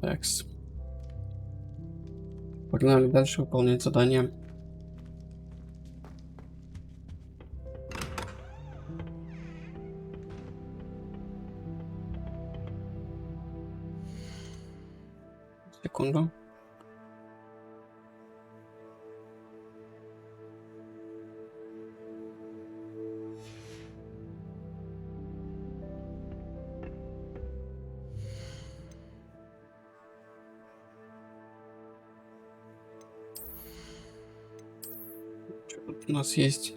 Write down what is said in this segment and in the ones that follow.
Такс. Погнали дальше выполнять задание. Секунду. Что тут у нас есть?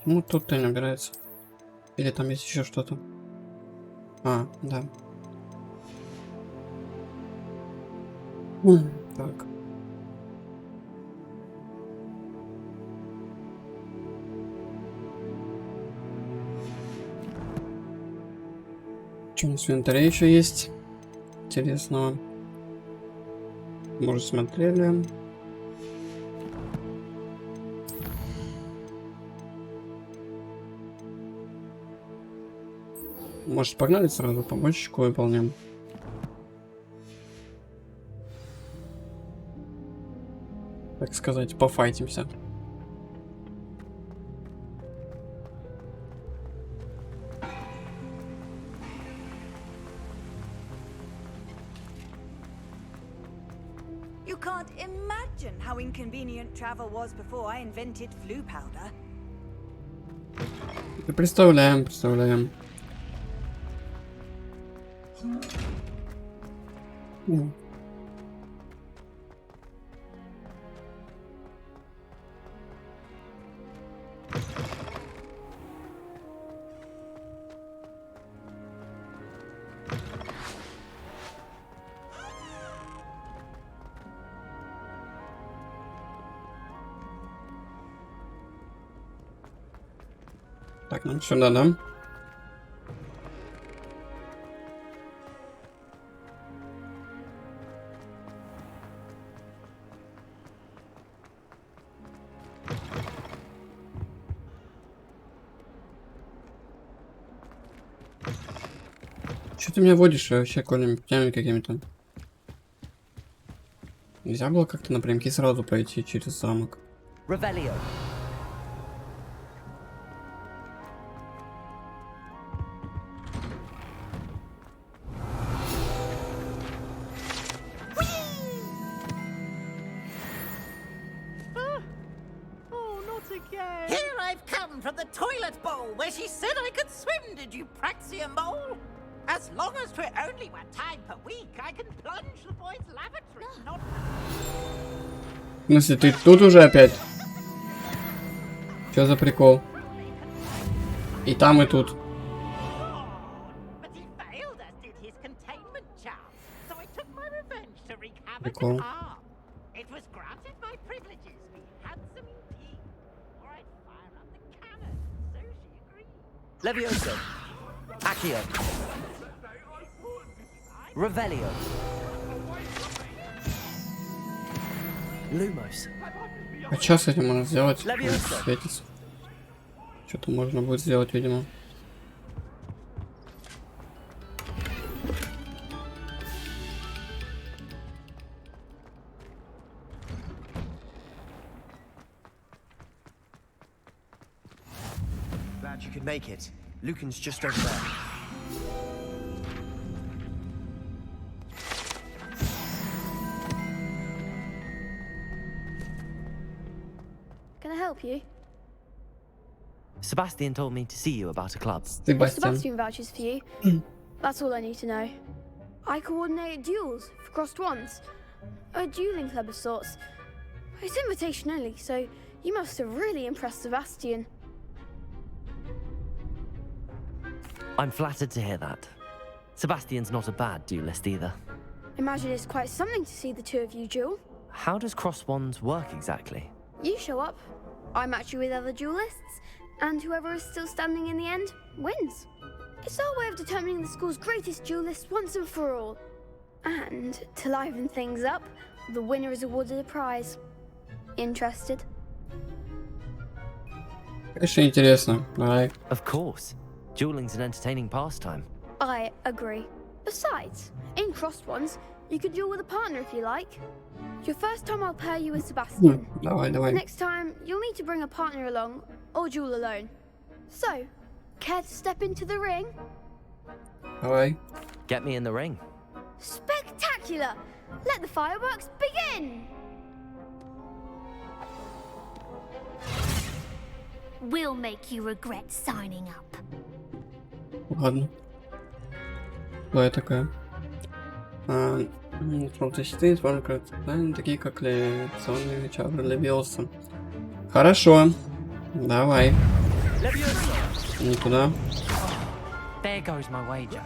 Ну, тут-то не набирается. Или там есть еще что-то? А, да. Так. Что у нас в инвентаре еще есть интересного? Может, смотрели? Может, погнали сразу побочечку выполним? Так сказать, пофайтимся. You can't imagine how inconvenient travel was before I invented flu powder. Представляем, представляем. Так, нам сюда, да? Что ты меня водишь вообще колеми путями какими-то? Нельзя было как-то напрямки сразу пройти через замок. Revelio. Here I've come from the toilet bowl where she said I could swim, did you praxium mole? As long as we're only one time per week, I can plunge the boys' lavatory, not... В смысле, ты тут уже опять? Что за прикол? И там, и тут. But he failed, as did his containment charm. So I took my revenge to wreak havoc Прикол. and harm. It was granted my privileges, be handsome indeed, or I'd fire up the cannon. So she agreed. Levioso. Accio. Revelio. Lumos. А что с этим можно сделать? Левиоса. Светится. Что-то можно будет сделать, видимо. Glad you could make it. Lucan's just over there. Can I help you? Sebastian told me to see you about a club. If Себастьян. Sebastian vouches for you, that's all I need to know. I coordinate duels for crossed wands. A dueling club of sorts. It's invitation only, so you must have really impressed Sebastian. I'm flattered to hear that. Sebastian's not a bad duelist either. Imagine it's quite something to see the two of you duel. How does cross wands work exactly? You show up, I match you with other duelists, and whoever is still standing in the end wins. It's our way of determining the school's greatest duelist once and for all. And to liven things up, the winner is awarded a prize. Interested? Конечно, интересно. Давай. Of course. Dueling's an entertaining pastime. I agree. Besides, in crossed ones, you could duel with a partner if you like. Your first time I'll pair you with Sebastian. Давай. Next time, you'll need to bring a partner along, or duel alone. So, care to step into the ring? Давай. Get me in the ring. Spectacular! Let the fireworks begin! We'll make you regret signing up. Ладно. Кто я такая? Защиты используют такие как левиационные чары Левиоса. Хорошо. Давай. Не туда. There goes my wager.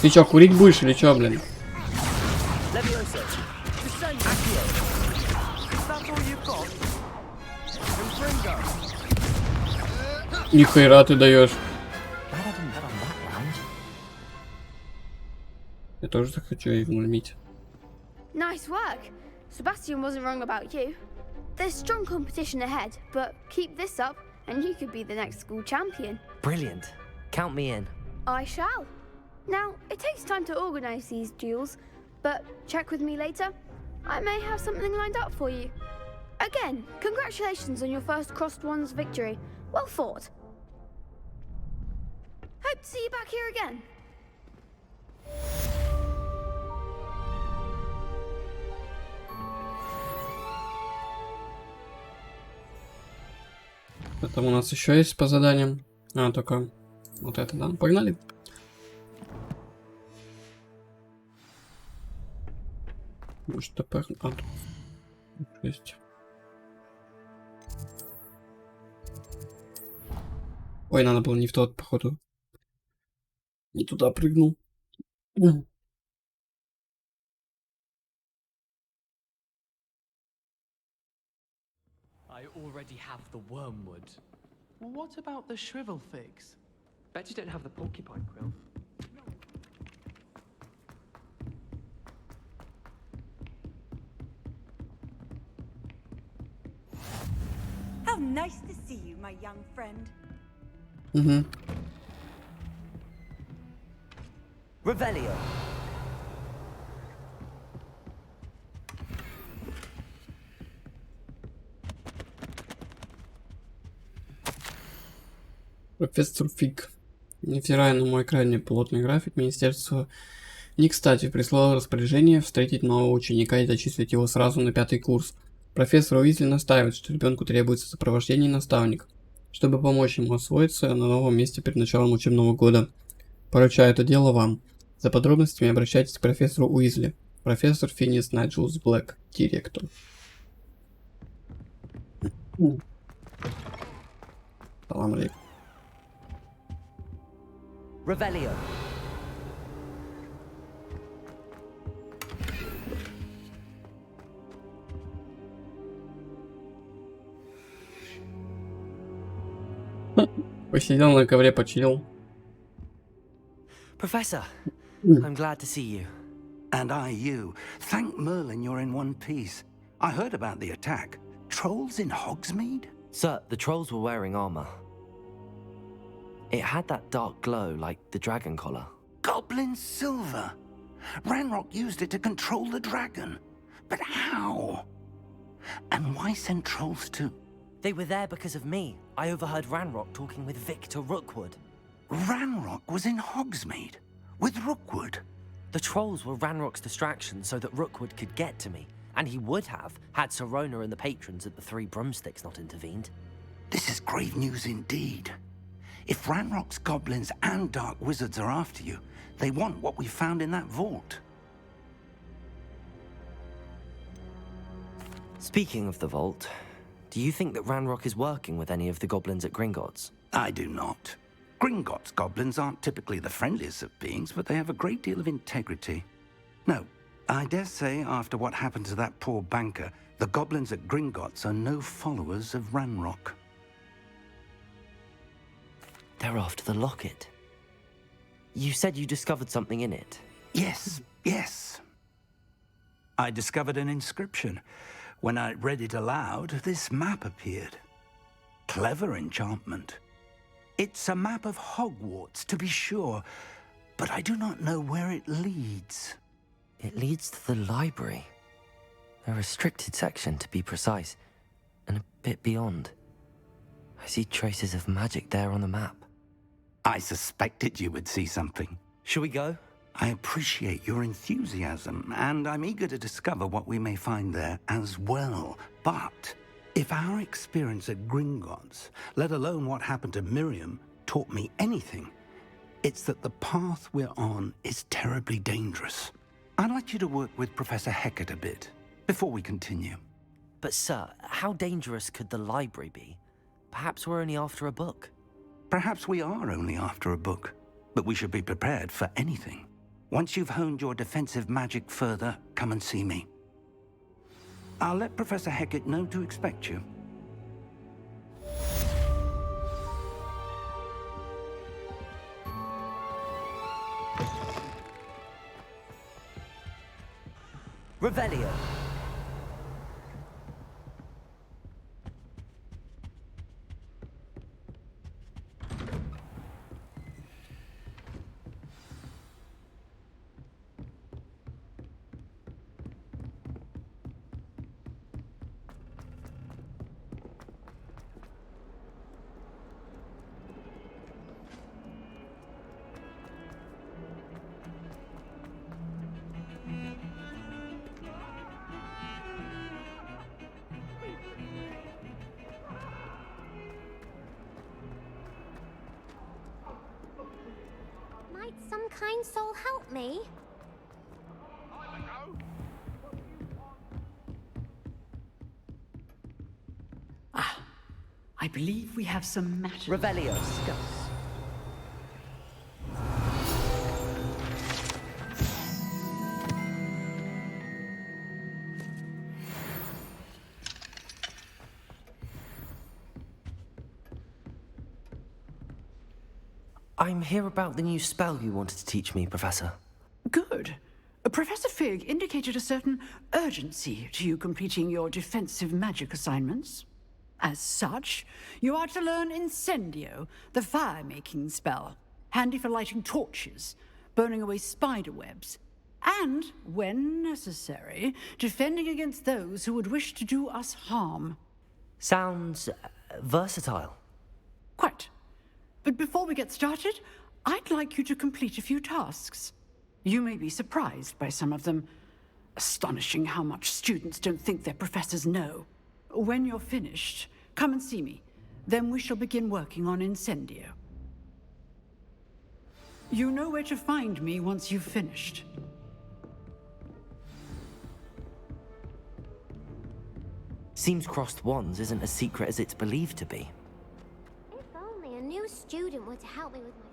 Ты чё, курить будешь или чё, блин? Нихуя ты даешь. Я тоже захочу их вломить. Nice work. Sebastian wasn't wrong about you. There's strong competition ahead, but keep this up and you could be the next school champion. Brilliant. Count me in. I shall. Now, it takes time to organize these duels, but check with me later. I may have something lined up for you. Again, congratulations on your first crossed wands victory. Well fought. Hope to see you back here again. Что там у нас еще есть по заданиям? Только вот это, да? Погнали. Может, ТП... есть. Ой, надо было не в тот, походу. Не туда прыгнул. I already have the wormwood. Well, what about the shrivel figs? Bet you don't have the porcupine quill. How nice to see you, my young friend. Revelio. Профессор Фиг. Невзирая на мой крайне плотный график, министерство не кстати прислало распоряжение встретить нового ученика и зачислить его сразу на 5-й курс. Профессор Уизли настаивает, что ребенку требуется сопровождение наставника, чтобы помочь ему освоиться на новом месте перед началом учебного года. Поручаю это дело вам. За подробностями обращайтесь к профессору Уизли. Профессор Финис Найджелс Блэк, директор. Салам алейкум. Revelio. Посидел на ковре, почилил. Professor, I'm glad to see you. And I you. Thank Merlin you're in one piece. I heard about the attack. Trolls in Hogsmeade? Sir, the trolls were wearing armor. It had that dark glow like the dragon collar. Goblin silver. Ranrock used it to control the dragon. But how? And why send trolls too? They were there because of me. I overheard Ranrock talking with Victor Rookwood. Ranrock was in Hogsmeade with Rookwood. The trolls were Ranrock's distraction so that Rookwood could get to me, and he would have had Sirona and the patrons at the Three Broomsticks not intervened. This is grave news indeed. If Ranrock's goblins and dark wizards are after you, they want what we found in that vault. Speaking of the vault, do you think that Ranrock is working with any of the goblins at Gringotts? I do not. Gringotts goblins aren't typically the friendliest of beings, but they have a great deal of integrity. No, I dare say after what happened to that poor banker, the goblins at Gringotts are no followers of Ranrock. They're after the locket. You said you discovered something in it. Yes, yes. I discovered an inscription. When I read it aloud, this map appeared. Clever enchantment. It's a map of Hogwarts, to be sure, but I do not know where it leads. It leads to the library. A restricted section, to be precise, and a bit beyond. I see traces of magic there on the map. I suspected you would see something. Shall we go? I appreciate your enthusiasm, and I'm eager to discover what we may find there as well. But if our experience at Gringotts, let alone what happened to Miriam, taught me anything, it's that the path we're on is terribly dangerous. I'd like you to work with Professor Hecat a bit before we continue. But sir, how dangerous could the library be? Perhaps we're only after a book. Perhaps we are only after a book, but we should be prepared for anything. Once you've honed your defensive magic further, come and see me. I'll let Professor Hecat know to expect you. Revelio. Might some kind soul help me? I believe we have some matter Revelio. to discuss. I'm here about the new spell you wanted to teach me, Professor. Good. Professor Fig indicated a certain urgency to you completing your defensive magic assignments. As such, you are to learn Incendio, the fire-making spell, handy for lighting torches, burning away spider webs, and, when necessary, defending against those who would wish to do us harm. Sounds versatile. Quite. But before we get started, I'd like you to complete a few tasks. You may be surprised by some of them. Astonishing how much students don't think their professors know. When you're finished, come and see me. Then we shall begin working on Incendio. You know where to find me once you've finished. Seems crossed wands isn't as secret as it's believed to be. If only a new student were to help me with my studies.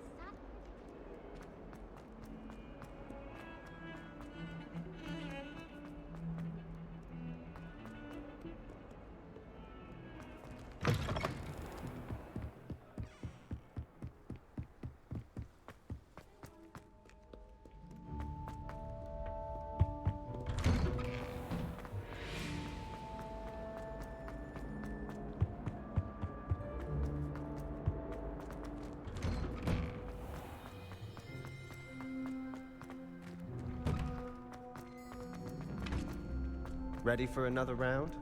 Ready for another round?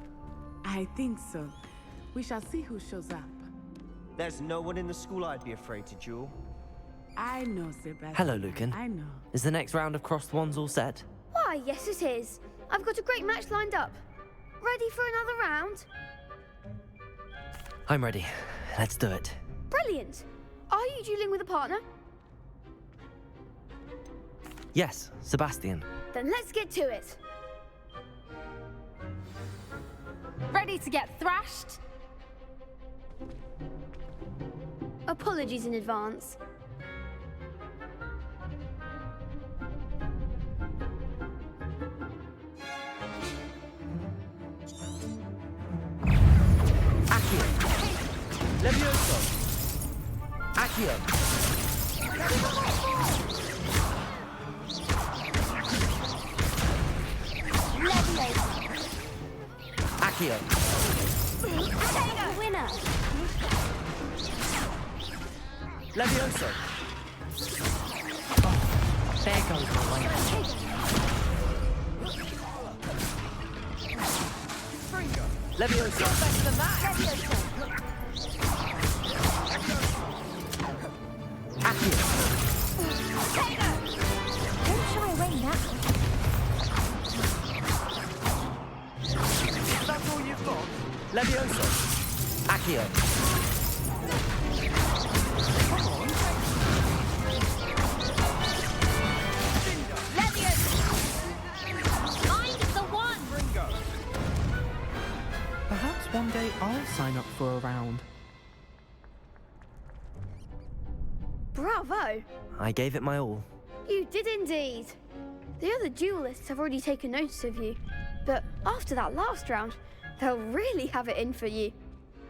I think so. We shall see who shows up. There's no one in the school I'd be afraid to duel. I know, Sebastian. Hello, Lucan. I know. Is the next round of crossed wands all set? Why, yes it is. I've got a great match lined up. Ready for another round? I'm ready. Let's do it. Brilliant. Are you dueling with a partner? Yes, Sebastian. Then let's get to it. Ready to get thrashed? Apologies in advance. Accio. Levioso. Accio. Accio. Winner. Levioso. Oh, there goes my way. Levioso. Better than that. Accio. Don't shy away now. That's all you've got? Levioso. Accio. Perhaps one day I'll sign up for a round. Bravo. I gave it my all. You did indeed. The other duelists have already taken notice of you, but after that last round, they'll really have it in for you.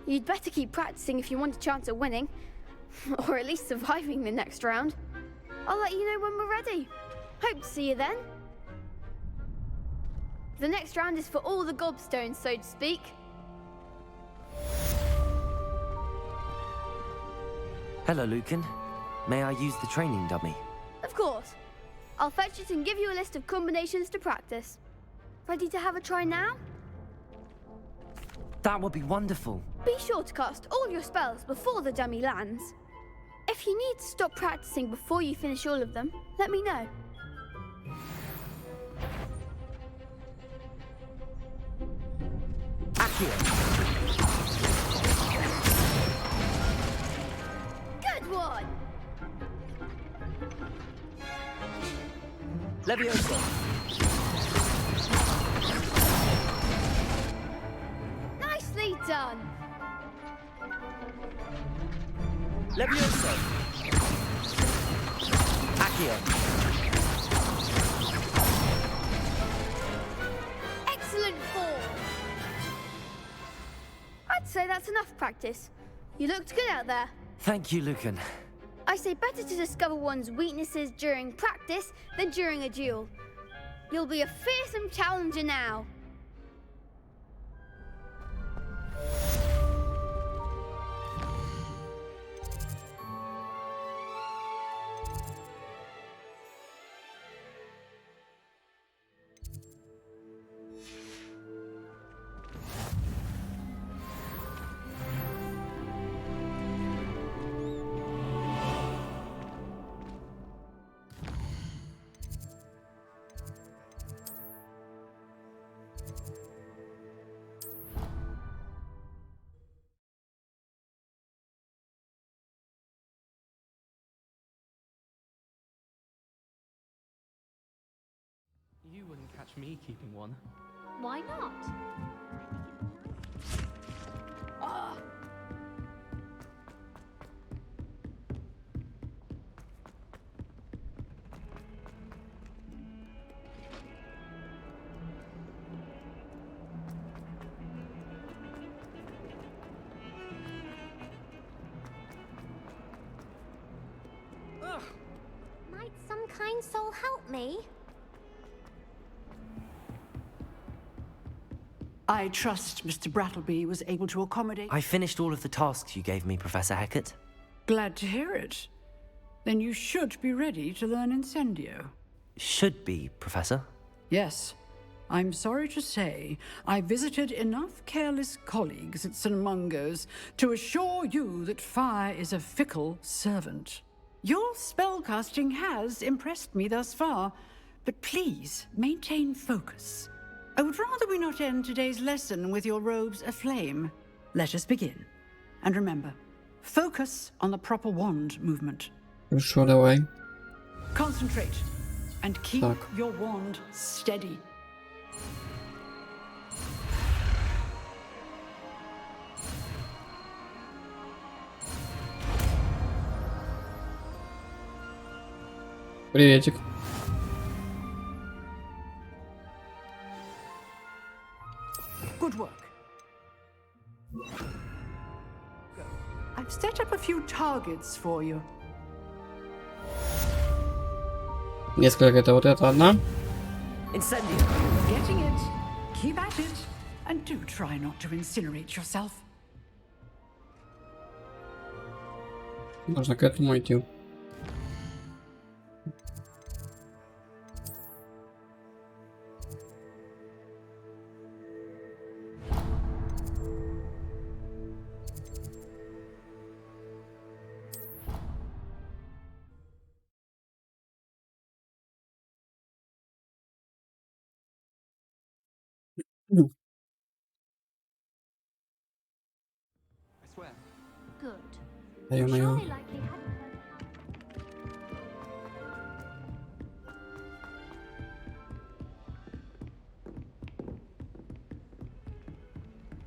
You'd better keep practicing if you want a chance at winning, or at least surviving the next round. I'll let you know when we're ready. Hope to see you then. The next round is for all the gobstones, so to speak. Hello, Lucan. May I use the training dummy? Of course. I'll fetch it and give you a list of combinations to practice. Ready to have a try now? That would be wonderful. Be sure to cast all your spells before the dummy lands. If you need to stop practicing before you finish all of them, let me know. Accio. Good one! Levioso. Nicely done! Levioso. Accio. Excellent form! I'd say that's enough practice. You looked good out there. Thank you, Lucan. I say better to discover one's weaknesses during practice than during a duel. You'll be a fearsome challenger now. You wouldn't catch me keeping one. Why not? Might some kind soul help me? I trust Mr. Brattleby was able to accommodate... I finished all of the tasks you gave me, Professor Hecat. Glad to hear it. Then you should be ready to learn Incendio. Should be, Professor. Yes. I'm sorry to say, I visited enough careless colleagues at St. Mungo's to assure you that fire is a fickle servant. Your spellcasting has impressed me thus far, but please maintain focus. I would rather we not end today's lesson with your robes aflame. Let us begin. And remember, focus on the proper wand movement. Хорошо, давай. Concentrate and keep Так. your wand steady. Приветик. Good work. I've set up a few targets for you. Несколько, это вот это одна. Incendio. Getting it. Keep at it. And do try not to incinerate yourself. Нужно к этому идти. I swear. Good. Да ё-моё. Surely likely hadn't heard.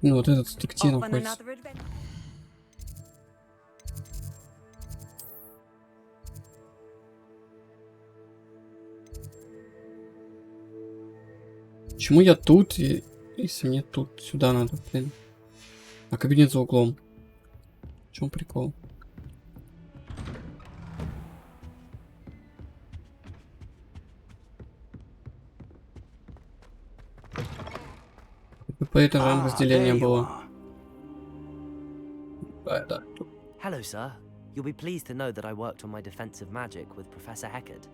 Ну вот этот стык где Off on находится? another adventure. Почему я тут, если мне тут сюда надо, блин? А кабинет за углом. В чем прикол? По этажам разделение there you было. are. Да. Hello, sir. You'll be pleased to know that I worked on my defensive magic with Professor Heckard.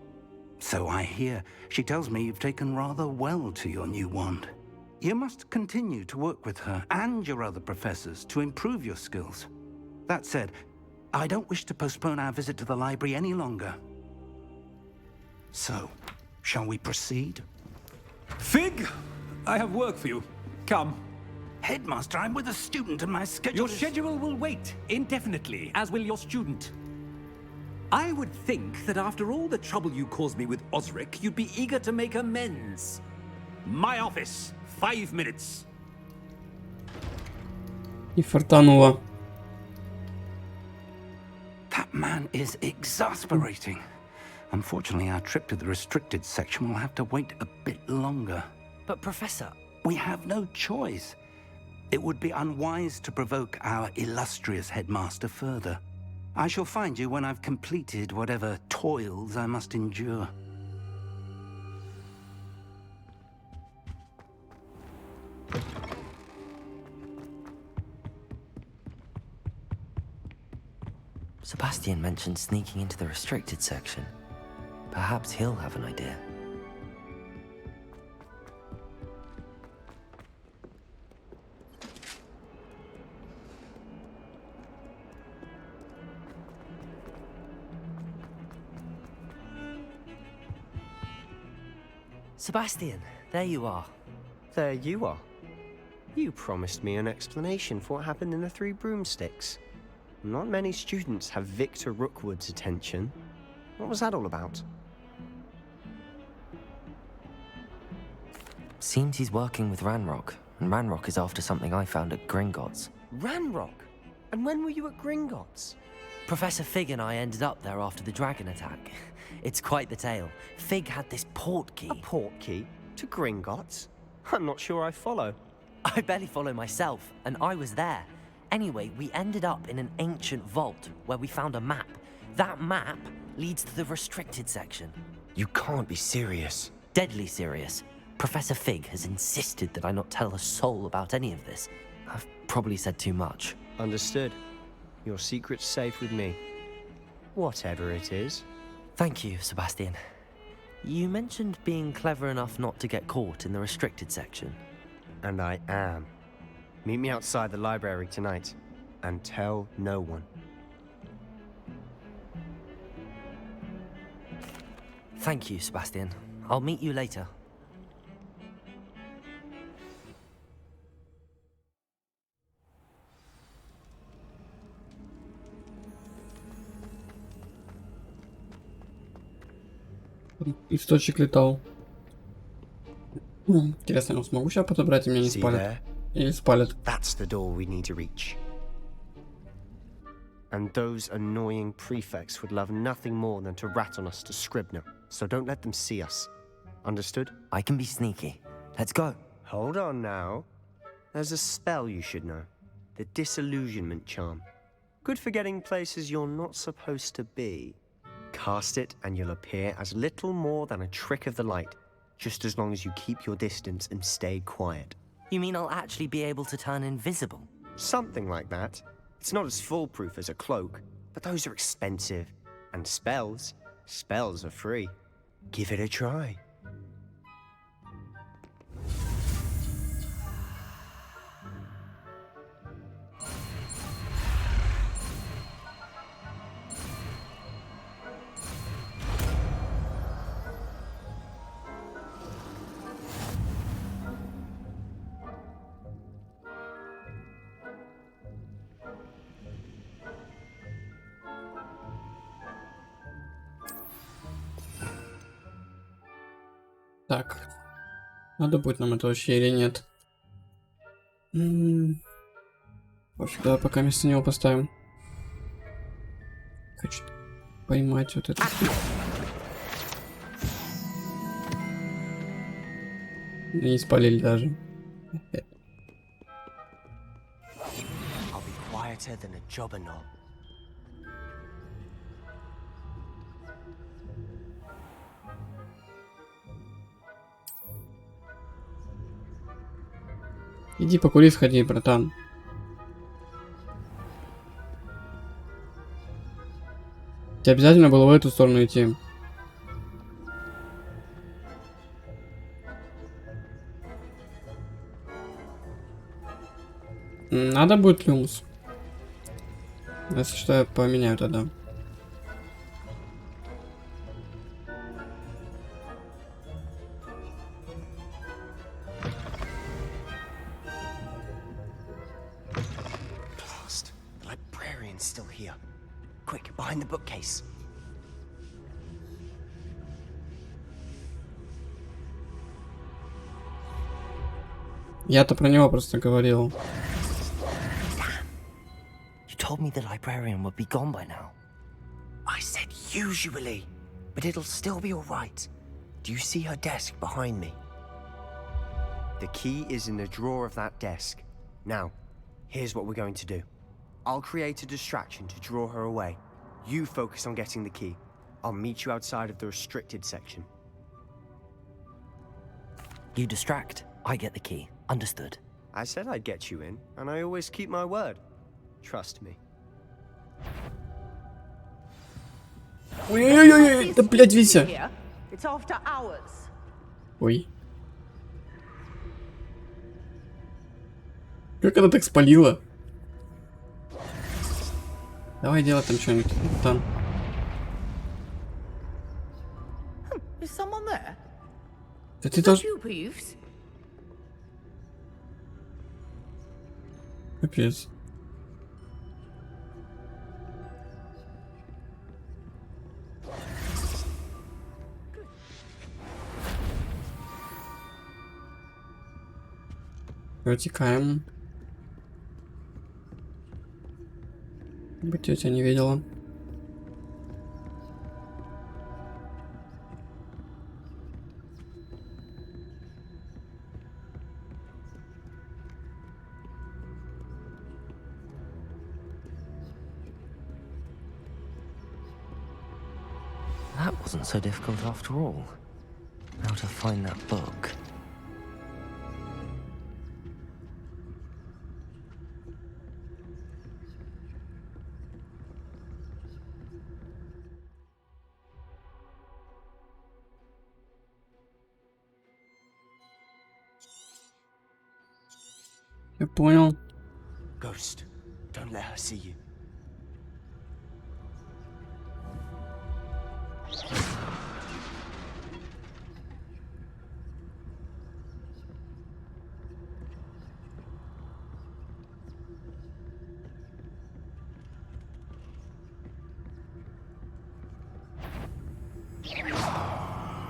So I hear. She tells me you've taken rather well to your new wand. You must continue to work with her and your other professors to improve your skills. That said, I don't wish to postpone our visit to the library any longer. So, shall we proceed? Fig, I have work for you. Come. Headmaster, I'm with a student and my schedule Your is... schedule will wait indefinitely, as will your student. I would think that after all the trouble you caused me with Osric, you'd be eager to make amends. My office, 5 minutes. И фартануло. That man is exasperating. Unfortunately, our trip to the restricted section will have to wait a bit longer. But, Professor... We have no choice. It would be unwise to provoke our illustrious headmaster further. I shall find you when I've completed whatever toils I must endure. Sebastian mentioned sneaking into the restricted section. Perhaps he'll have an idea. Sebastian, there you are. There you are. You promised me an explanation for what happened in the Three Broomsticks. Not many students have Victor Rookwood's attention. What was that all about? Seems he's working with Ranrock, and Ranrock is after something I found at Gringotts. Ranrock? And when were you at Gringotts? Professor Fig and I ended up there after the dragon attack. It's quite the tale. Fig had this port key. A port key? To Gringotts? I'm not sure I follow. I barely follow myself, and I was there. Anyway, we ended up in an ancient vault where we found a map. That map leads to the restricted section. You can't be serious. Deadly serious. Professor Fig has insisted that I not tell a soul about any of this. I've probably said too much. Understood. Your secret's safe with me. Whatever it is. Thank you, Sebastian. You mentioned being clever enough not to get caught in the restricted section. And I am. Meet me outside the library tonight, and tell no one. Thank you, Sebastian. I'll meet you later. Источник летал. Интересно, я смогу сейчас подобрать, и меня не спалят? Или спалят? That's the door we need to reach. And those annoying prefects would love nothing more than to rat on us to Scribner, so don't let them see us. Understood? I can be sneaky. Let's go. Hold on now. There's a spell you should know. The Disillusionment Charm. Good for getting places you're not supposed to be. Cast it and you'll appear as little more than a trick of the light, just as long as you keep your distance and stay quiet. You mean I'll actually be able to turn invisible? Something like that. It's not as foolproof as a cloak, but those are expensive. And spells are free. Give it a try. Так. Надо будет нам это вообще или нет? Пофиг, давай пока вместо него поставим. Хочу поймать вот это. Не спалили даже. I'll be quieter than a jobberknoll. Иди покури, сходи, братан. Тебе обязательно было в эту сторону идти. Надо будет люмус. Если что, я поменяю тогда. Still here. Quick, behind the bookcase. Я-то про него просто говорил. You told me the librarian would be gone by now. I said usually, but it'll still be all right. Do you see her desk behind me? The key is in the drawer of that desk. Now, here's what we're going to do. I'll create a distraction to draw her away. You focus on getting the key. I'll meet you outside of the restricted section. You distract, I get the key. Understood. I said I'd get you in, and I always keep my word. Trust me. Ой-ой-ой, да блядь, Вися. It's after hours. Ой. Как она так спалила? Давай делай там что-нибудь, там. Is someone there? Да ты тоже... Капец. Протекаем. Бы тетя не видела. That wasn't so difficult after all. How to find that book? Я понял. Ghost, don't let her see you.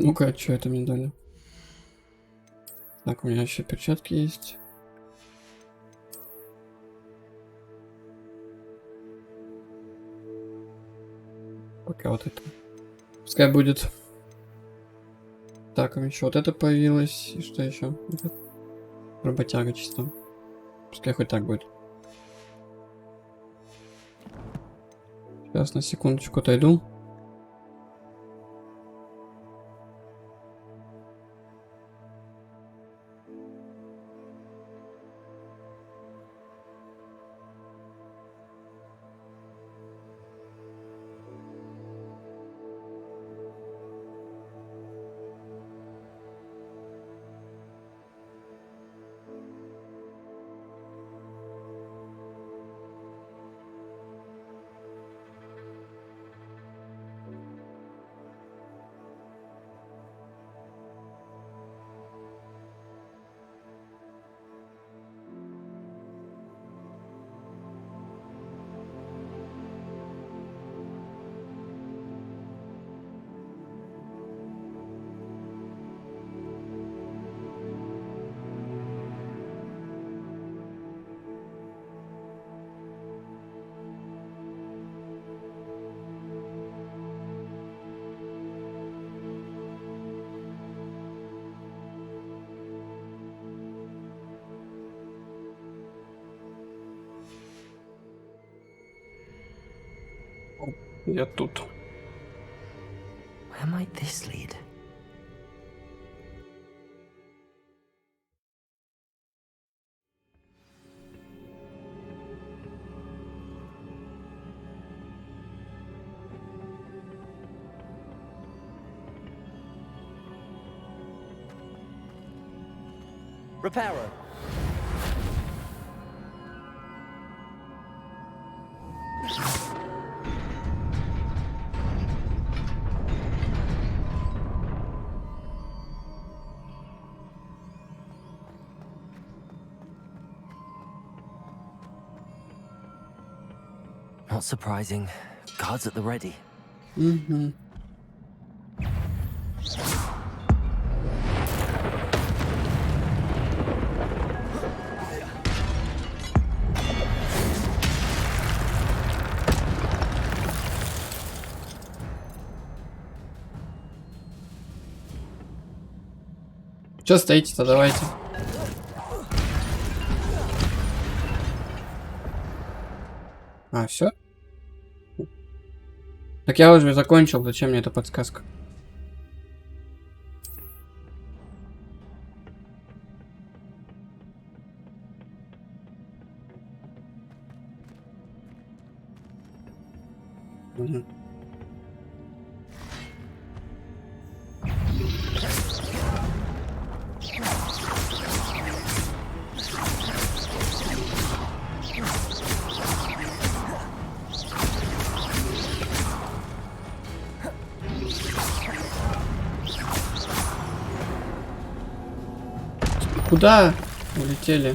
Ну-ка, что это мне дали? Так, у меня еще перчатки есть. Пока вот это. Пускай будет. Так, еще вот это появилось. И что еще? Работяга чисто. Пускай хоть так будет. Сейчас на секундочку отойду. Я тут. Where might this lead? Repairer. Not surprising. Guards at the ready. Mm-hmm. Че стоите-то, давайте. А, все? Так я уже закончил, зачем мне эта подсказка? Угу. Куда улетели?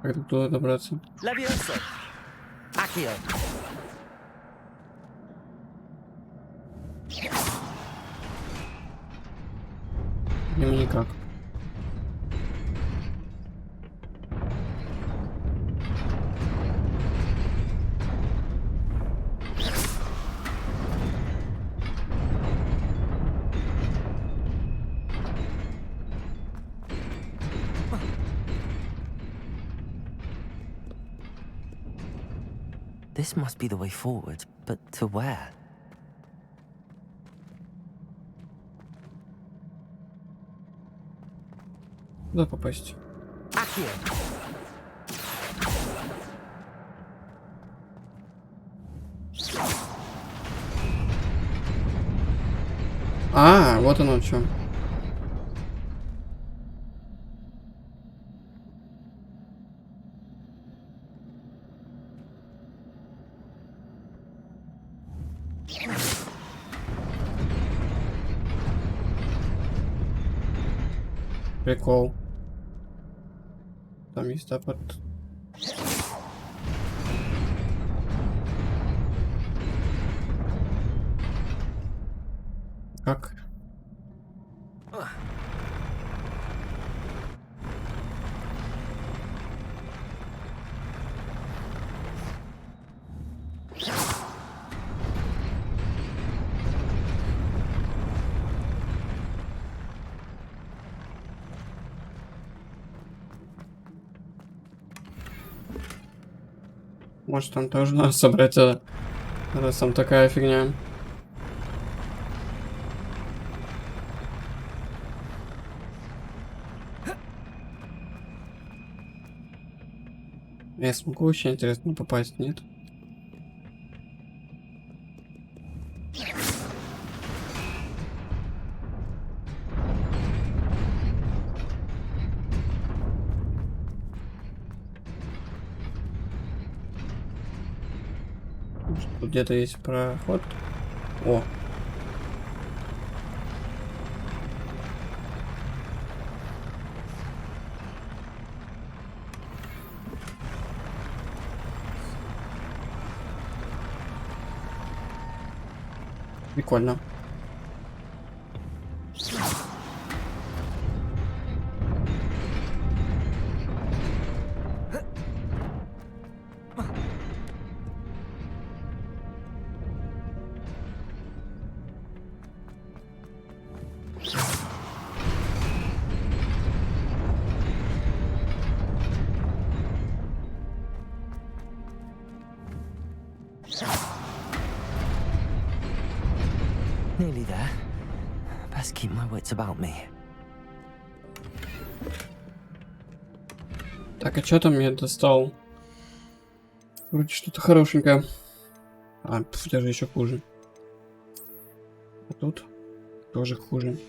Как туда добраться? Levioso. Accio. Ему никак. This must be the way forward, but to where? Куда попасть? Accio. А, вот оно что. Прикол. Там есть аппарат. Как? Может, там тоже надо собрать, раз там такая фигня. Я смогу, очень интересно попасть, нет? Тут где-то есть проход. О. Прикольно. Nearly there. Best keep my wits about me. Так, а что там я достал? Вроде что-то хорошенькое. А, даже еще хуже. А тут тоже хуже.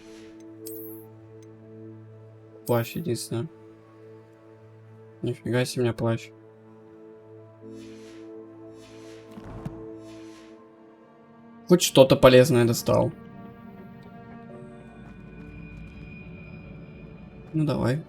Плащ единственное. Нифига себе у меня плащ. Хоть что-то полезное достал. Ну давай.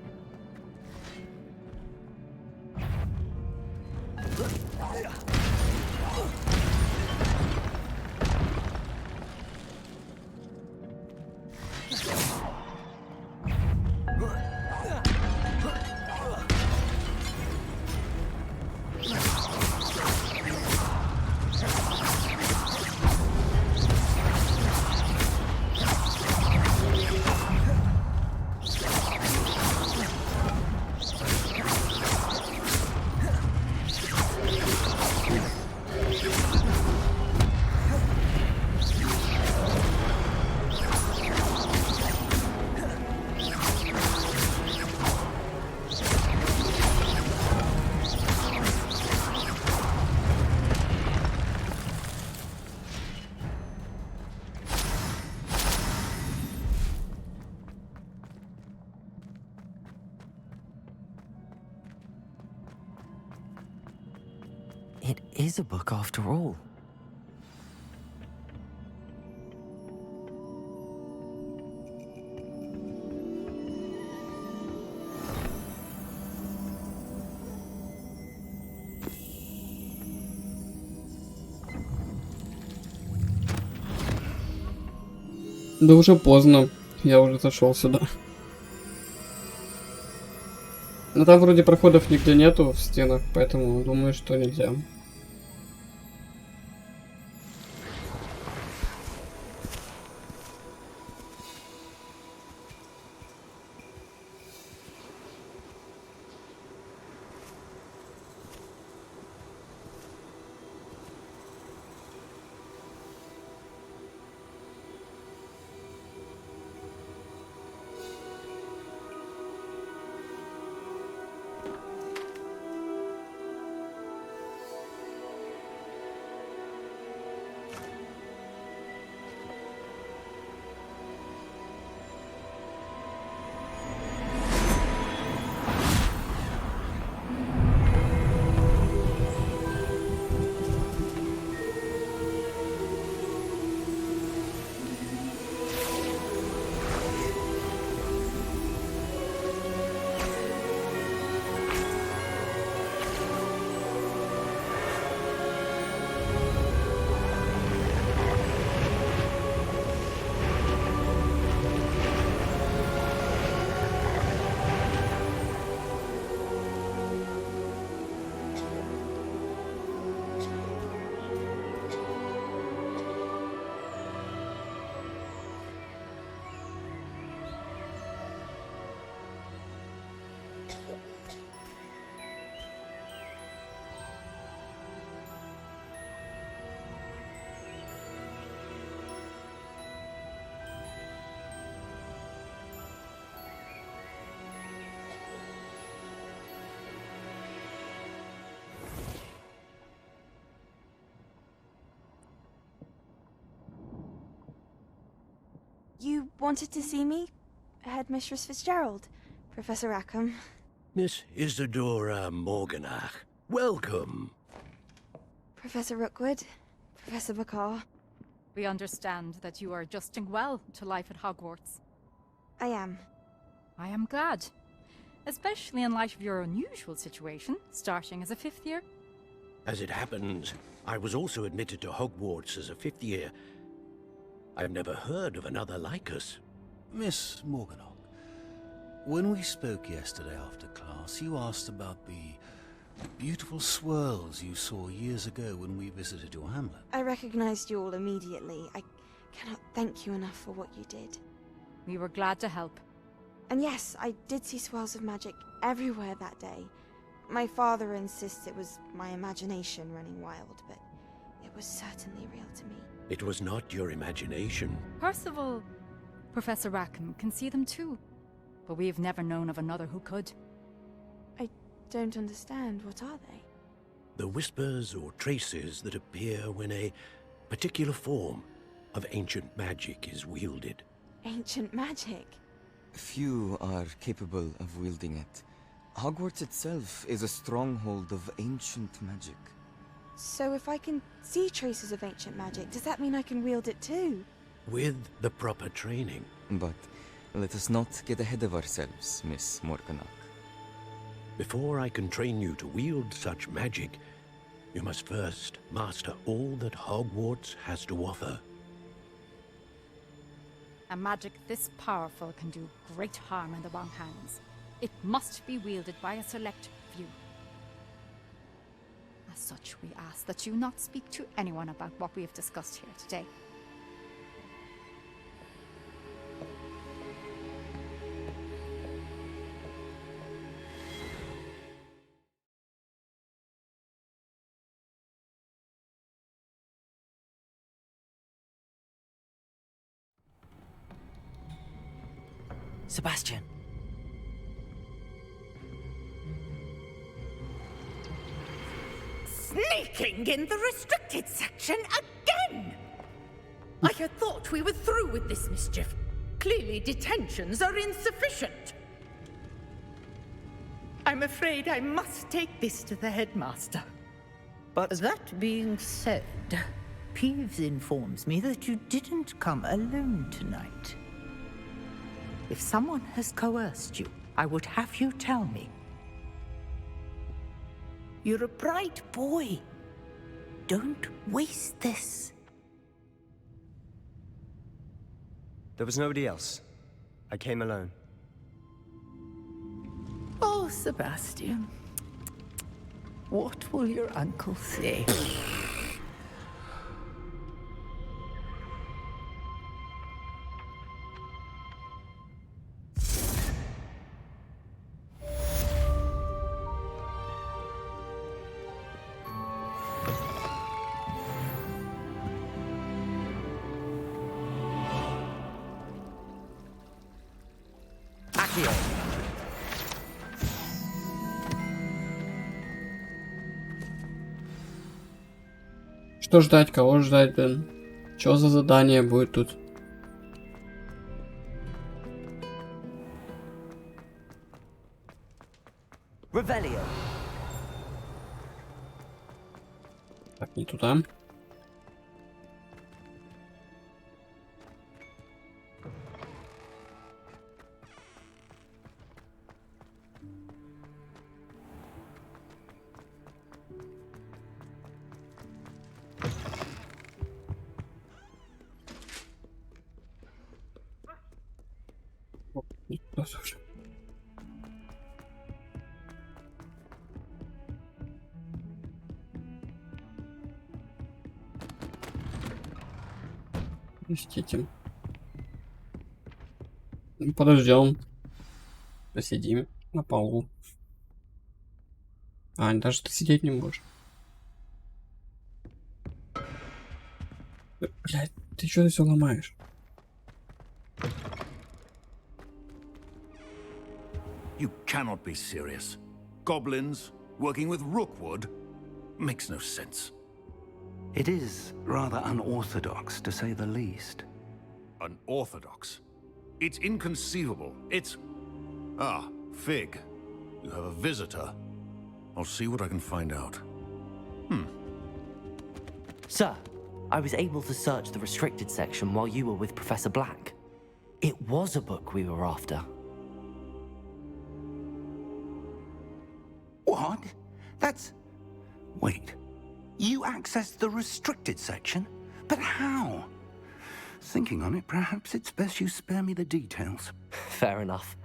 It is a book after all. Да уже поздно. Я уже зашел сюда. Но там вроде проходов нигде нету в стенах, поэтому думаю, что нельзя. You wanted to see me? Headmistress Fitzgerald, Professor Rackham. Miss Isadora Morganach, welcome. Professor Rookwood, Professor Bakar. We understand that you are adjusting well to life at Hogwarts. I am. I am glad. Especially in light of your unusual situation, starting as a 5th year. As it happens, I was also admitted to Hogwarts as a 5th year. I've never heard of another like us. Miss Morganach, when we spoke yesterday after class, you asked about the beautiful swirls you saw years ago when we visited your hamlet. I recognized you all immediately. I cannot thank you enough for what you did. We were glad to help. And yes, I did see swirls of magic everywhere that day. My father insists it was my imagination running wild, but it was certainly real to me. It was not your imagination. Percival, Professor Rackham can see them too. But we have never known of another who could. I don't understand. What are they? The whispers or traces that appear when a particular form of ancient magic is wielded. Ancient magic? Few are capable of wielding it. Hogwarts itself is a stronghold of ancient magic. So if I can see traces of ancient magic, does that mean I can wield it too? With the proper training. But let us not get ahead of ourselves, Miss Morganach. Before I can train you to wield such magic, you must first master all that Hogwarts has to offer. A magic this powerful can do great harm in the wrong hands. It must be wielded by a select few. As such, we ask that you not speak to anyone about what we have discussed here today. Sebastian. Sneaking in the restricted section again! I had thought we were through with this mischief. Clearly detentions are insufficient. I'm afraid I must take this to the headmaster. But that being said, Peeves informs me that you didn't come alone tonight. If someone has coerced you, I would have you tell me. You're a bright boy. Don't waste this. There was nobody else. I came alone. Oh, Sebastian. What will your uncle say? Что ждать, кого ждать, блин? Что за задание будет тут? Revelio. Так, не туда. Послушай. Простите. Подождем. Посидим на полу. А, даже ты сидеть не можешь. Блядь, ты что все ломаешь? You cannot be serious. Goblins working with Rookwood makes no sense. It is rather unorthodox, to say the least. Unorthodox. It's inconceivable. It's... Ah, Fig. You have a visitor. I'll see what I can find out. Sir, I was able to search the restricted section while you were with Professor Black. It was a book we were after. What? That's... Wait. You accessed the restricted section? But how? Thinking on it, perhaps it's best you spare me the details. Fair enough.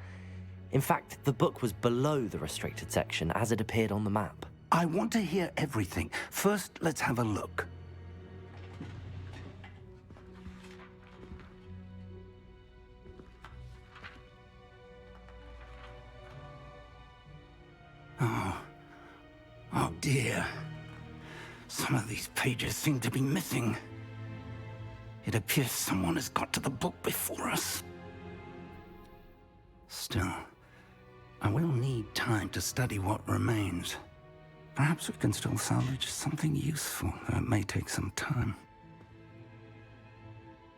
In fact, the book was below the restricted section as it appeared on the map. I want to hear everything. First, let's have a look. Oh dear. Some of these pages seem to be missing. It appears someone has got to the book before us. Still, I will need time to study what remains. Perhaps we can still salvage something useful, though it may take some time.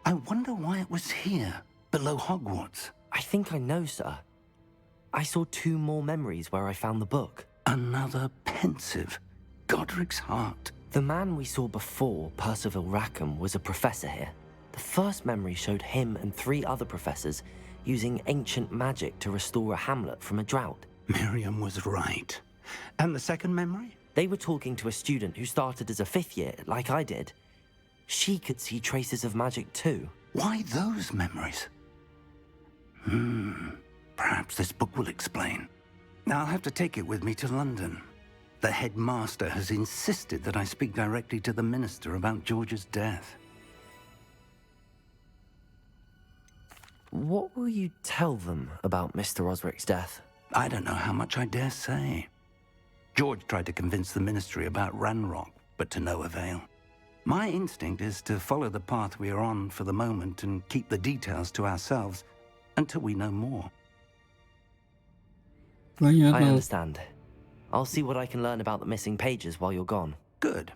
I wonder why it was here, below Hogwarts. I think I know, sir. I saw 2 more memories where I found the book. Another pensive. Godric's heart. The man we saw before, Percival Rackham, was a professor here. The first memory showed him and 3 other professors using ancient magic to restore a hamlet from a drought. Miriam was right. And the second memory? They were talking to a student who started as a 5th year, like I did. She could see traces of magic too. Why those memories? Perhaps this book will explain. Now I'll have to take it with me to London. The headmaster has insisted that I speak directly to the minister about George's death. What will you tell them about Mr. Osric's death? I don't know how much I dare say. George tried to convince the ministry about Ranrock, but to no avail. My instinct is to follow the path we are on for the moment and keep the details to ourselves until we know more. I understand. I'll see what I can learn about the missing pages while you're gone. Good.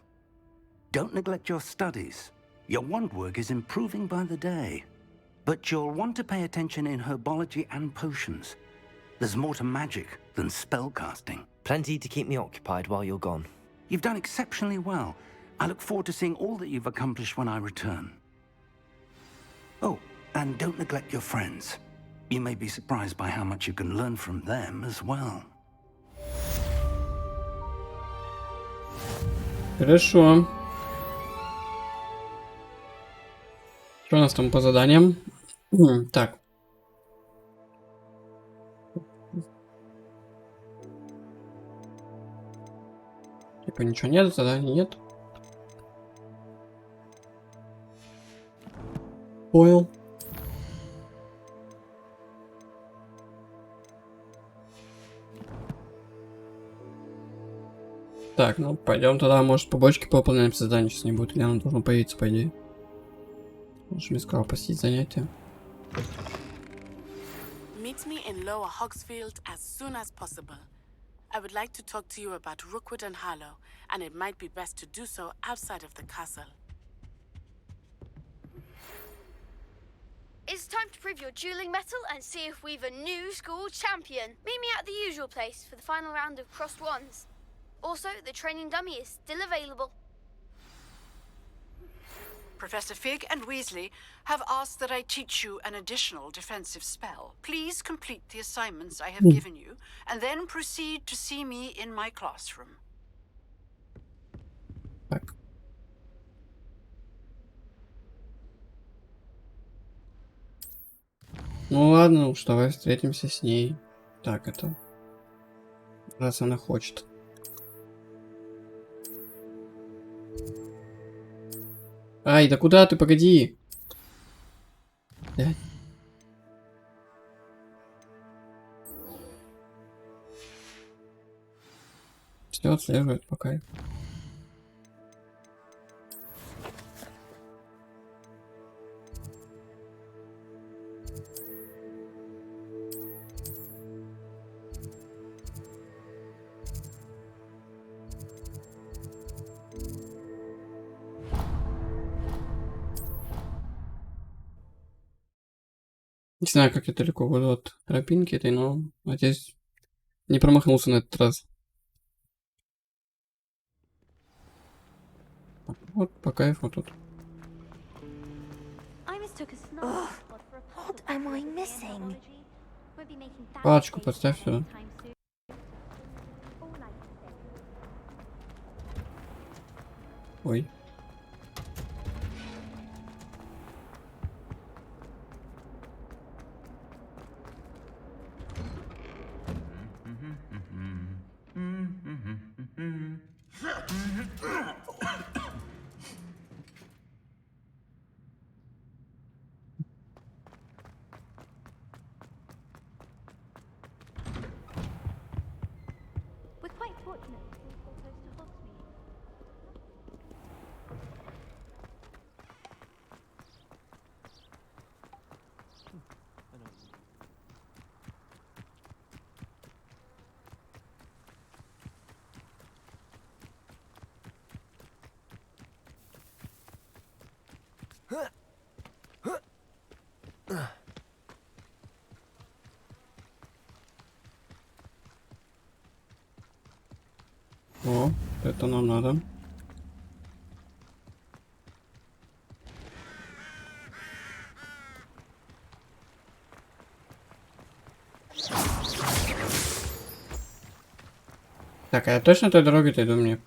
Don't neglect your studies. Your wand work is improving by the day. But you'll want to pay attention in herbology and potions. There's more to magic than spellcasting. Plenty to keep me occupied while you're gone. You've done exceptionally well. I look forward to seeing all that you've accomplished when I return. Oh, and don't neglect your friends. You may be surprised by how much you can learn from them as well. Хорошо. Что у нас там по заданиям? Так. Типа ничего нет, заданий нет. Понял. Так, ну пойдем тогда, может, побочки повыполняем задание сейчас не будет, или оно должно появиться, по идее. Можешь мне сказал посетить занятия. Meet me in Lower Hogsfield as soon as possible. I would like to talk to you about Rookwood and Harlow, and it might be best to do so outside of the castle. It's time to prove your dueling mettle and see if we've a new school champion. Meet me at the usual place for the final round of crossed wands. Also, the training dummy is still available. Professor Fig and Weasley have asked that I teach you an additional defensive spell. Please complete the assignments I have given you, and then proceed to see me in my classroom. Так. Ну ладно, уж давай встретимся с ней. Так, это... Раз она хочет. Ай, да куда ты? Погоди. Да? Все отслеживает пока. Не знаю, как я далеко буду от тропинки этой, но надеюсь, не промахнулся на этот раз. Вот по кайфу тут. What am I missing? Палочку подставь сюда. Ой. We're quite fortunate to be so close to Hogsmeade. О, это нам надо. Так, а я точно той дорогой-то иду мне?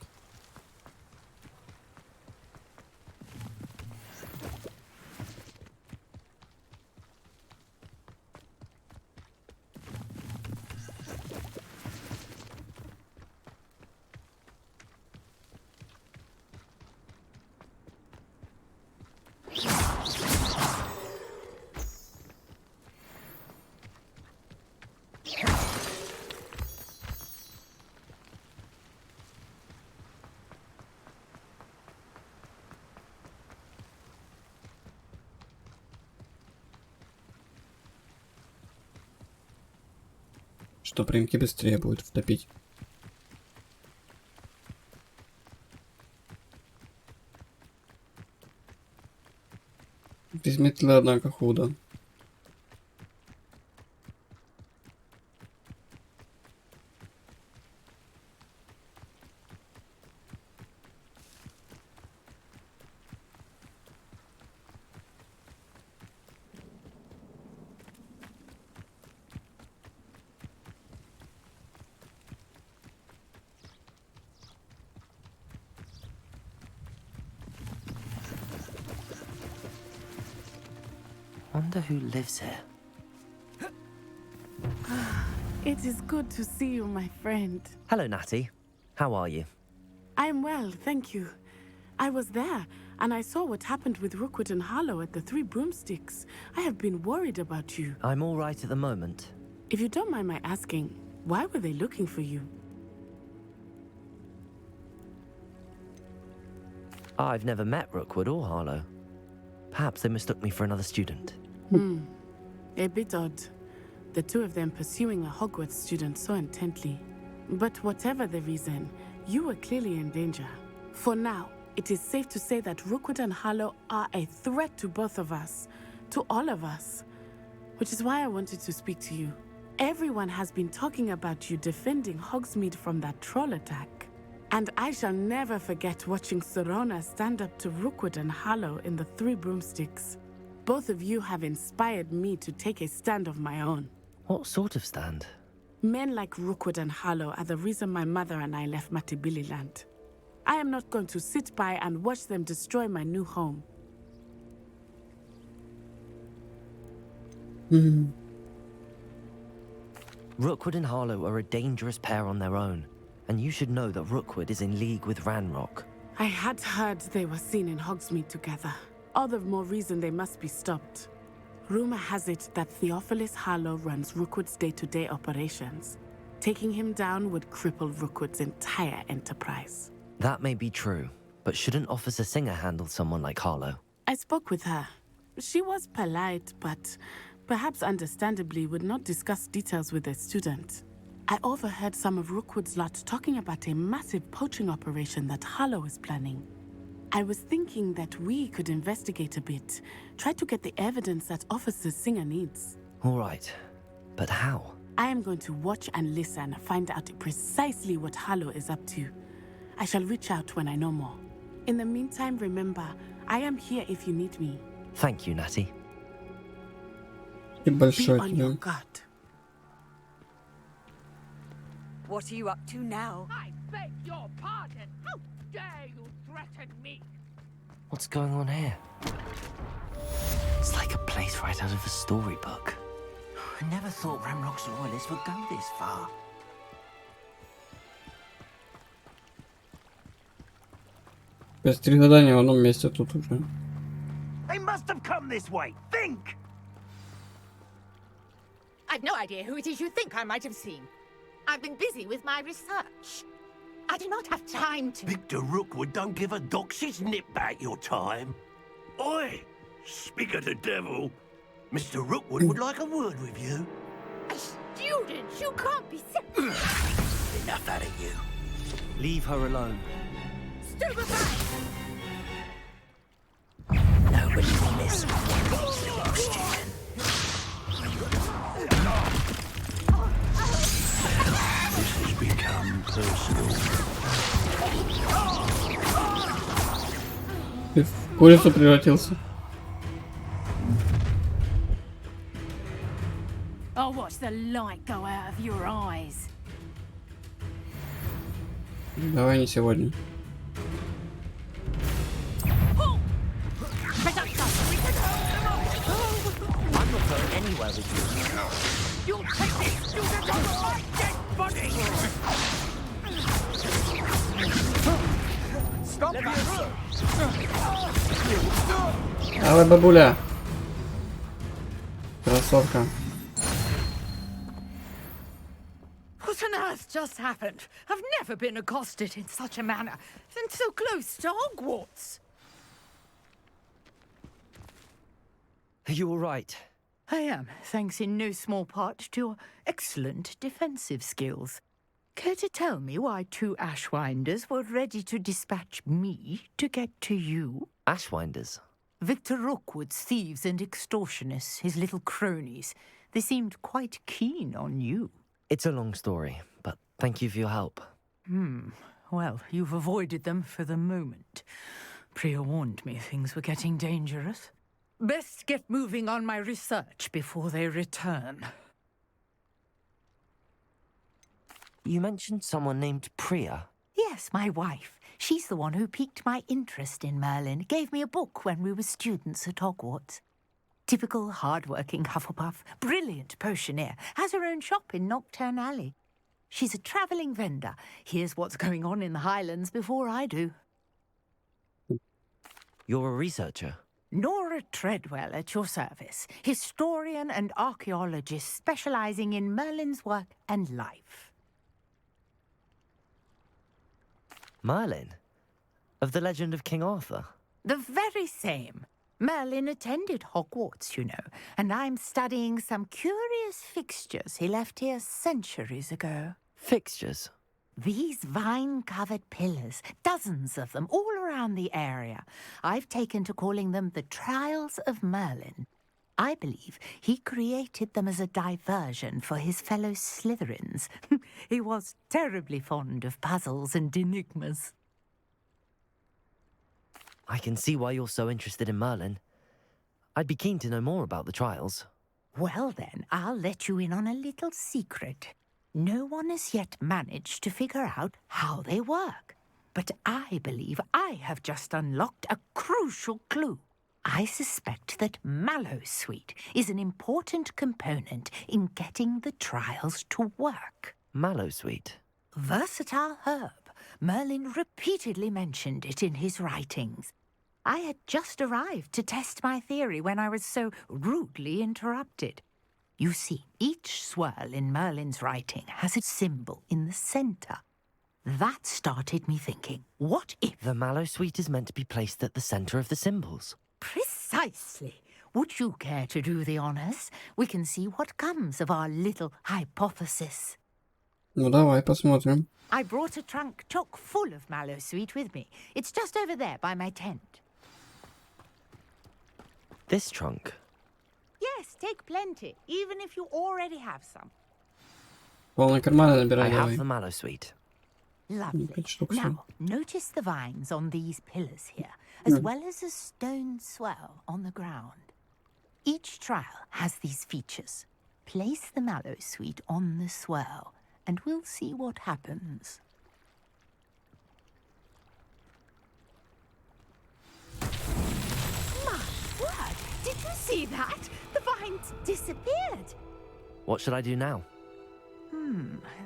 Что прямки быстрее будет втопить. Без метлы, однако, худо. Wonder who lives here. It is good to see you, my friend. Hello, Natty. How are you? I'm well, thank you. I was there, and I saw what happened with Rookwood and Harlow at the Three Broomsticks. I have been worried about you. I'm all right at the moment. If you don't mind my asking, why were they looking for you? I've never met Rookwood or Harlow. Perhaps they mistook me for another student. A bit odd. The two of them pursuing a Hogwarts student so intently. But whatever the reason, you were clearly in danger. For now, it is safe to say that Rookwood and Harlow are a threat to both of us. To all of us. Which is why I wanted to speak to you. Everyone has been talking about you defending Hogsmeade from that troll attack. And I shall never forget watching Serona stand up to Rookwood and Harlow in the Three Broomsticks. Both of you have inspired me to take a stand of my own. What sort of stand? Men like Rookwood and Harlow are the reason my mother and I left Matibili land. I am not going to sit by and watch them destroy my new home. Rookwood and Harlow are a dangerous pair on their own, and you should know that Rookwood is in league with Ranrock. I had heard they were seen in Hogsmeade together. All the more reason they must be stopped. Rumor has it that Theophilus Harlow runs Rookwood's day-to-day operations. Taking him down would cripple Rookwood's entire enterprise. That may be true, but shouldn't Officer Singer handle someone like Harlow? I spoke with her. She was polite, but perhaps understandably would not discuss details with a student. I overheard some of Rookwood's lot talking about a massive poaching operation that Harlow is planning. I was thinking that we could investigate a bit, try to get the evidence that Officer Singer needs. All right. But how? I am going to watch and listen, find out precisely what Harlow is up to. I shall reach out when I know more. In the meantime, remember, I am here if you need me. Thank you, Natty. И Be большой on your тебе. guard. What are you up to now? I beg your pardon. How dare you threaten me? What's going on here? It's like a place right out of a storybook. I never thought Ramrock's loyalists would go this far. То есть 3 задания в одном месте тут уже. They must have come this way. Think! I've no idea who it is you think I might have seen. I've been busy with my research. I do not have time to... Victor Rookwood don't give a dox's nip back your time. Oi! Speak of the devil. Mr. Rookwood would like a word with you. A student! You can't be... Enough out of you. Leave her alone. Stupefy! Nobody will miss one student. This has become personal. Ты в курицу превратился. I'll watch the light go out of your eyes. Давай не сегодня. I'm not going anywhere with you. You'll take this student over my dead body! Stop that! Давай, бабуля. Красотка. What on earth just happened? I've never been accosted in such a manner, and so close to Hogwarts. Are you all right? I am, thanks in no small part to your excellent defensive skills. Care to tell me why 2 Ashwinders were ready to dispatch me to get to you? Ashwinders? Victor Rookwood's thieves and extortionists, his little cronies. They seemed quite keen on you. It's a long story, but thank you for your help. Well, you've avoided them for the moment. Priya warned me things were getting dangerous. Best get moving on my research before they return. You mentioned someone named Priya. Yes, my wife. She's the one who piqued my interest in Merlin, gave me a book when we were students at Hogwarts. Typical hard-working Hufflepuff, brilliant potioneer, has her own shop in Nocturne Alley. She's a travelling vendor, hears what's going on in the Highlands before I do. You're a researcher? Nora Treadwell at your service, historian and archaeologist specialising in Merlin's work and life. Merlin? Of the legend of King Arthur? The very same. Merlin attended Hogwarts, you know, and I'm studying some curious fixtures he left here centuries ago. Fixtures? These vine-covered pillars, dozens of them, all around the area. I've taken to calling them the Trials of Merlin. I believe he created them as a diversion for his fellow Slytherins. He was terribly fond of puzzles and enigmas. I can see why you're so interested in Merlin. I'd be keen to know more about the trials. Well then, I'll let you in on a little secret. No one has yet managed to figure out how they work. But I believe I have just unlocked a crucial clue. I suspect that Mallowsweet is an important component in getting the trials to work. Mallowsweet? Versatile herb. Merlin repeatedly mentioned it in his writings. I had just arrived to test my theory when I was so rudely interrupted. You see, each swirl in Merlin's writing has a symbol in the centre. That started me thinking, what if... The Mallowsweet is meant to be placed at the centre of the symbols. Precisely. Would you care to do the honours? We can see what comes of our little hypothesis. Ну давай посмотрим. I brought a trunk chock full of Mallowsweet with me. It's just over there by my tent. This trunk? Yes, take plenty, even if you already have some. Полные карманы I набирай, have давай. the mallow sweet. Lovely. 5 штук всё. Now, notice the vines on these pillars here, as Hmm. well as a stone swell on the ground. Each trial has these features. Place the mallow sweet on the swell, and we'll see what happens. My word! Did you see that? The vines disappeared. What should I do now?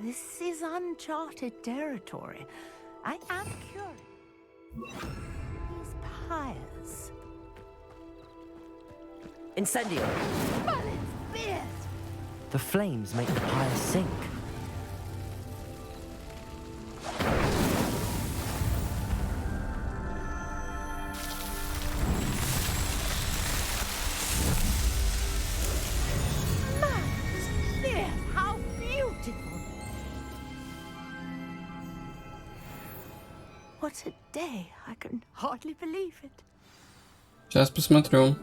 This is uncharted territory. I am curious. These pyres. Incendio! But it's fierce! The flames make the pyre sink. Fierce! How beautiful! What a day! I can hardly believe it. Сейчас посмотрю.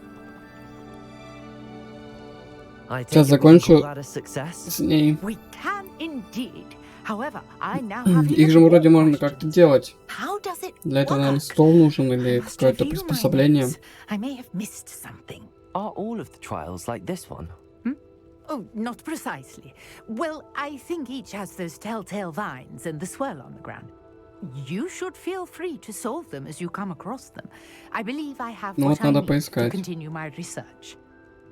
I take Сейчас it we can call закончу that a success. с ней. We can indeed. However, I now have Их же вроде можно как-то делать. How does it Для этого, наверное, work? стол нужен или Must какое-то review my приспособление. notes. I may have missed something. Are all of the trials like this one? Oh, not precisely. Well, I think each has those telltale vines and the swirl on the ground. You should feel free to solve them as you come across them. I believe I have Ну what вот I надо need to поискать. continue my research.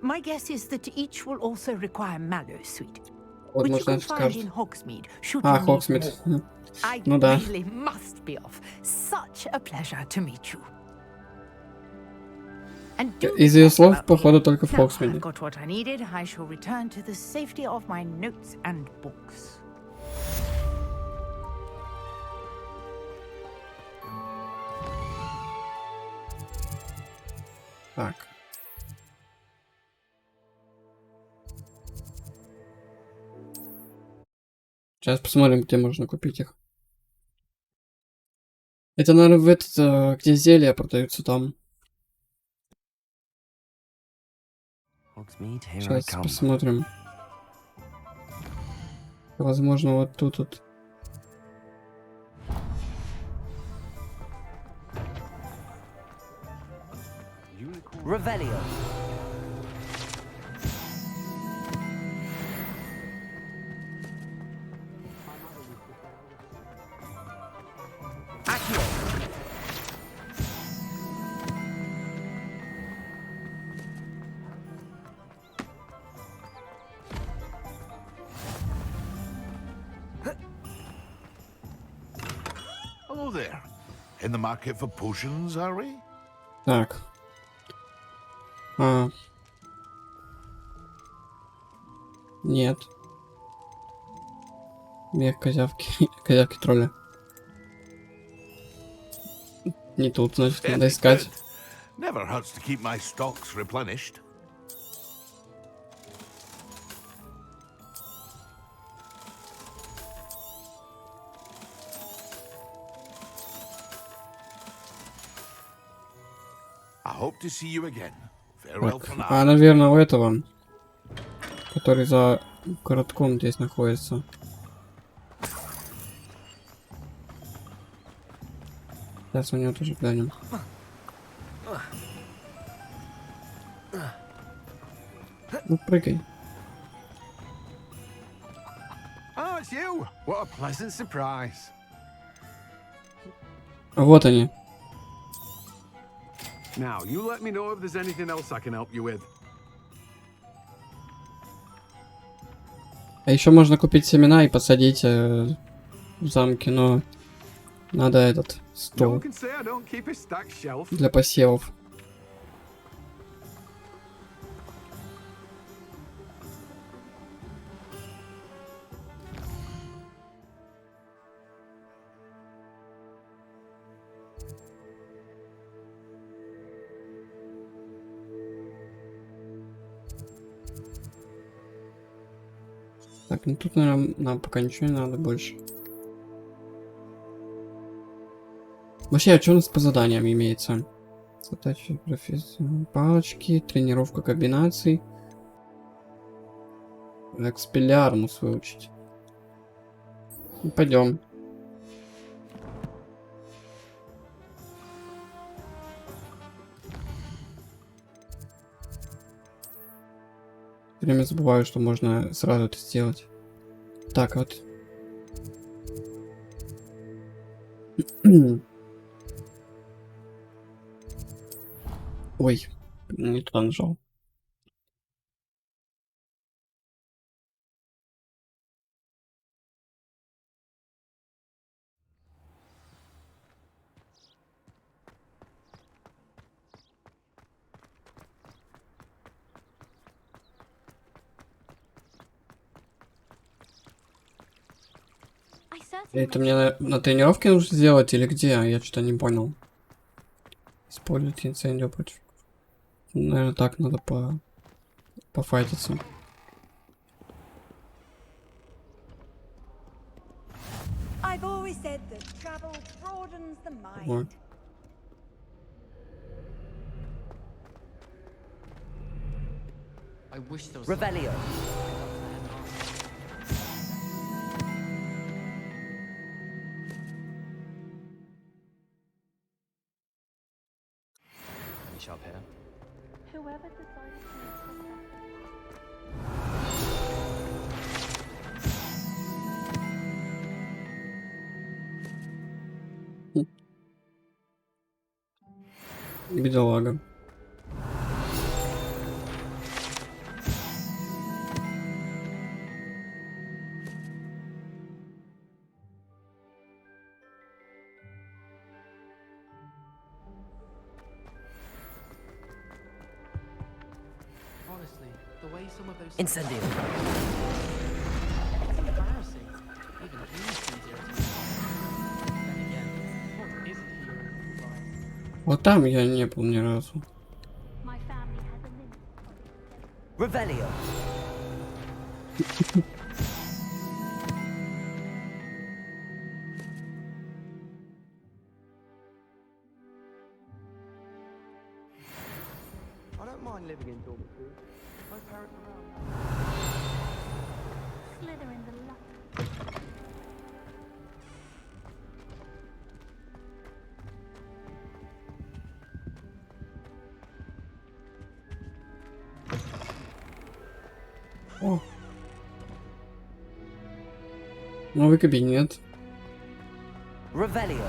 My guess is that each will also require mallow sweet, Вот which you может can значит find in скажет. Hogsmeade, should А, you need Хогсмит. more. I Ну да. really must be off. Such a pleasure to meet you. And do Из be ее careful слов, out походу, there. только в Now Хогсмиде. I've got what I needed. I shall return to the safety of my notes and books. Так. Сейчас посмотрим, где можно купить их. Это, наверное, в этот, где зелья продаются там. Hogsmeade, here I Сейчас come. посмотрим. Возможно, вот тут вот. Revelio. Accio. Hello there. In the market for potions, are we? Так. А. Нет. Мех козявки. Козявки тролля. Не тут, значит, надо искать. Never hurts to keep my stocks replenished. I hope to see you again. Farewell Так. for now. А, наверное, у этого. Который за городком здесь находится. Сейчас у него тоже глянем. Ну, прыгай. Oh, it's you! What a pleasant surprise. Вот они. Now, you let me know if there's anything else I can help you with. А еще можно купить семена и посадить в замке, но надо этот No стол one can say I don't keep a stacked shelf. для посевов. Так, ну тут, наверное, нам пока ничего не надо больше. Вообще, а что у нас по заданиям имеется? Задачи, профессия, палочки, тренировка комбинаций, Экспеллиармус выучить. Пойдем. Все время забываю, что можно сразу это сделать. Так вот. Ой, не туда нажал. Это мне на тренировке нужно сделать или где? Я что-то не понял. Используйте инцендио против. Наверное, так надо пофайтиться. I've always said that travel broadens the mind. Вот. Revelio. Any shop here? Whoever decides to make Бедолага. Honestly, the way some of those Incendio. It's embarrassing. Even he seems irritated. Then again, what isn't he irritated by? Вот там я не был ни разу. my family has a limit. Revelio. I don't mind living in dormitory. My parents are around. Slither in the luck. О. Новый кабинет. Revelio.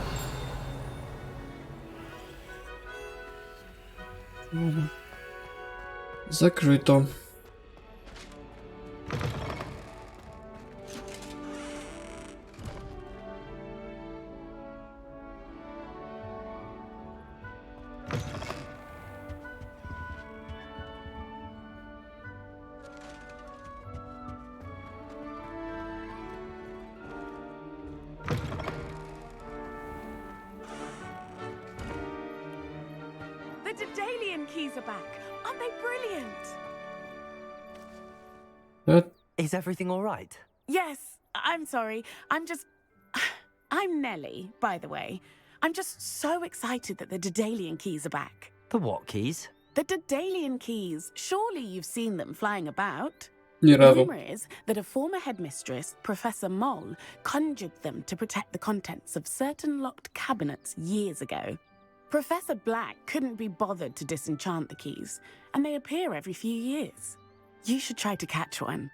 Закрыто. The Daedalian keys are back. Aren't they brilliant? Is everything all right? Yes, I'm sorry. I'm Nellie, by the way. I'm just so excited that the Daedalian keys are back. The what keys? The Daedalian keys. Surely you've seen them flying about. Ни The разу. rumor is that a former headmistress, Professor Moll, conjured them to protect the contents of certain locked cabinets years ago. Professor Black couldn't be bothered to disenchant the keys, and they appear every few years. You should try to catch one.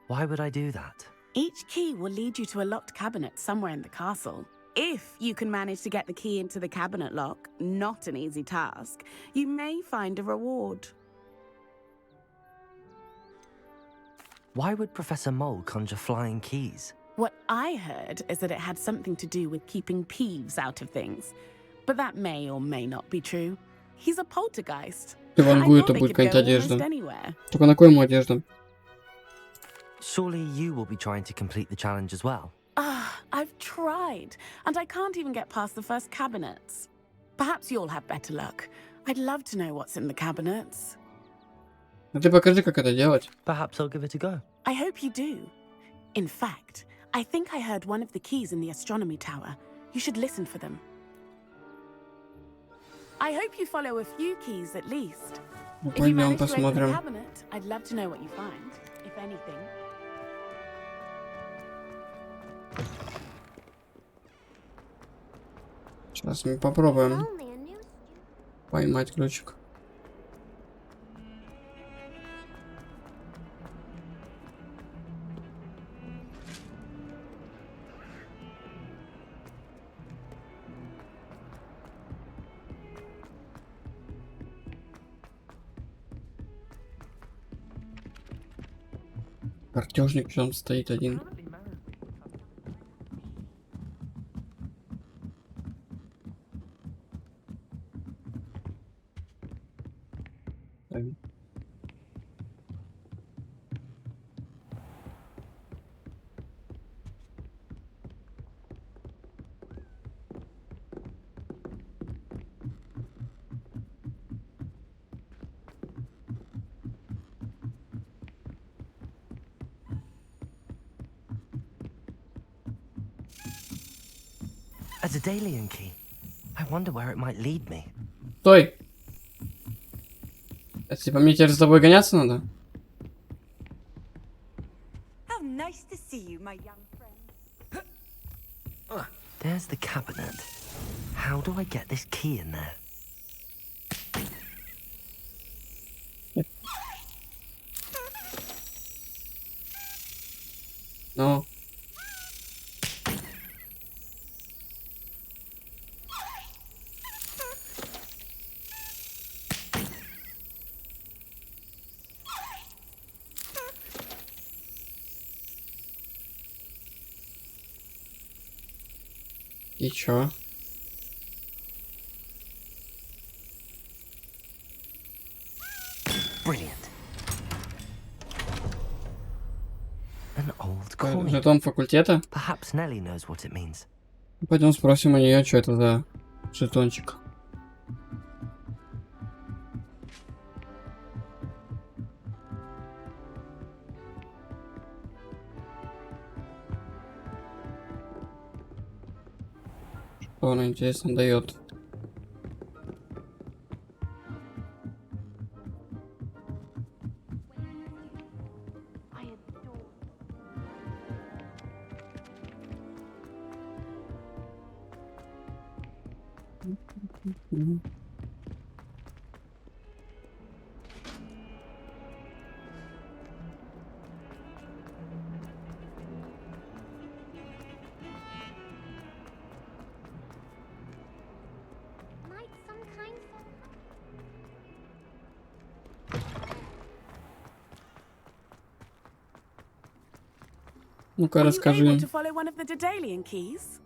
Why would I do that? Each key will lead you to a locked cabinet somewhere in the castle. If you can manage to get the key into the cabinet lock, not an easy task, you may find a reward. Why would Professor Mole conjure flying keys? What I heard is that it had something to do with keeping Peeves out of things. But that may or may not be true. He's a poltergeist. Ты вангу, I это thought they будет could go какая-то almost одежда. anywhere. Только на кой ему одежда? Surely you will be trying to complete the challenge as well. I've tried, and I can't even get past the first cabinets. Perhaps you'll have better luck. I'd love to know what's in the cabinets. А ты покажи, как это делать. Perhaps I'll give it a go. I hope you do. In fact, I think I heard one of the keys in the astronomy tower. You should listen for them. I hope you follow a few keys at least. Ну, If you пойдем manage to open the посмотрим. cabinet, I'd love to know what you find. If if anything. Сейчас мы попробуем поймать ключик. Картежник там стоит один. A Daedalian key. I wonder where it might lead me. Стой! Это типа мне теперь за тобой гоняться надо? How nice to see you, my young friend. There's the cabinet. How do I get this key in there? Ну. И чё? Brilliant. An old coin. Жетон факультета? Perhaps Nellie knows what it means. Пойдем спросим у нее, что это за жетончик. Что она, интересно, дает? Ну-ка, расскажи. Able to follow one of the Daedalian keys?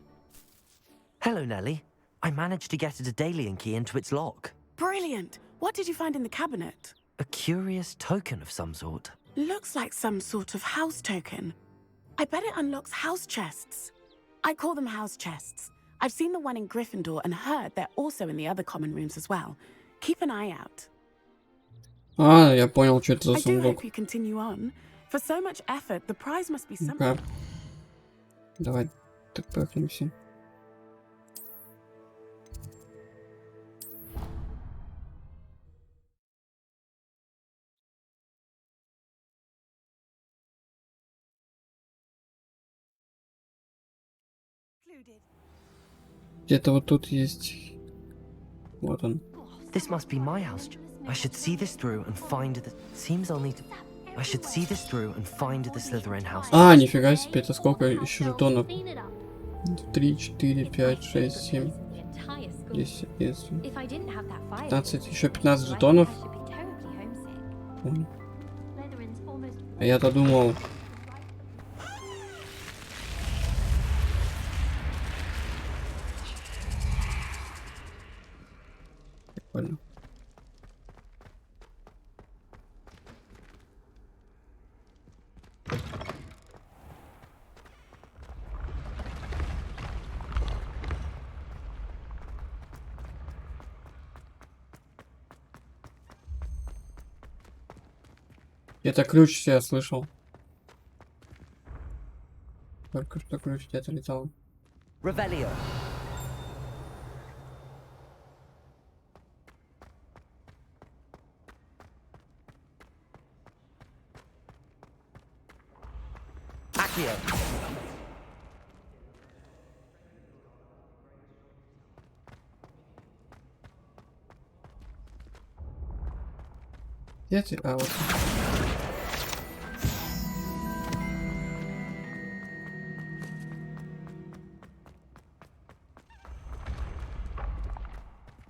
Hello, Nellie. I managed to get a Daedalian key into its lock. Brilliant. What did you find in the cabinet? A curious token of some sort. Looks like some sort of house token. I bet it unlocks house chests. I call them house chests. I've seen the one in Gryffindor and heard they're also in the other common rooms as well. Keep an eye out. А, я понял, что это за I do сундук. hope you continue on. For so much effort, the prize must be something. Ну-ка. Давай, так пахнемся. Где-то вот тут есть. Вот он. This must be my house. I should see this through and find the. Seems only to. I should see this through and find the Slytherin house. А, нифига себе, это сколько еще жетонов? 3, 4, 5, 6, 7, 10, 11, 15, еще 15 жетонов. А я-то думал... Прикольно. Это ключ, я слышал. Только что ключ где-то летал. Revelio. Accio. Где ты? А, вот.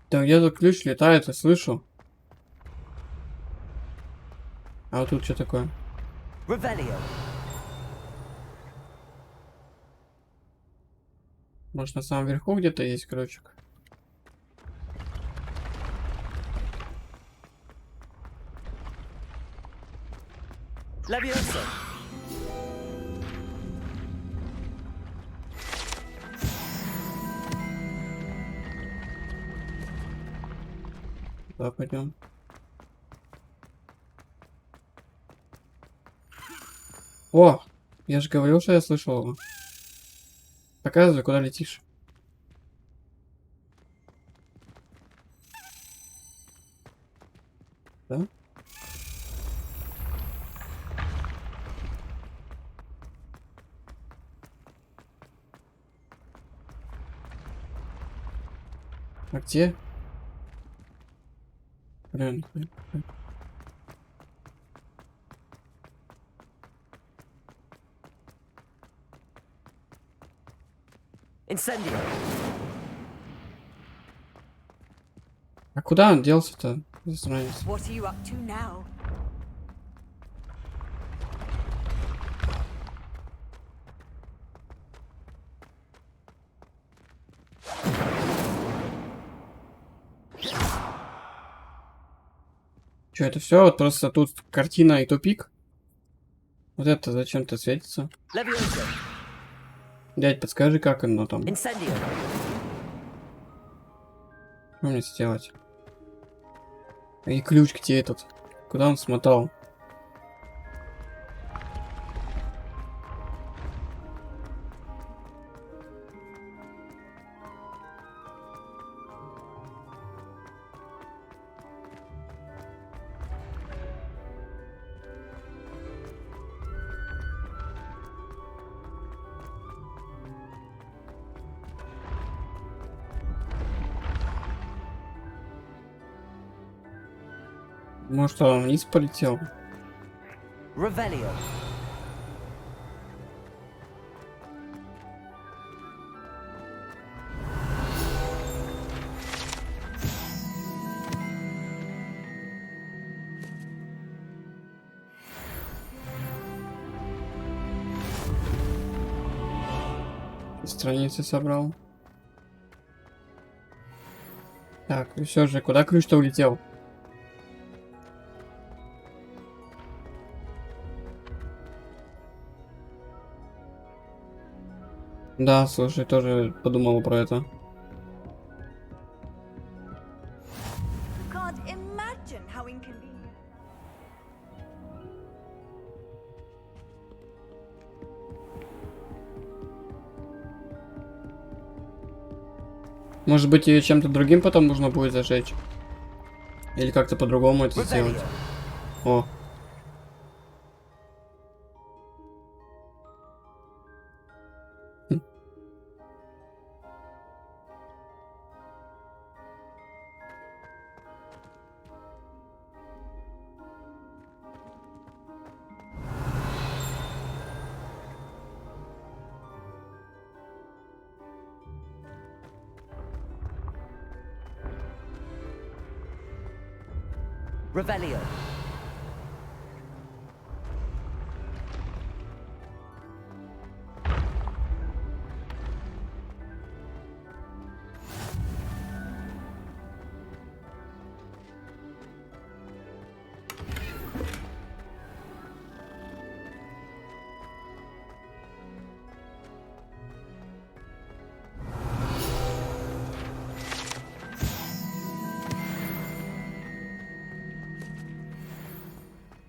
Да где тут ключ летает, я слышу. А вот тут что такое? Revelio. Может, на самом верху где-то есть крючок? Levioso. Да, пойдем. О! Я же говорил, что я слышал его. Показывай, куда летишь. Да? А где? Блин. Incendio. А куда он делся-то? Засранец. What are you up to now? Че, это все? Вот просто тут картина и тупик? Вот это зачем-то светится? Levioso. Дядь, подскажи, как оно там? Incendio. Что мне сделать? И ключ где этот? Куда он смотал? Может, он вниз полетел? Revelio. Страницы собрал. Так, и все же, куда ключ-то улетел? Да, слушай, тоже подумал про это. Can't imagine how inconvenient. Может быть, ее чем-то другим потом нужно будет зажечь? Или как-то по-другому это сделать? О. Хм. Revelio.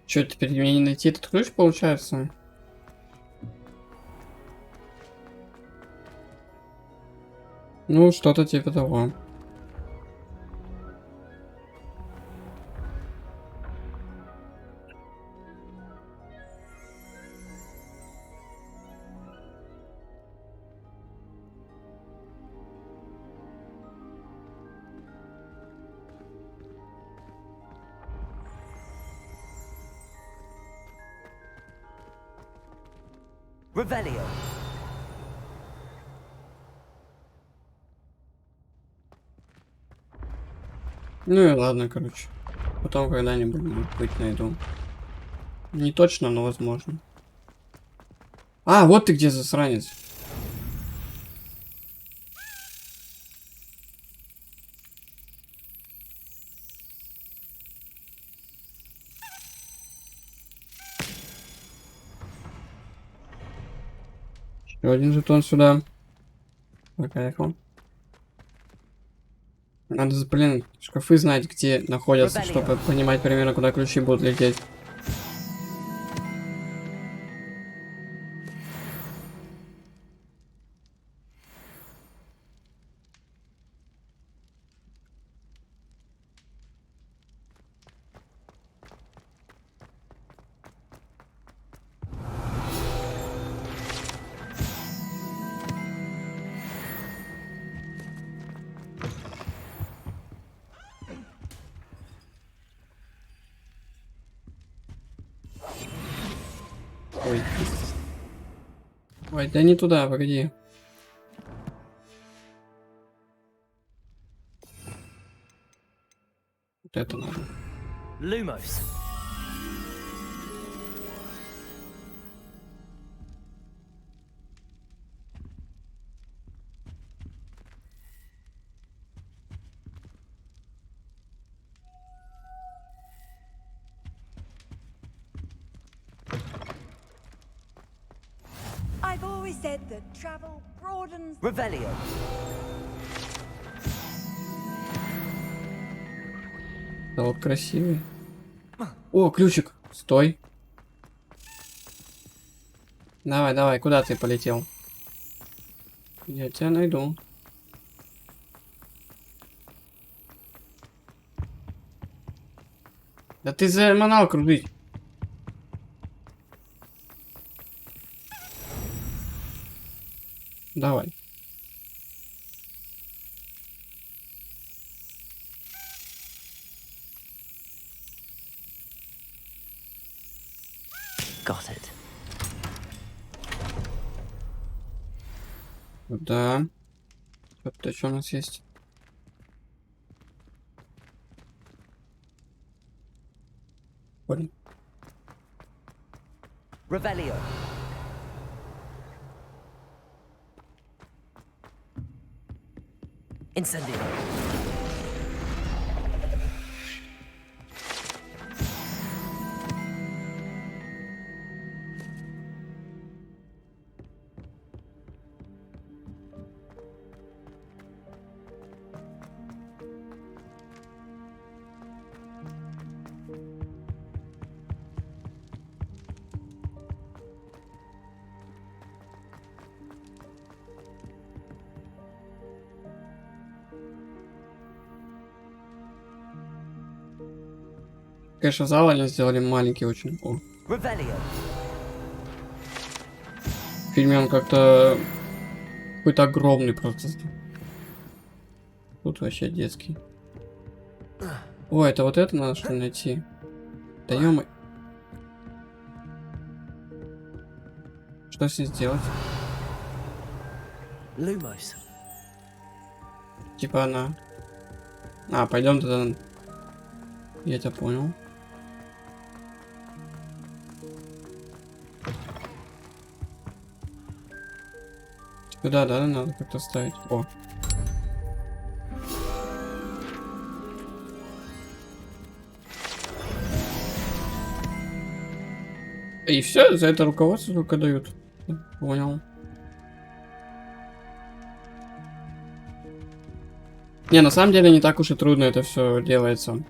Что, теперь мне не найти этот ключ, получается? Ну, что-то типа того. Revelio. Ну и ладно, короче. Потом когда-нибудь, может быть, найду. Не точно, но возможно. А, вот ты где, засранец. Еще один жетон сюда. По кайфу. Надо, блин, шкафы знать, где находятся, чтобы понимать примерно, куда ключи будут лететь. Ой. Ой, да не туда, погоди. Вот это надо. Lumos. I've always said that travel broadens. Revelio. Да вот красивый. О, ключик. Стой. Давай, давай, куда ты полетел? Я тебя найду. Да ты заманал крутить. Давай. Got it. Да. Что-то что у нас есть? Понял. Revelio. Incendio. Конечно, зал они сделали маленький очень. О. Revelio. В фильме он как-то какой-то огромный просто. Тут вообще детский. О, это вот это надо что ли найти? Да ё-моё. Что с ней сделать? Lumos. Типа она. А, пойдем тогда. Я тебя понял. Сюда, да, надо как-то ставить. О. И все, за это руководство только дают. Понял. Не, на самом деле не так уж и трудно это все делается.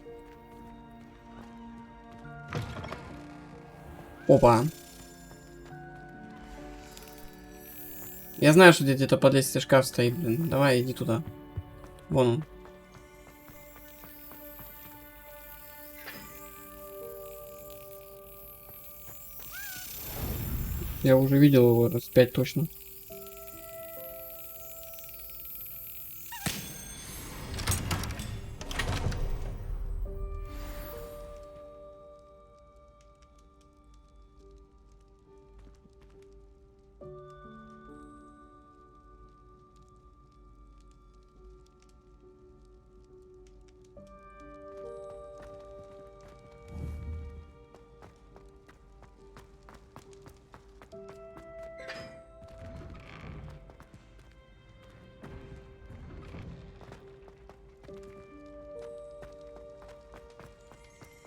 Опа. Я знаю, что где-то под лестницей шкаф стоит, блин. Давай, иди туда. Вон он. Я уже видел его раз 5 точно.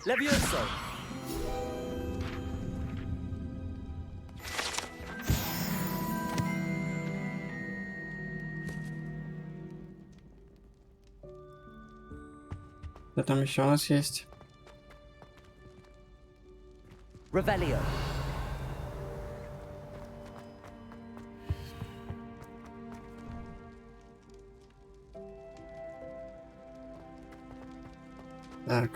Levioso. Что там еще у нас есть? Revelio. Так.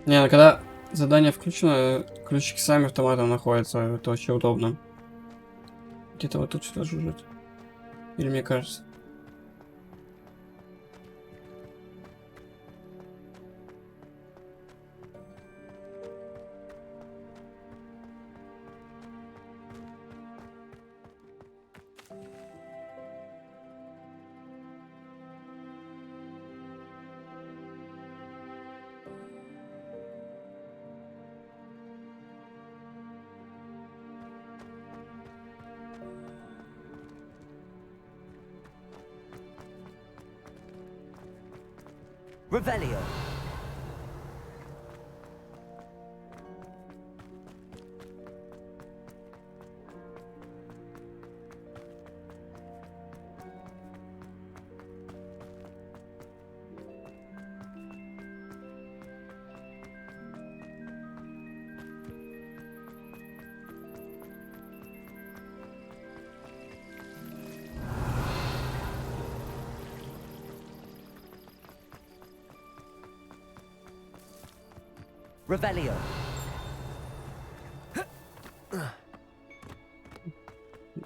Не, ну когда задание включено, ключики сами автоматом находятся. Это вообще удобно. Где-то вот тут что-то жужжит. Или мне кажется. Revelio. Revelio.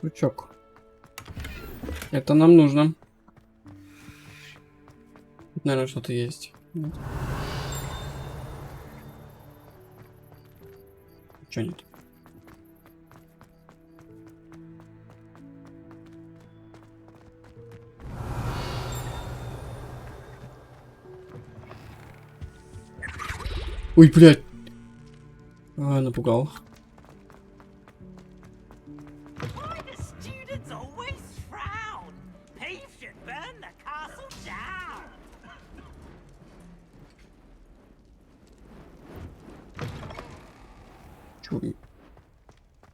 Крючок. Это нам нужно. Тут, наверное, что-то есть. Нет. Чё нет? Ой, блядь. А, напугал.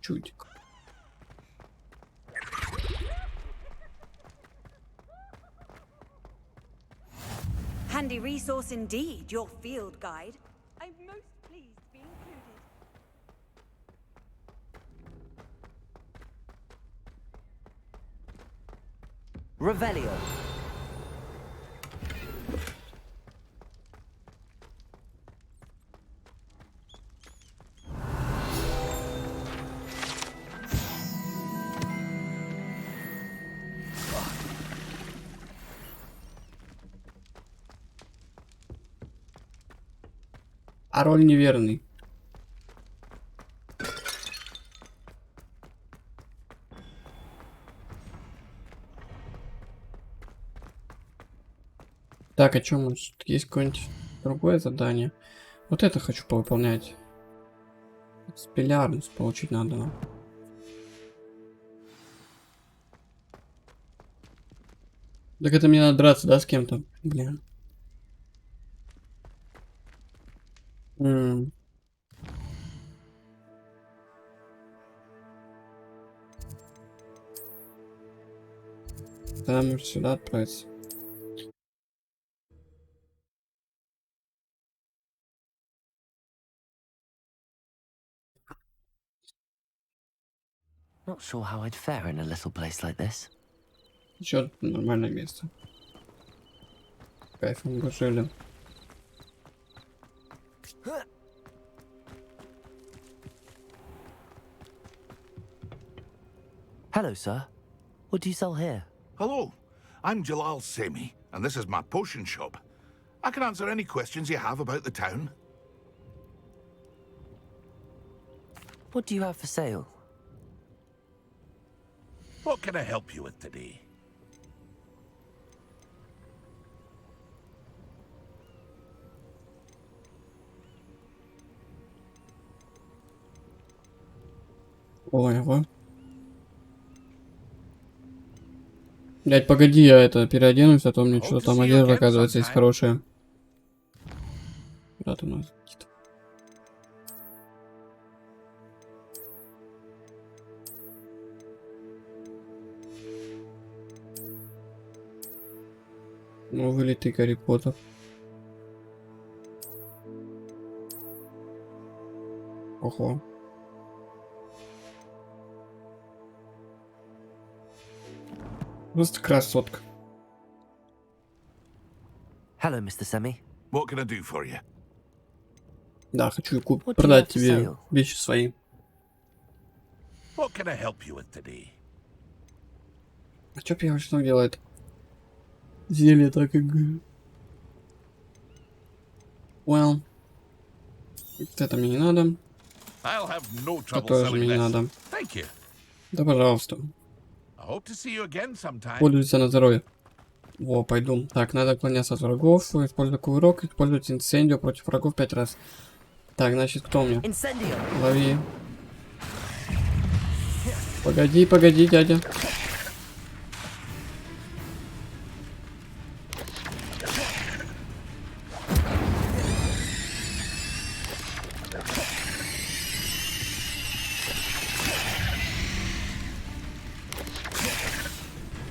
Чудик. Handy resource indeed, your field guide. I'm most pleased to be included. Revelio. А роль неверный. Так, а чё, может, есть какое-нибудь другое задание? Вот это хочу повыполнять. Спелярность получить надо нам. Так это мне надо драться, да, с кем-то? Блин. Тогда может сюда отправиться. Not sure how I'd fare in a little place like this. Еще нормальное место. Кайфом бы жили. Hello, sir. What do you sell here? Hello, I'm Jalal Semi, and this is my potion shop. I can answer any questions you have about the town. What do you have for sale? What can I help you with today? Ой, ого. Блять, погоди, я это переоденусь, а то мне что-то там одежда, оказывается, есть хорошая. Куда ты нас? Ну, вылитый Гарри Поттер. Ого. Просто красотка. Hello, Mr. Semi. What can I do for you? Да, хочу What do you продать have for тебе sale? вещи свои. What can I help you with today? А чё пьявочник делает? Зелье так и говорю. Well. Вот это мне не надо. I'll have no Это trouble тоже selling мне не this. надо. Thank you. Да, пожалуйста. I hope to see you again sometime. Пользуйся на здоровье. Во, пойду. Так, надо отклоняться от врагов. Используй кувырок. Использовать инсендио против врагов 5 раз. Так, значит, кто мне? Лови. Погоди, погоди, дядя.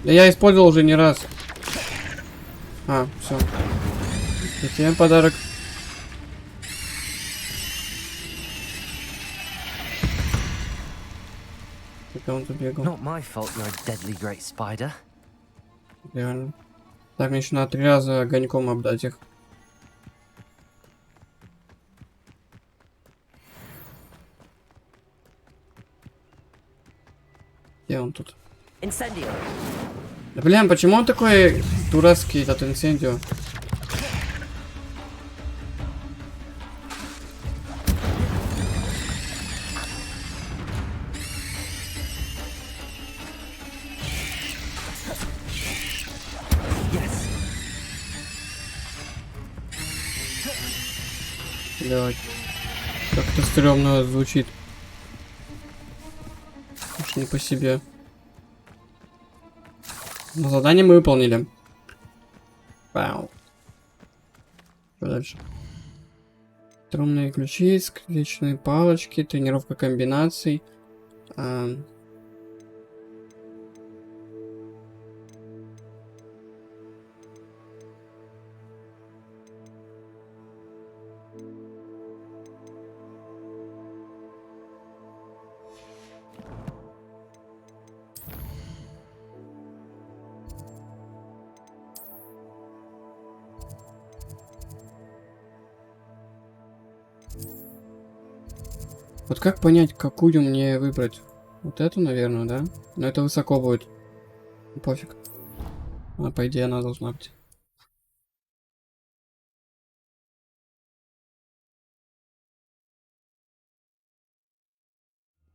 Да я использовал уже не раз. А, все. Это тебе подарок. Когда он забегал. Not my fault you're a deadly great spider. Реально. Так, мне еще надо 3 раза огоньком обдать их. Где он тут? Incendio. Да блин, почему он такой дурацкий, этот инсендио? Блядь. Как-то стрёмно звучит. Уж не по себе. Но задание мы выполнили. Вау. Что дальше? Струнные ключи, скрюченные палочки, тренировка комбинаций. Вот как понять, какую мне выбрать? Вот эту, наверное, да? Но это высоко будет. Пофиг. А, по идее, она должна быть.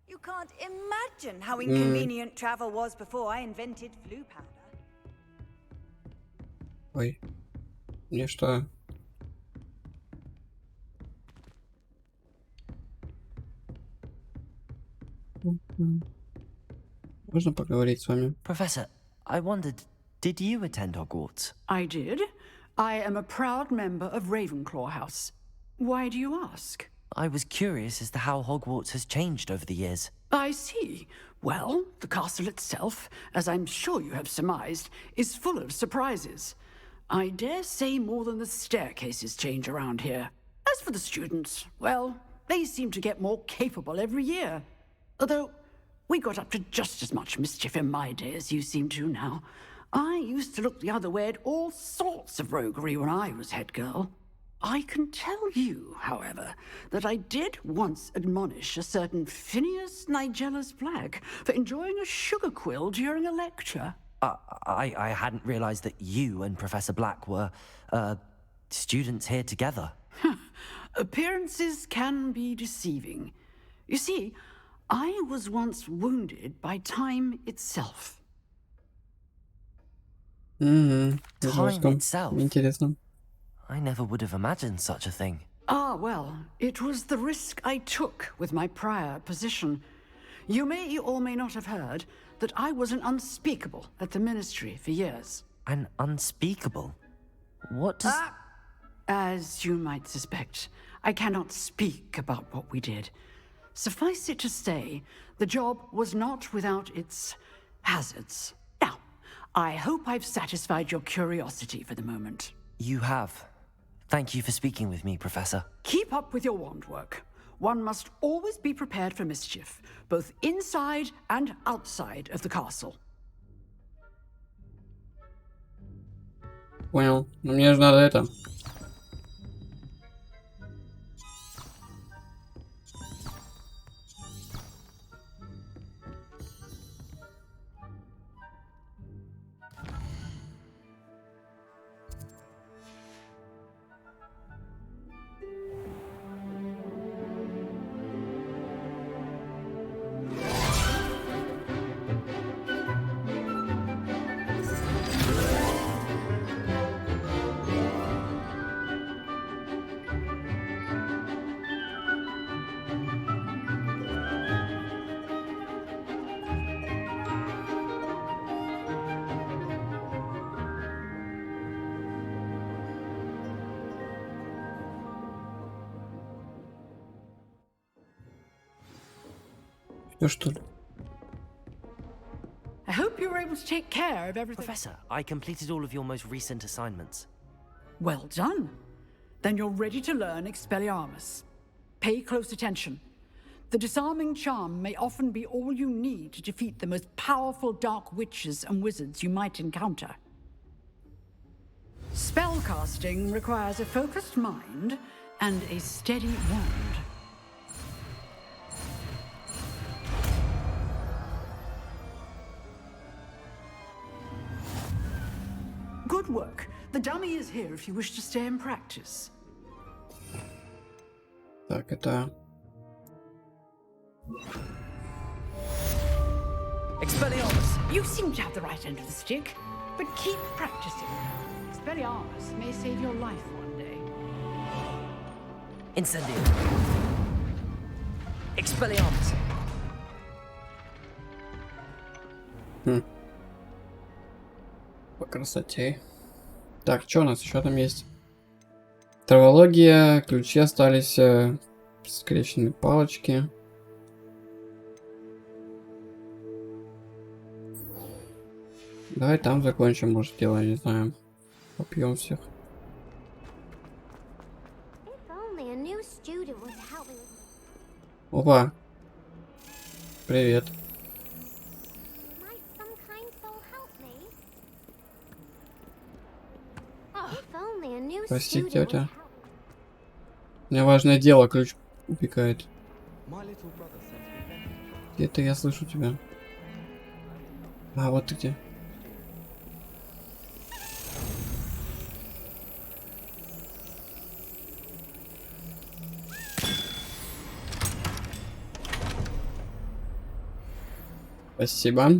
You can't imagine how inconvenient travel was before I invented flu powder. Ой. Мне что? Можно поговорить с вами? Professor, I wondered, did you attend Hogwarts? I did. I am a proud member of Ravenclaw House. Why do you ask? I was curious as to how Hogwarts has changed over the years. I see. Well, the castle itself, as I'm sure you have surmised, is full of surprises. I dare say more than the staircases change around here. As for the students, well, they seem to get more capable every year. Although, we got up to just as much mischief in my day as you seem to now. I used to look the other way at all sorts of roguery when I was head girl. I can tell you, however, that I did once admonish a certain Phineas Nigellus Black for enjoying a sugar quill during a lecture. I hadn't realized that you and Professor Black were, students here together. Appearances can be deceiving. You see, I was once wounded by time itself. Time itself? Интересно. I never would have imagined such a thing. Ah, well, it was the risk I took with my prior position. You may or may not have heard that I was an unspeakable at the Ministry for years. An unspeakable? What does... As you might suspect, I cannot speak about what we did. Suffice it to say, the job was not without its hazards. Now, I hope I've satisfied your curiosity for the moment. You have. Thank you for speaking with me, Professor. Keep up with your wand work. One must always be prepared for mischief, both inside and outside of the castle. Понял. Но мне же надо это. Всё, что ли? I hope you were able to take care of everything. Professor, I completed all of your most recent assignments. Well done. Then you're ready to learn Expelliarmus. Pay close attention. The disarming charm may often be all you need to defeat the most powerful dark witches and wizards you might encounter. Spellcasting requires a focused mind and a steady wand. Good work. The dummy is here if you wish to stay and practice. Так, это... Expelliarmus! You seem to have the right end of the stick, but keep practicing. Expelliarmus may save your life one day. Incendio. Expelliarmus. По красоте. Так, что у нас еще там есть? Травология, ключи остались, скрещенные палочки. Давай там закончим, может, дело, не знаю. Попьем всех. Опа. Привет. Прости, тетя. У меня важное дело, ключ убегает. Где-то я слышу тебя. А, вот ты где. Спасибо.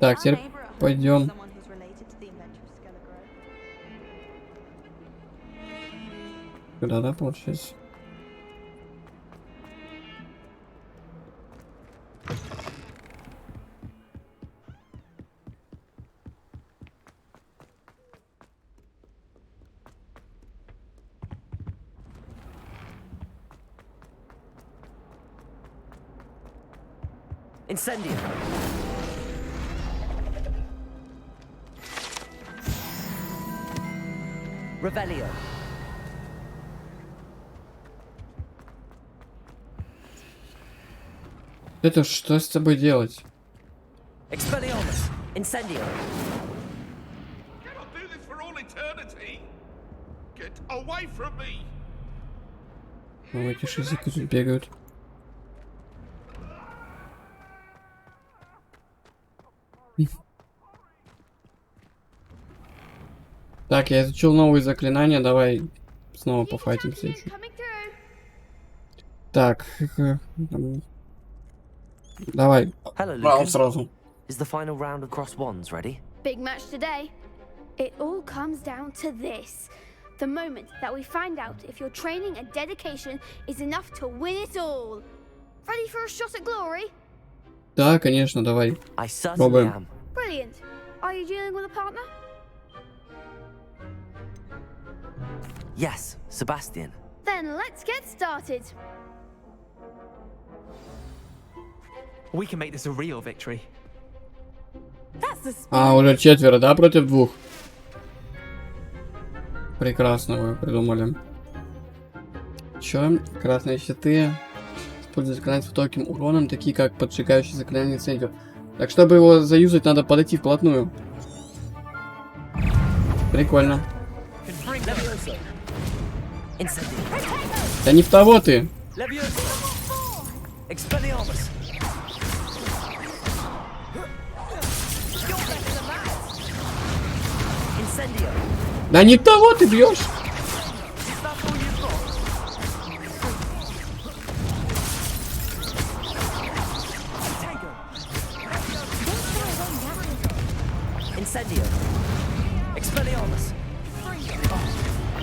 Так, теперь пойдем. Куда, да, получается? Incendio. Revelio. Это что с тобой делать? Expelliarmus. Incendio. Cannot do this for all eternity. Get away from me. Ну, эти шизики тут бегают. Так, я изучил новые заклинания, давай снова пофайтимся еще. Так, давай, раунд сразу. Is the final round of cross wands ready? Big match today. It all comes down to this. The moment that we find out if your training and dedication is enough to win it all. Ready for a shot at glory? Да, конечно, давай. Brilliant. Are you dealing with a partner? Yes, Sebastian. Then let's get started. We can make this a real victory. А, уже 4, да, против 2? Прекрасно вы придумали. Чё? Красные щиты. Используют заклинания с высоким уроном, такие как поджигающие заклинания инцидио. Так, чтобы его заюзать, надо подойти вплотную. Прикольно. Да не в того ты! Да не того ты бьешь! Incendio. Expelliarmus.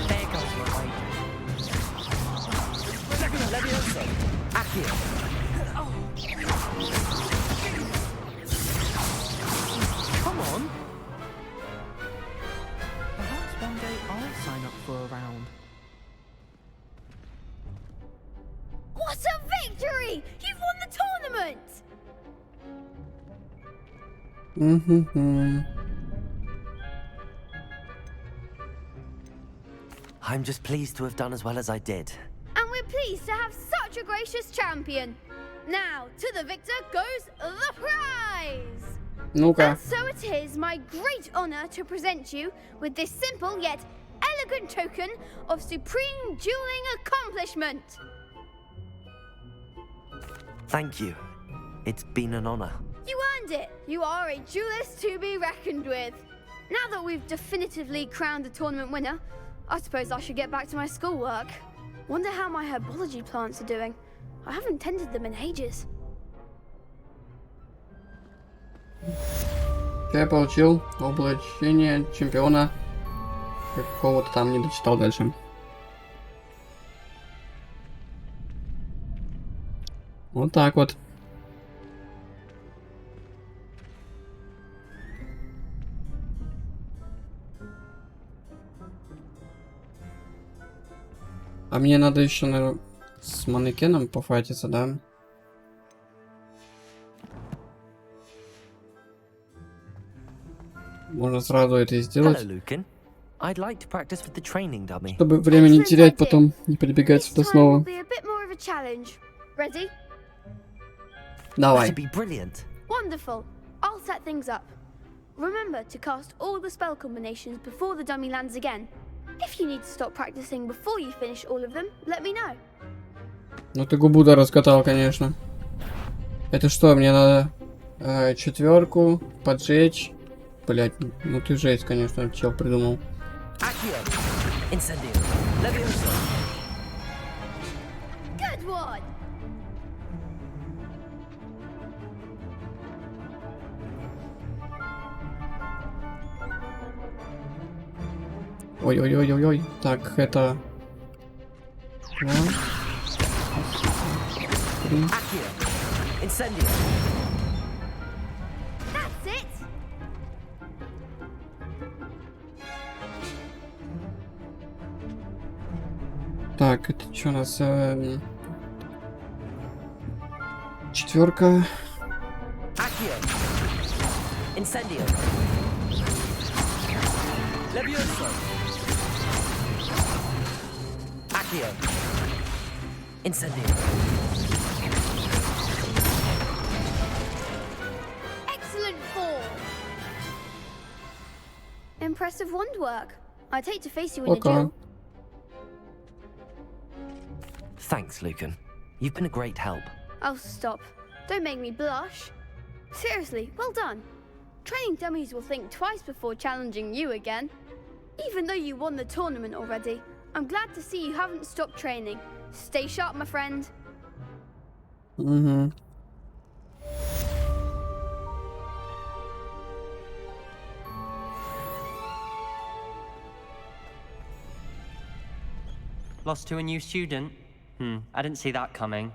There goes my way. Levioso. Accio. Come on. Perhaps one day I'll sign up for a round. What a victory! You've won the tournament! I'm just pleased to have done as well as I did. And we're pleased to have such a gracious champion. Now, to the victor goes the prize! Ну-ка. And so it is my great honor to present you with this simple yet elegant token of supreme dueling accomplishment. Thank you. It's been an honor. You earned it. You are a duelist to be reckoned with. Now that we've definitively crowned the tournament winner, I suppose I should get back to my schoolwork. Wonder how my herbology plants are doing. I haven't tended them in ages. Я получил облачение чемпиона. Какого-то там не дочитал дальше. Вот так вот. А мне надо еще, наверное, с манекеном пофайтиться, да? Можно сразу это и сделать. Hello, Lucan. I'd like to practice with the training dummy. Чтобы время не терять, потом не прибегать сюда снова. Be a bit more of a challenge. Ready? Давай. That'd be brilliant. Wonderful. I'll set things up. Remember to cast all the spell combinations before the dummy lands again. If you need to stop practicing before you finish all of them, let me know. Ну ты губу-то раскатал, конечно. Это что, мне надо 4 поджечь? Блять, ну ты жесть, конечно, чел придумал. Good one. Ой-ой-ой-ой-ой. Так, это... That's it. Так, это что у нас? 4. Incendio. Levioso. Accio. Incendio. Excellent form. Impressive wand work. I'd hate to face you in a duel. Thanks, Lucan. You've been a great help. Oh, stop. Don't make me blush. Seriously, well done. Training dummies will think twice before challenging you again. Even though you won the tournament already, I'm glad to see you haven't stopped training. Stay sharp, my friend. Mm-hmm. Lost to a new student? I didn't see that coming.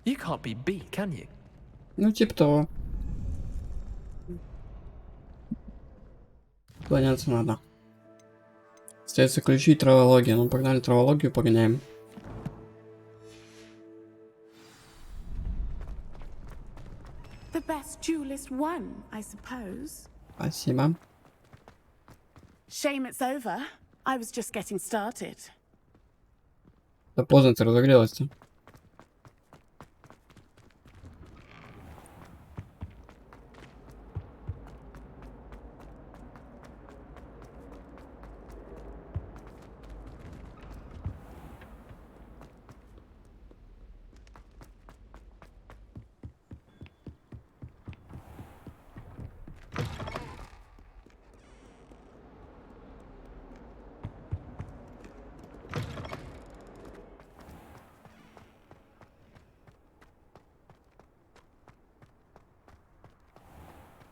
You can't be beat, can you? Ну, типа того. Склоняться надо. Остается ключи и травология. Ну, погнали травологию, погоняем. The best duelist won, I suppose. Спасибо. Shame it's over. I was just getting started. Да поздно ты разогрелась-то.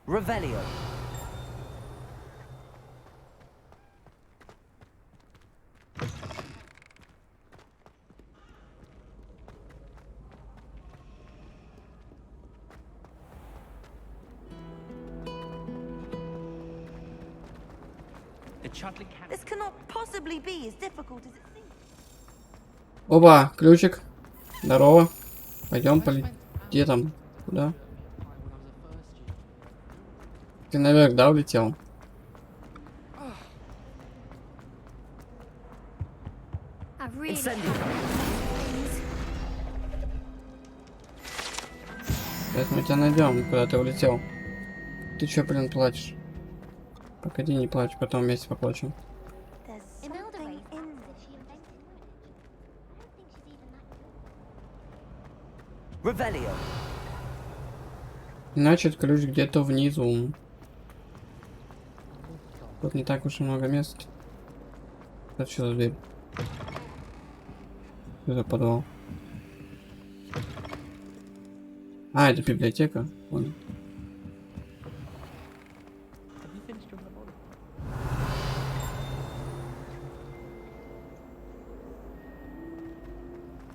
Revelio. This cannot possibly be as difficult as it seems. Опа, ключик. Здорово. Пойдем, где там? Куда? Ты наверх, да, улетел? Сейчас мы тебя найдем, куда ты улетел. Ты чё, блин, плачешь? Погоди, не плачь, потом вместе поплачем. Revelio. Значит, ключ где-то внизу. Тут не так уж и много мест. Это что за дверь? Что за подвал? А, это библиотека. Вон.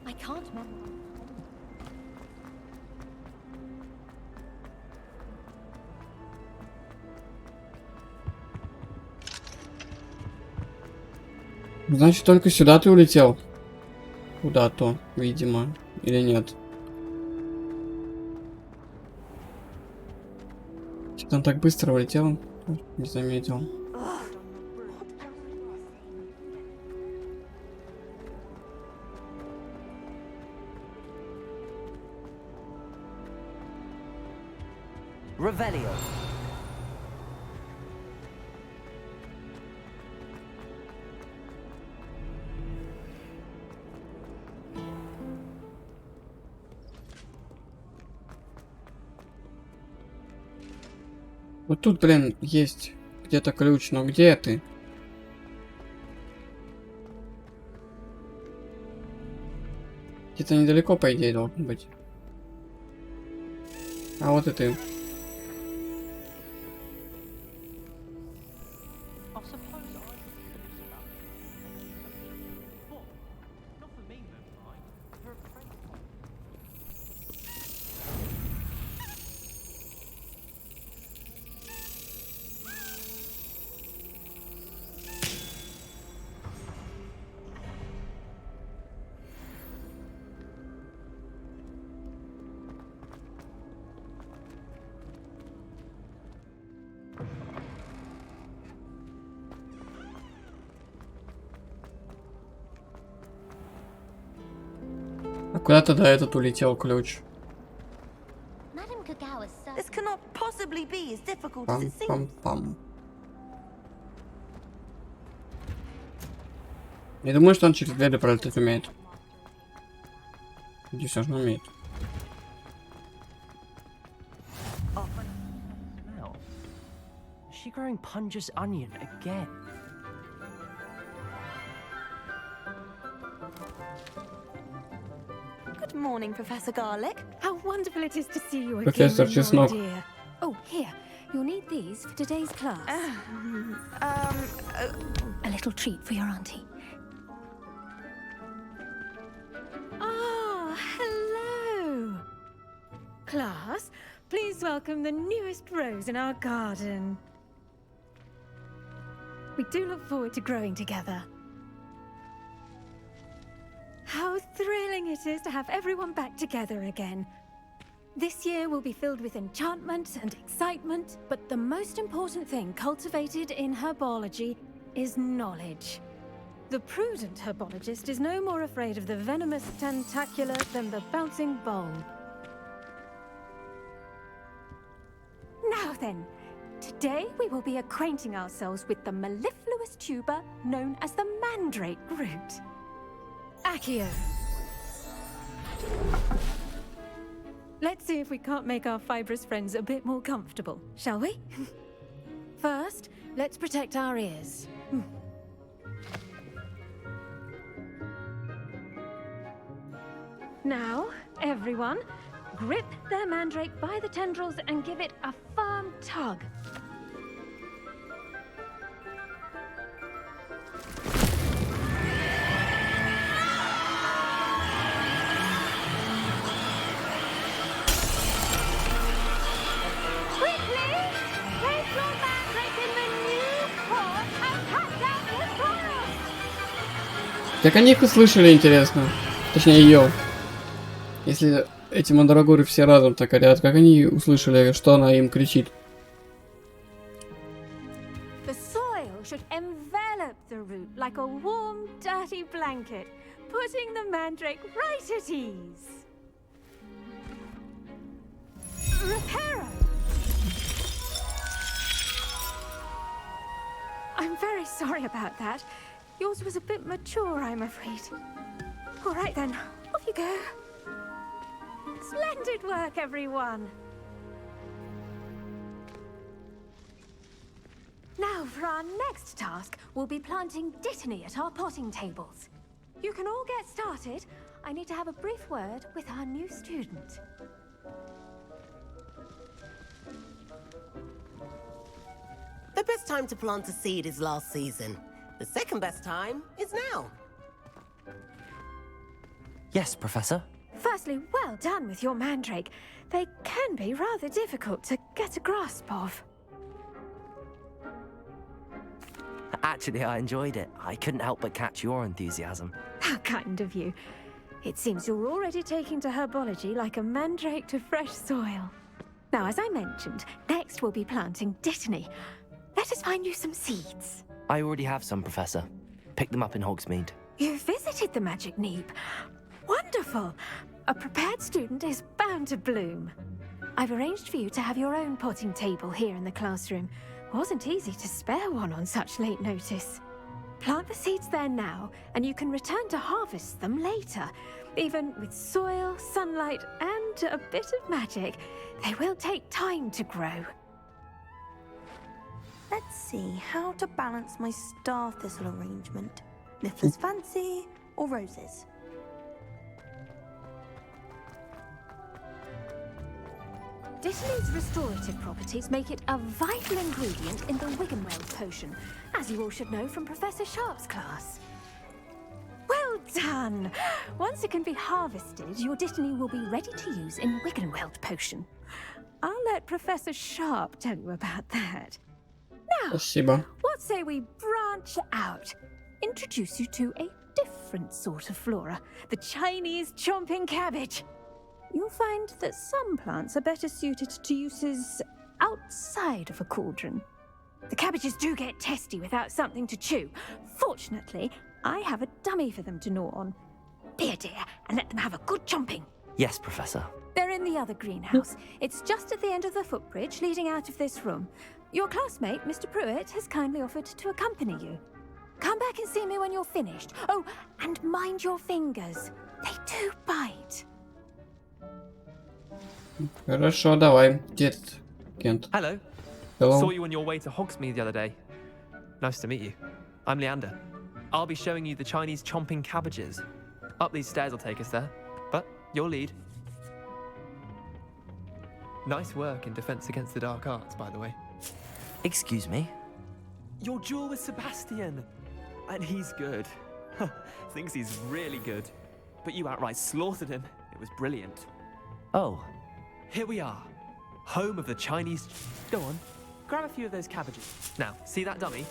I can't remember. Значит, только сюда ты улетел? Куда-то, видимо. Или нет? Что-то он так быстро улетел. Не заметил. Revelio. Вот тут, блин, есть где-то ключ, но где ты? Где-то недалеко, по идее, должен быть. А вот и ты. А куда тогда этот улетел ключ? This cannot possibly be as difficult as it seems. Пам-пам-пам. Не думаю, что он через двери пролететь умеет. Где все же умеет. Is she growing Punja's onion again? Good morning, Professor Garlic. How wonderful it is to see you again, Professor Lenore, Chestnut. dear. Oh, here. You'll need these for today's class. A little treat for your auntie. Ah, hello. Class, please welcome the newest rose in our garden. We do look forward to growing together. How thrilling it is to have everyone back together again. This year will be filled with enchantment and excitement, but the most important thing cultivated in herbology is knowledge. The prudent herbologist is no more afraid of the venomous tentacula than the bouncing bulb. Now then, today we will be acquainting ourselves with the mellifluous tuber known as the mandrake root. Accio. Let's see if we can't make our fibrous friends a bit more comfortable, shall we? First, let's protect our ears. Now, everyone, grip their mandrake by the tendrils and give it a firm tug. Как они их услышали, интересно? Точнее, ее. Если эти мандрагоры все разом так орят, как они услышали, что она им кричит? The soil should envelop the root like a warm, dirty blanket, putting the mandrake right at ease. Reparo! I'm very sorry about that. Yours was a bit mature, I'm afraid. All right then, off you go. Splendid work, everyone. Now, for our next task, we'll be planting dittany at our potting tables. You can all get started. I need to have a brief word with our new student. The best time to plant a seed is last season. The second best time is now. Yes, Professor. Firstly, well done with your mandrake. They can be rather difficult to get a grasp of. Actually, I enjoyed it. I couldn't help but catch your enthusiasm. How kind of you. It seems you're already taking to herbology like a mandrake to fresh soil. Now, as I mentioned, next we'll be planting dittany. Let us find you some seeds. I already have some, Professor. Picked them up in Hogsmeade. You visited the Magic Neep. Wonderful! A prepared student is bound to bloom. I've arranged for you to have your own potting table here in the classroom. Wasn't easy to spare one on such late notice. Plant the seeds there now, and you can return to harvest them later. Even with soil, sunlight, and a bit of magic, they will take time to grow. Let's see how to balance my star thistle arrangement. Niffler's fancy or roses? Dittany's restorative properties make it a vital ingredient in the Wiggenweld potion, as you all should know from Professor Sharp's class. Well done! Once it can be harvested, your dittany will be ready to use in Wiggenweld potion. I'll let Professor Sharp tell you about that. Now, what say we branch out? Introduce you to a different sort of flora, the Chinese chomping cabbage. You'll find that some plants are better suited to uses outside of a cauldron. The cabbages do get testy without something to chew. Fortunately, I have a dummy for them to gnaw on. Be a dear and let them have a good chomping. Yes, Professor. They're in the other greenhouse. It's just at the end of the footbridge leading out of this room. Your classmate, Mr. Pruitt, has kindly offered to accompany you. Come back and see me when you're finished. Oh, and mind your fingers. They do bite. Хорошо, давай. Где этот Кент? Hello. Hello. Saw you on your way to Hogsmeade the other day. Nice to meet you. I'm Leander. I'll be showing you the Chinese chomping cabbages. Up these stairs will take us there, but you'll lead. Nice work in Defense Against the Dark Arts, by the way. Excuse me? Your duel with Sebastian. And he's good. Thinks he's really good. But you outright slaughtered him. It was brilliant. Oh. Here we are. Home of the Chinese... Go on. Grab a few of those cabbages. Now, see that dummy?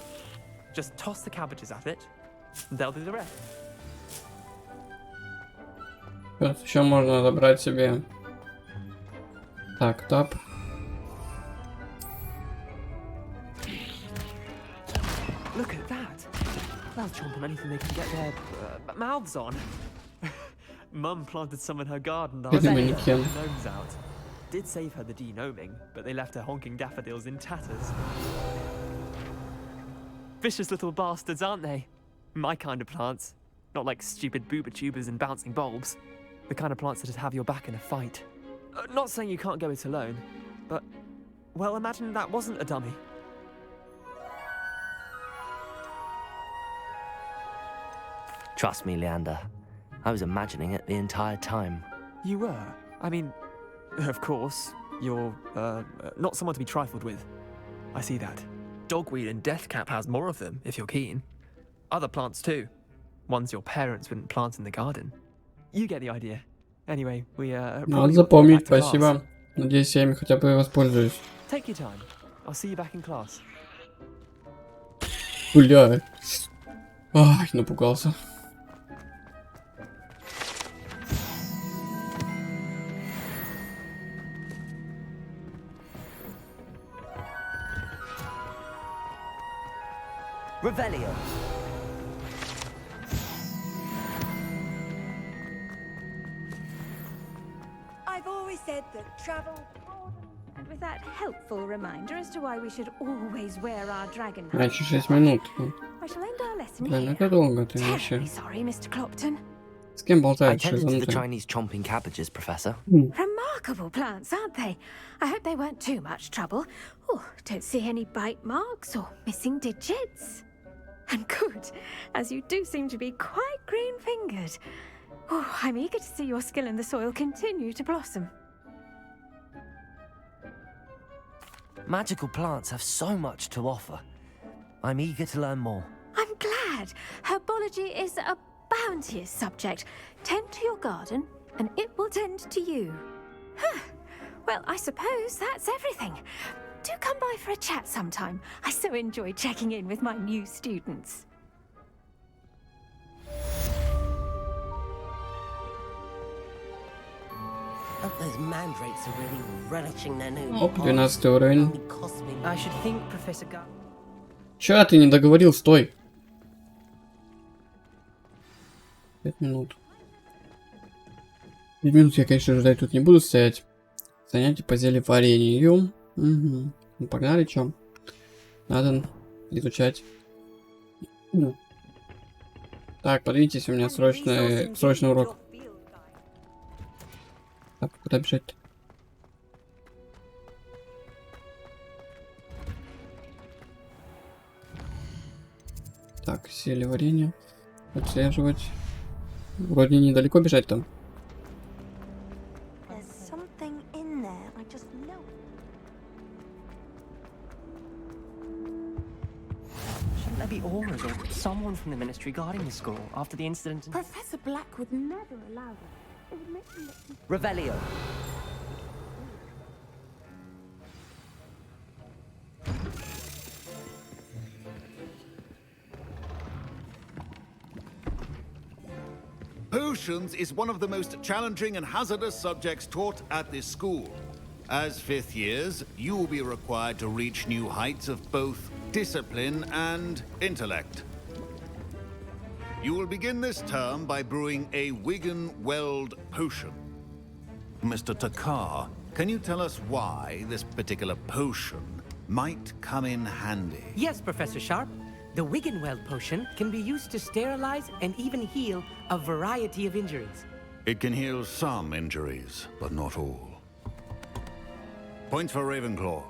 Just toss the cabbages at it, and they'll do the rest. Еще можно забрать себе. Так, тап. Look at that. They'll chomp on anything they can get their mouths on. Mum planted some in her garden last year. Gnomes out. Did save her the denoming, but they left her honking daffodils in tatters. Vicious little bastards, aren't they? My kind of plants. Not like stupid booba tubers and bouncing bulbs. The kind of plants that'd have your back in a fight. Not saying you can't go it alone, but, well, imagine that wasn't a dummy. Trust me, Leander. I was imagining it the entire time. You were? I mean, of course, you're, not someone to be trifled with. I see that. Dogweed and deathcap has more of them, if you're keen. Other plants too. Ones your parents wouldn't plant in the garden. You get the idea. Anyway, we, Надо запомнить, спасибо. Надеюсь, я ими хотя бы воспользуюсь. Take your time. I'll see you back in class. Бля. Ай, напугался. Revelio. I've always said that travel broadens. And with that helpful reminder as to why we should always wear our dragon hide. Еще 6 минут. I shall end our lesson Блин, here. это долго ты вообще. Terribly sorry, Mr. Clopton. С кем I болтаешь? tended to the Зануда? Chinese chomping cabbages, Professor. Remarkable plants, aren't they? I hope they weren't too much trouble. Oh, don't see any bite marks or missing digits. And good, as you do seem to be quite green-fingered. Oh, I'm eager to see your skill in the soil continue to blossom. Magical plants have so much to offer. I'm eager to learn more. I'm glad. Herbology is a bounteous subject. Tend to your garden, and it will tend to you. Huh. Well, I suppose that's everything. Do come by for a chat sometime. I so enjoy checking in with my new students. Those mandrakes are really relishing their new Оп, 12 уровень. I should think, Professor Gar. Чё ты не договорил? Стой. 5 минут. 5 минут я, конечно, ждать тут не буду стоять. Занятие по зельеварению. Угу. Ну, погнали, чё? Надо изучать. Так, подвиньтесь, у меня срочный урок. Так, куда бежать-то? Так, зельеварение. Отслеживать. Вроде недалеко бежать там. Shouldn't there be auras or someone from the ministry guarding the school after the incident? Professor Black would never allow that. It would make them look... Revelio. Potions is one of the most challenging and hazardous subjects taught at this school. As fifth years, you will be required to reach new heights of both discipline and intellect. You will begin this term by brewing a Wigan-Weld potion. Mr. Takar, can you tell us why this particular potion might come in handy? Yes, Professor Sharp. The Wigan-Weld potion can be used to sterilize and even heal a variety of injuries. It can heal some injuries, but not all. Points for Ravenclaw.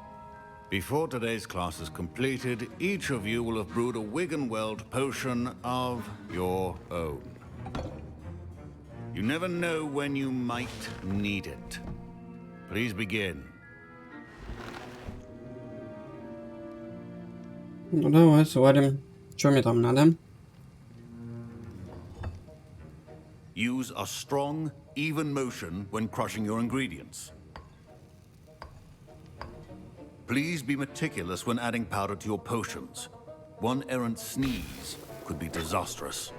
Before today's class is completed, each of you will have brewed a Wigan-Weld potion of your own. You never know when you might need it. Please begin. Ну давай, сварим. Что мне там надо? Use a strong, even motion when crushing your ingredients. Please be meticulous when adding powder to your potions. One errant sneeze could be disastrous.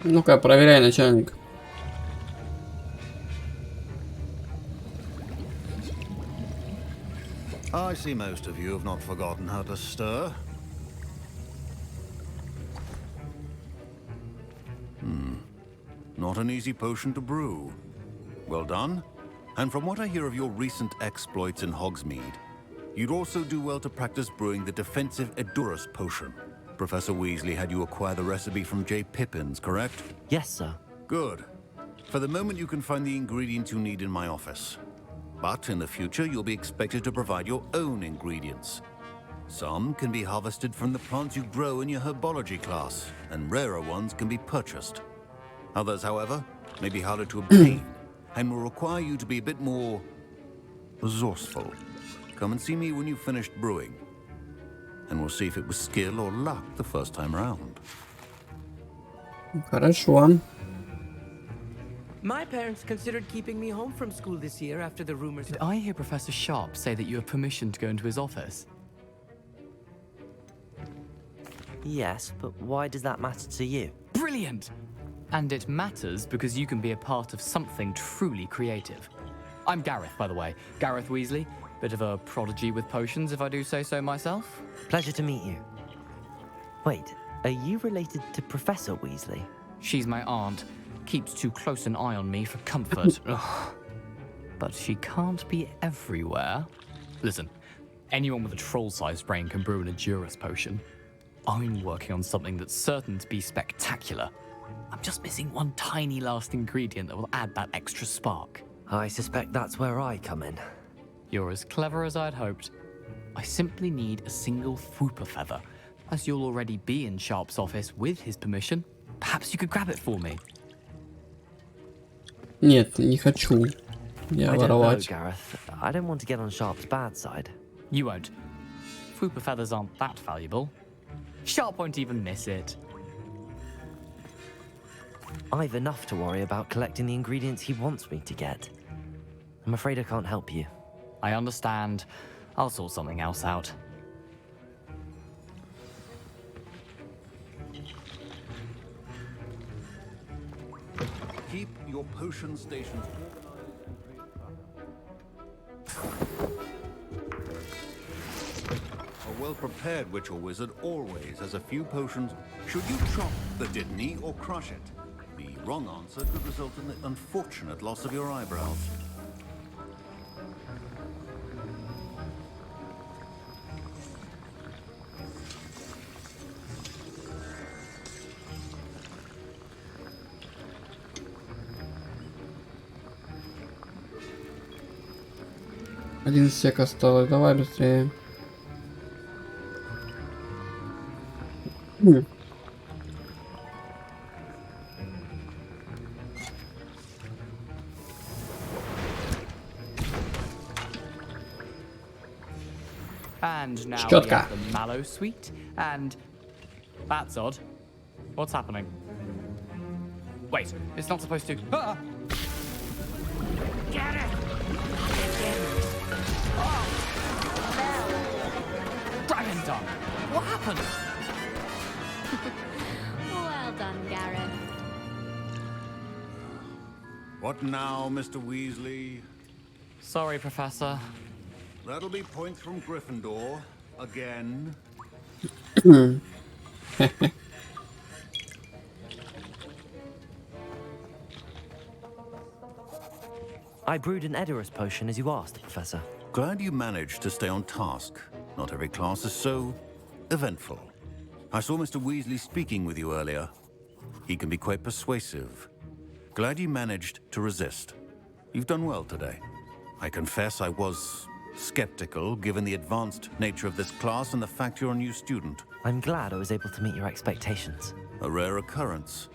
Ну-ка, проверяй, начальник. I see most of you have not forgotten how to stir. Not an easy potion to brew. Well done. And from what I hear of your recent exploits in Hogsmeade, you'd also do well to practice brewing the defensive Edurus potion. Professor Weasley had you acquire the recipe from J. Pippins, correct? Yes, sir. Good. For the moment, you can find the ingredients you need in my office. But in the future, you'll be expected to provide your own ingredients. Some can be harvested from the plants you grow in your herbology class, and rarer ones can be purchased. Others, however, may be harder to obtain, and will require you to be a bit more resourceful. Come and see me when you've finished brewing, and we'll see if it was skill or luck the first time round. Хорошо. My parents considered keeping me home from school this year after the rumors. Did I hear Professor Sharp say that you have permission to go into his office? Yes, but why does that matter to you? Brilliant! And it matters because you can be a part of something truly creative. I'm Gareth, by the way. Gareth Weasley. Bit of a prodigy with potions, if I do say so myself. Pleasure to meet you. Wait, are you related to Professor Weasley? She's my aunt. Keeps too close an eye on me for comfort. Ugh. But she can't be everywhere. Listen, anyone with a troll-sized brain can brew an Edurus potion. I'm working on something that's certain to be spectacular. I'm just missing one tiny last ingredient that will add that extra spark. I suspect that's where I come in. You're as clever as I'd hoped. I simply need a single Fwooper feather. As you'll already be in Sharp's office with his permission, perhaps you could grab it for me. Нет, не хочу. Я I don't know, воровать. Gareth. I don't want to get on Sharp's bad side. You won't. Fwooper feathers aren't that valuable. Sharp won't even miss it. I've enough to worry about collecting the ingredients he wants me to get. I'm afraid I can't help you. I understand. I'll sort something else out. Keep your potion stations A well-prepared witch or wizard always has a few potions. Should you chop the Dittany or crush it? The wrong answer could result in the unfortunate loss of your eyebrows. Один сек осталось. Давай быстрее. And now we Щетка. have the Mallow Suite, and that's odd. What's happening? Wait, it's not supposed to. Ah! Get it! Dragon Dung! What happened? Well done, Gareth. What now, Mr. Weasley? Sorry, Professor. That'll be points from Gryffindor. Again. I brewed an Edurus potion as you asked, Professor. Glad you managed to stay on task. Not every class is so eventful. I saw Mr. Weasley speaking with you earlier. He can be quite persuasive. Glad you managed to resist. You've done well today. I confess I was skeptical, given the advanced nature of this class and the fact you're a new student. I'm glad I was able to meet your expectations. A rare occurrence.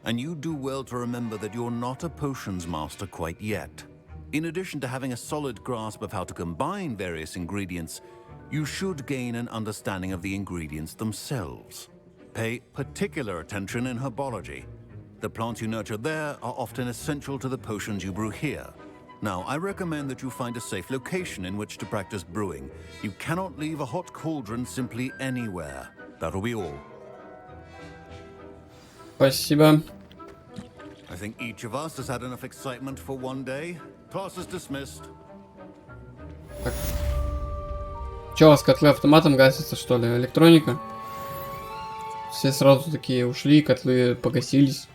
And you do well to remember that you're not a potions master quite yet. In addition to having a solid grasp of how to combine various ingredients, you should gain an understanding of the ingredients themselves. Pay particular attention in herbology. The plants you nurture there are often essential to the potions you brew here. Now, I recommend that you find a safe location in which to practice brewing. You cannot leave a hot cauldron simply anywhere. That'll be all. Спасибо. I think each of us has had enough excitement for one day. Class is dismissed. Че, у вас котлы автоматом гасятся, что ли? Электроника? Все сразу такие ушли, котлы погасились.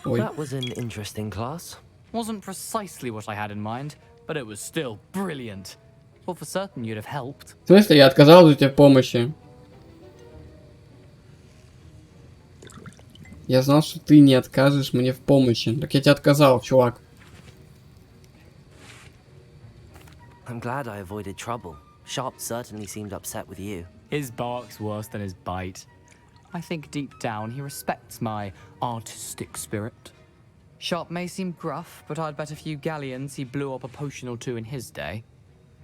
Ой. That was an interesting class. Wasn't precisely what I had in mind, but it was still brilliant. Well, for certain you'd have helped. В смысле, я отказал тебе в помощи? Я знал, что ты не откажешь мне в помощи. Так я тебе отказал, чувак. I'm glad I avoided trouble. Sharp certainly seemed upset with you. His bark's worse than his bite. I think deep down he respects my artistic spirit. Sharp may seem gruff, but I'd bet a few galleons he blew up a potion or two in his day.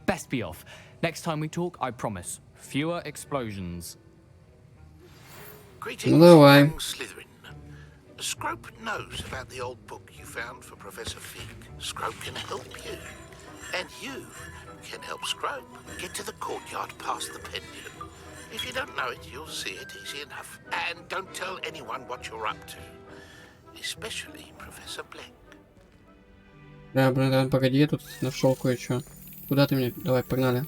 Best be off. Next time we talk, I promise, fewer explosions. Greetings, Ну давай. young Slytherin. Scrope knows about the old book you found for Professor Fig. Scrope can help you. And you can help Scrope get to the courtyard past the pendulum. If you don't know it, you'll see it easy enough. And don't tell anyone what you're up to. Especially Professor Black. Да, блин, погоди, я тут нашел кое-что. Куда ты мне? Давай, погнали.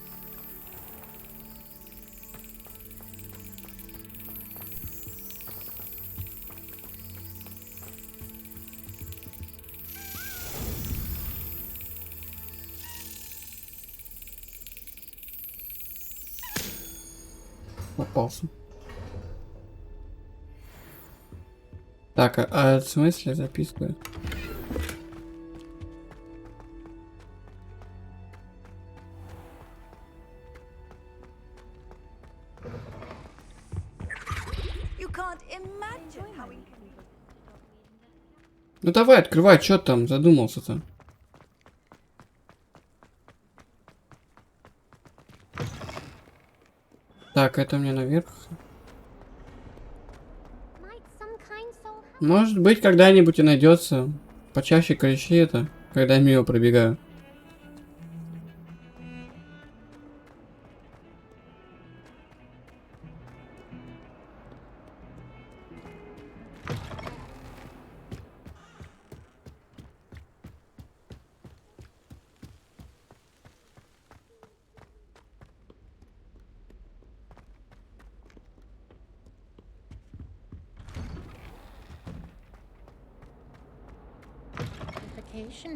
Попался. Так, а в смысле записку? You can't imagine how we can... Ну давай, открывай, что там задумался-то? Так, это мне наверх. Может быть, когда-нибудь и найдется. Почаще кричи это, когда я мимо пробегаю.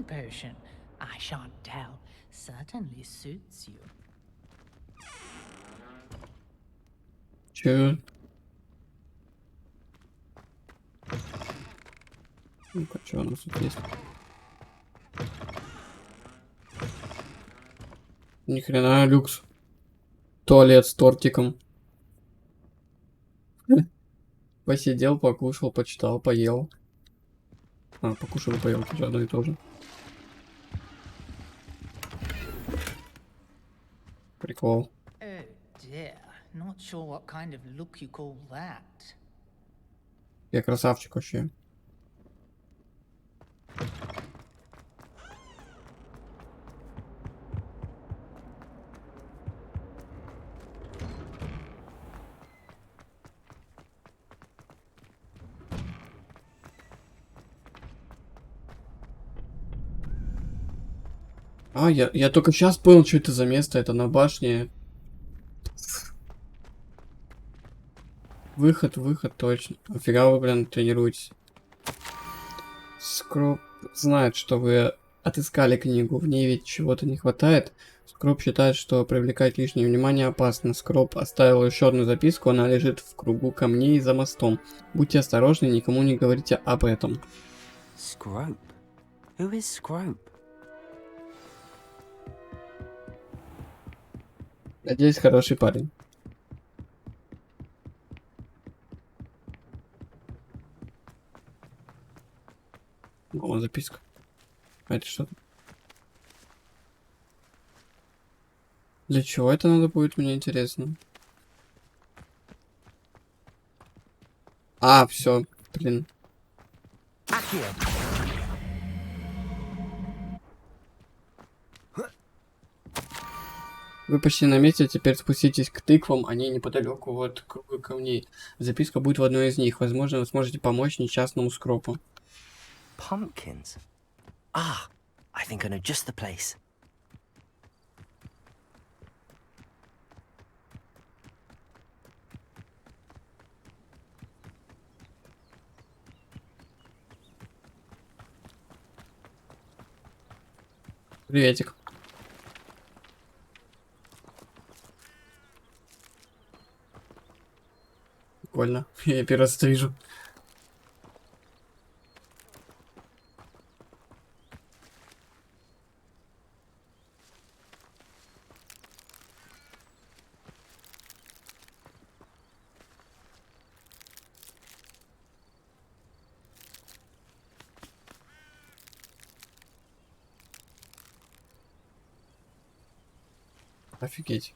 Potion, I shan't tell, certainly suits you. Чё? Ну-ка, что у нас тут есть? Ни хрена, люкс. Туалет с тортиком. Посидел, покушал, почитал, поел. А, покушал и поел, тоже одно и то же. Прикол. Oh dear, not sure what kind of look you call that. Я красавчик вообще. А, я только сейчас понял, что это за место. Это на башне. Выход, точно. Офига вы, блин, тренируетесь. Скроп знает, что вы отыскали книгу. В ней ведь чего-то не хватает. Скроп считает, что привлекать лишнее внимание опасно. Скроп оставил еще одну записку. Она лежит в кругу камней за мостом. Будьте осторожны, никому не говорите об этом. Scrope? Who is Scrope? Надеюсь, хороший парень. О, записка. А это что? Для чего это надо будет, мне интересно. А, все, блин. Вы почти на месте, теперь спуститесь к тыквам, они неподалеку от круга камней. Записка будет в одной из них. Возможно, вы сможете помочь несчастному Скропу. Pumpkins? Ah, I think I know just the place. Приветик. Прикольно. Я первый раз это вижу. Офигеть.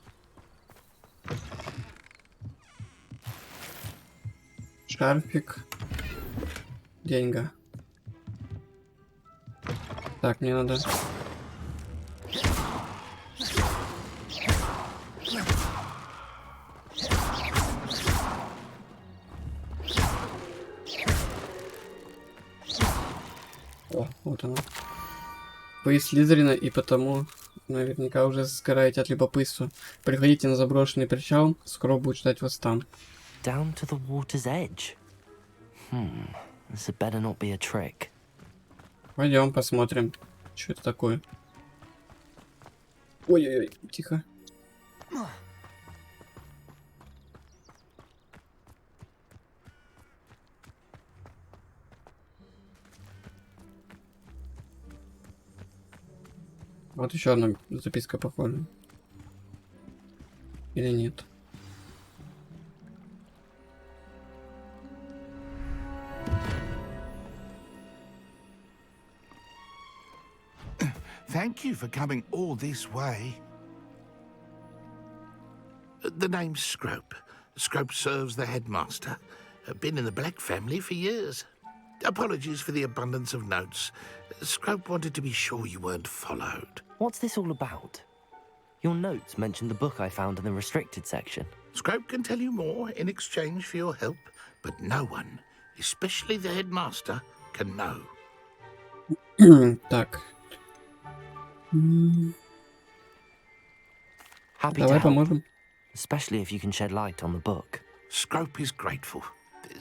Шарфик. Деньга. Так, мне надо... О, вот оно. Вы из Слизерина, и потому наверняка уже сгораете от любопытства. Приходите на заброшенный причал, скоро будет ждать вас там. Down to the water's edge. This had better not be a trick. Пойдем посмотрим, что это такое. Ой-ой-ой, тихо. Вот еще одна записка, похоже. Или нет? Thank you for coming all this way. The name's Scrope. Scrope serves the headmaster. Been in the Black family for years. Apologies for the abundance of notes. Scrope wanted to be sure you weren't followed. What's this all about? Your notes mentioned the book I found in the restricted section. Scrope can tell you more in exchange for your help, but no one, especially the headmaster, can know. Так. Happy Давай to help, поможем. especially if you can shed light on the book. Scrope is grateful.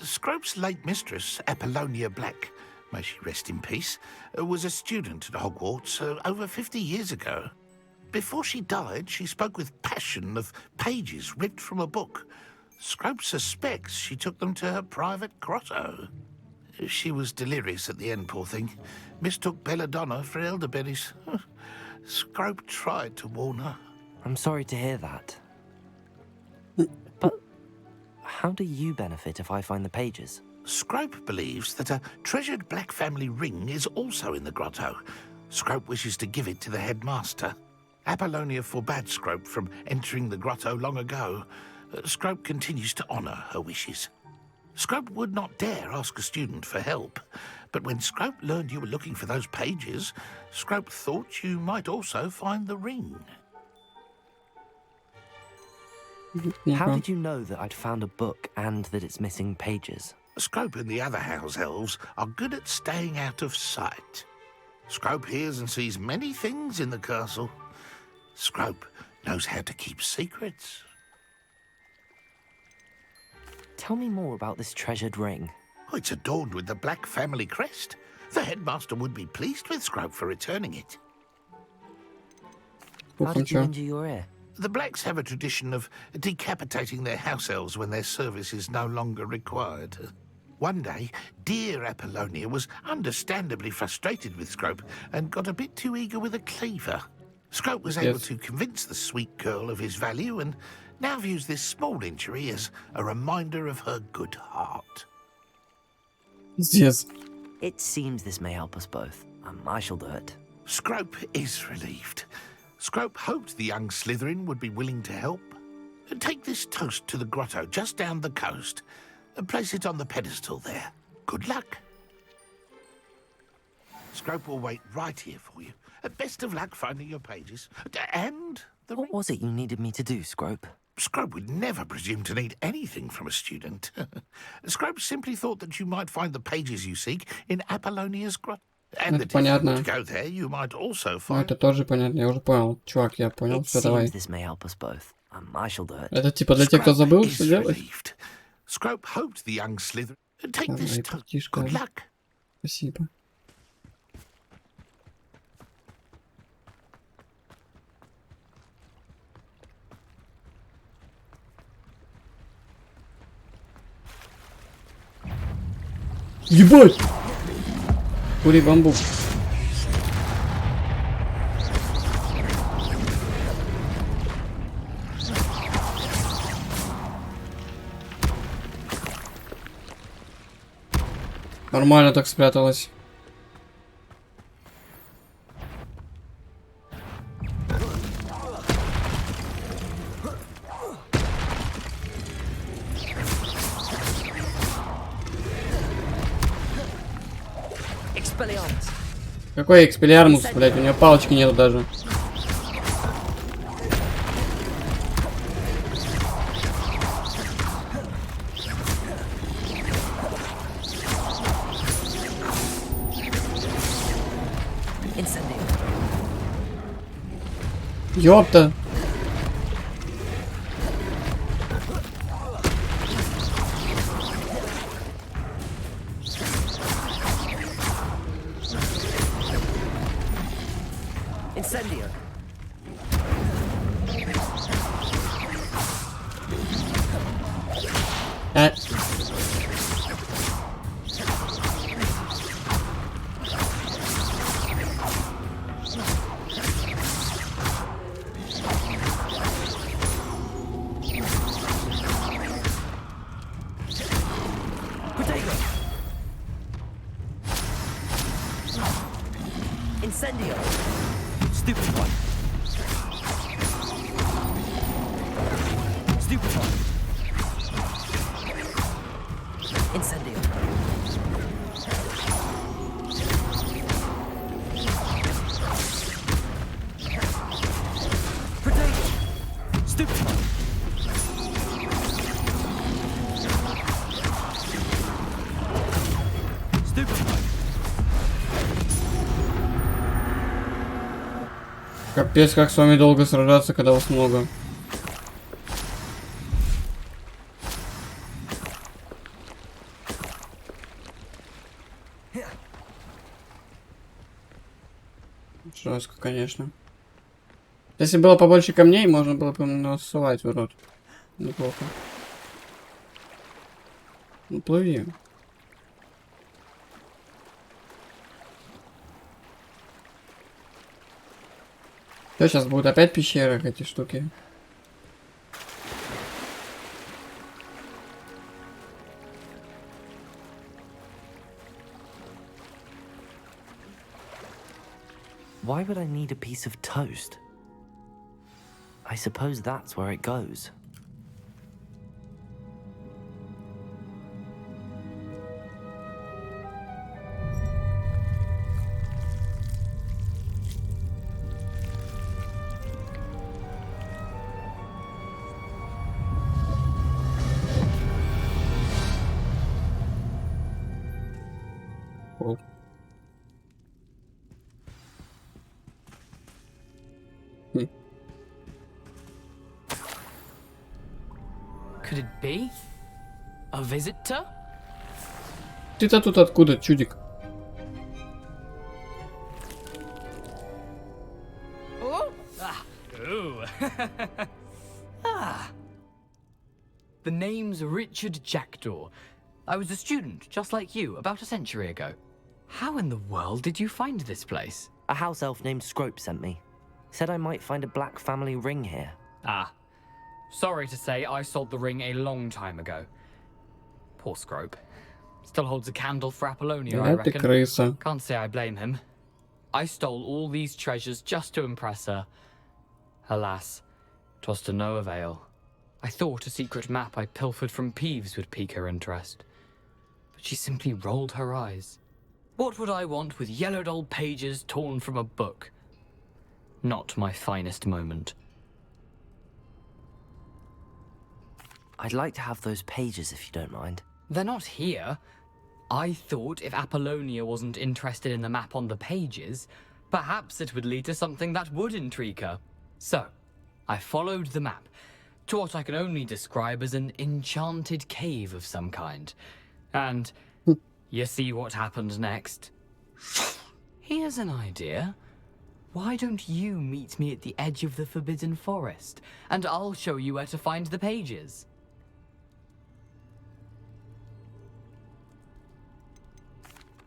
Scrope's late mistress, Apollonia Black, may she rest in peace, was a student at Hogwarts over 50 years ago. Before she died, she spoke with passion of pages ripped from a book. Scrope suspects she took them to her private grotto. She was delirious at the end, poor thing. Mistook belladonna for elderberries. Scrope tried to warn her. I'm sorry to hear that. But how do you benefit if I find the pages? Scrope believes that a treasured Black family ring is also in the grotto. Scrope wishes to give it to the headmaster. Apollonia forbade Scrope from entering the grotto long ago. Scrope continues to honour her wishes. Scrope would not dare ask a student for help, but when Scrope learned you were looking for those pages, Scrope thought you might also find the ring. How did you know that I'd found a book and that it's missing pages? Scrope and the other house elves are good at staying out of sight. Scrope hears and sees many things in the castle. Scrope knows how to keep secrets. Tell me more about this treasured ring. Oh, it's adorned with the Black family crest. The headmaster would be pleased with Scrope for returning it. How did you injure your ear? The Blacks have a tradition of decapitating their house elves when their service is no longer required. One day, dear Apollonia was understandably frustrated with Scrope and got a bit too eager with a cleaver. Scrope was able to convince the sweet girl of his value and now views this small injury as a reminder of her good heart. Yes. It seems this may help us both. I shall do it. Scrope is relieved. Scrope hoped the young Slytherin would be willing to help. Take this toast to the grotto just down the coast and place it on the pedestal there. Good luck. Scrope will wait right here for you. Best of luck finding your pages. And the What was it you needed me to do, Scrope? Scrope would never presume to need anything from a student. Scrope simply thought that you might find the pages you seek in Apollonia's grotto. And that if you were to go there, you might also Ну, find... это тоже понятно, я уже понял. Чувак, я понял, It все, давай. seems this may help us both. I shall do it. Это типа для тех, кто забыл, что делать? Scrope hoped the young Slytherin... Take this Давай, toast. птишка. Good luck. Спасибо. Ебать! Кури бамбук. Нормально так спряталась. Какой экспеллиармус, блять, у него палочки нету даже. Ёпта. Incendio. Incendio. Stupid one. Stupid one. Incendio. Potato. Stupid one. Stupid one. Капец, как с вами долго сражаться, когда вас много. Жестко, конечно. Если было побольше камней, можно было бы насылать в рот. Неплохо. Ну, плыви. Что, сейчас будут опять пещеры, эти штуки? Why would I need a piece of toast? I suppose that's where it goes. Cool. Could it be? A visitor? Ты-то тут откуда, чудик? Oh. Ah. Ooh. Ah. The name's Richard Jackdaw. I was a student, just like you, about a century ago. How in the world did you find this place? A house elf named Scrope sent me. Said I might find a black family ring here. Ah. Sorry to say, I sold the ring a long time ago. Poor Scrope. Still holds a candle for Apollonia, I reckon. Can't say I blame him. I stole all these treasures just to impress her. Alas, 'twas to no avail. I thought a secret map I pilfered from Peeves would pique her interest, but she simply rolled her eyes. What would I want with yellowed old pages torn from a book? Not my finest moment. I'd like to have those pages if you don't mind. They're not here. I thought if Apollonia wasn't interested in the map on the pages, perhaps it would lead to something that would intrigue her. So, I followed the map to what I can only describe as an enchanted cave of some kind. And you see what happened next? Here's an idea. Why don't you meet me at the edge of the Forbidden Forest, and I'll show you where to find the pages?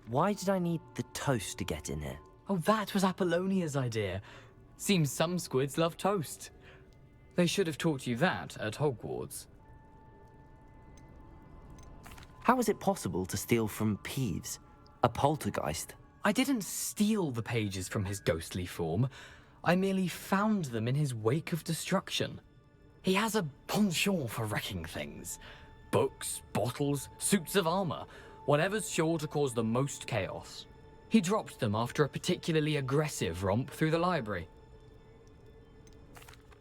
Why did I need the toast to get in here? Oh, that was Apollonia's idea. Seems some squids love toast. They should have taught you that at Hogwarts. How is it possible to steal from Peeves, a poltergeist? I didn't steal the pages from his ghostly form. I merely found them in his wake of destruction. He has a penchant for wrecking things. Books, bottles, suits of armor, whatever's sure to cause the most chaos. He dropped them after a particularly aggressive romp through the library.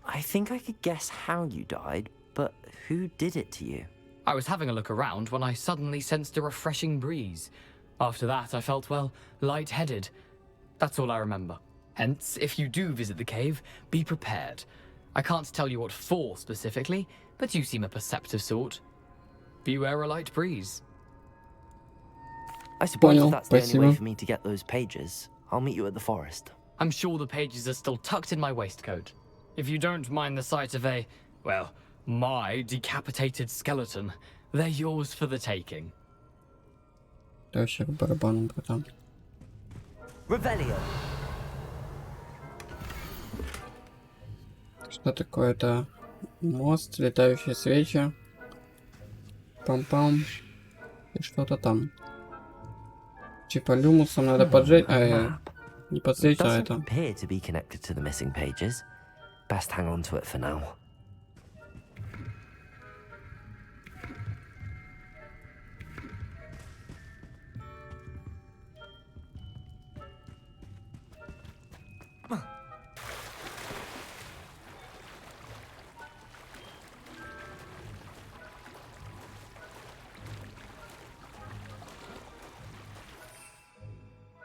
I think I could guess how you died, but who did it to you? I was having a look around when I suddenly sensed a refreshing breeze. After that, I felt, well, lightheaded. That's all I remember. Hence, if you do visit the cave, be prepared. I can't tell you what for specifically, but you seem a perceptive sort. Beware a light breeze. I suppose if that's the only way for me to get those pages, I'll meet you at the forest. I'm sure the pages are still tucked in my waistcoat. If you don't mind the sight of a, well, my decapitated skeleton, they're yours for the taking. Да вообще по барабану, братан. Revelio. Что такое-то? Мост, летающие свечи. Пам-пам. И что-то там. Типа люмусом надо поджечь. Не подсвечь, а это. Appear to be connected to the missing pages. Best hang on to it for now.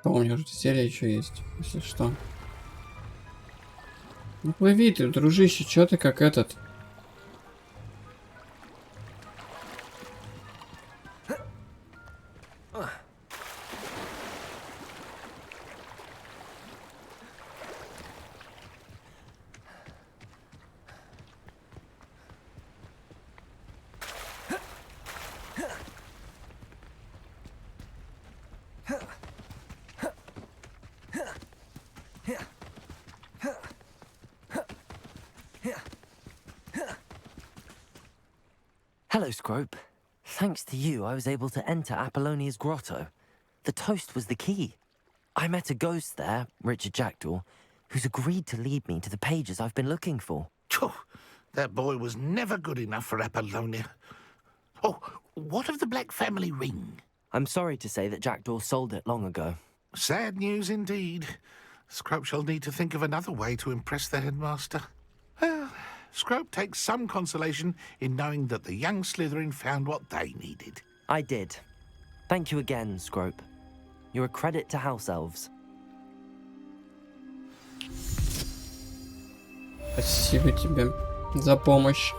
О, у меня же зелье еще есть, если что. Ну плыви ты, дружище, чё ты как этот? Hello, Scrope. Thanks to you, I was able to enter Apollonia's grotto. The toast was the key. I met a ghost there, Richard Jackdaw, who's agreed to lead me to the pages I've been looking for. Phew, that boy was never good enough for Apollonia. Oh, what of the Black family ring? I'm sorry to say that Jackdaw sold it long ago. Sad news indeed. Scrope shall need to think of another way to impress the headmaster. Well, Scrope takes some consolation in knowing that the young Slytherin found what they needed. I did. Thank you again, Scrope. You're a credit to House Elves. Спасибо тебе за помощь.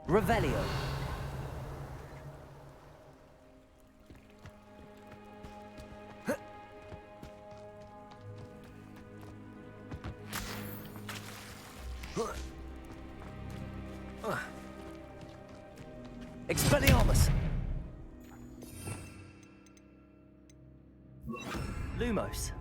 Revelio. Expelliarmus. Lumos.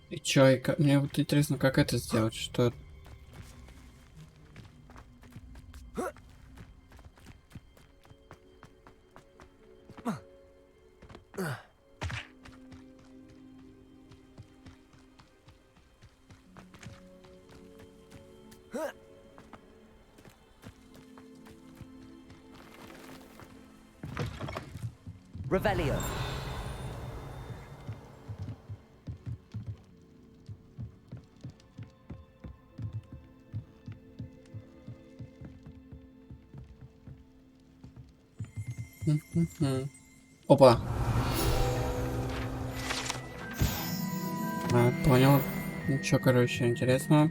И чё, и как... Мне вот интересно, как это сделать, что... Revelio. Опа. Понял. Ничего, короче, интересно.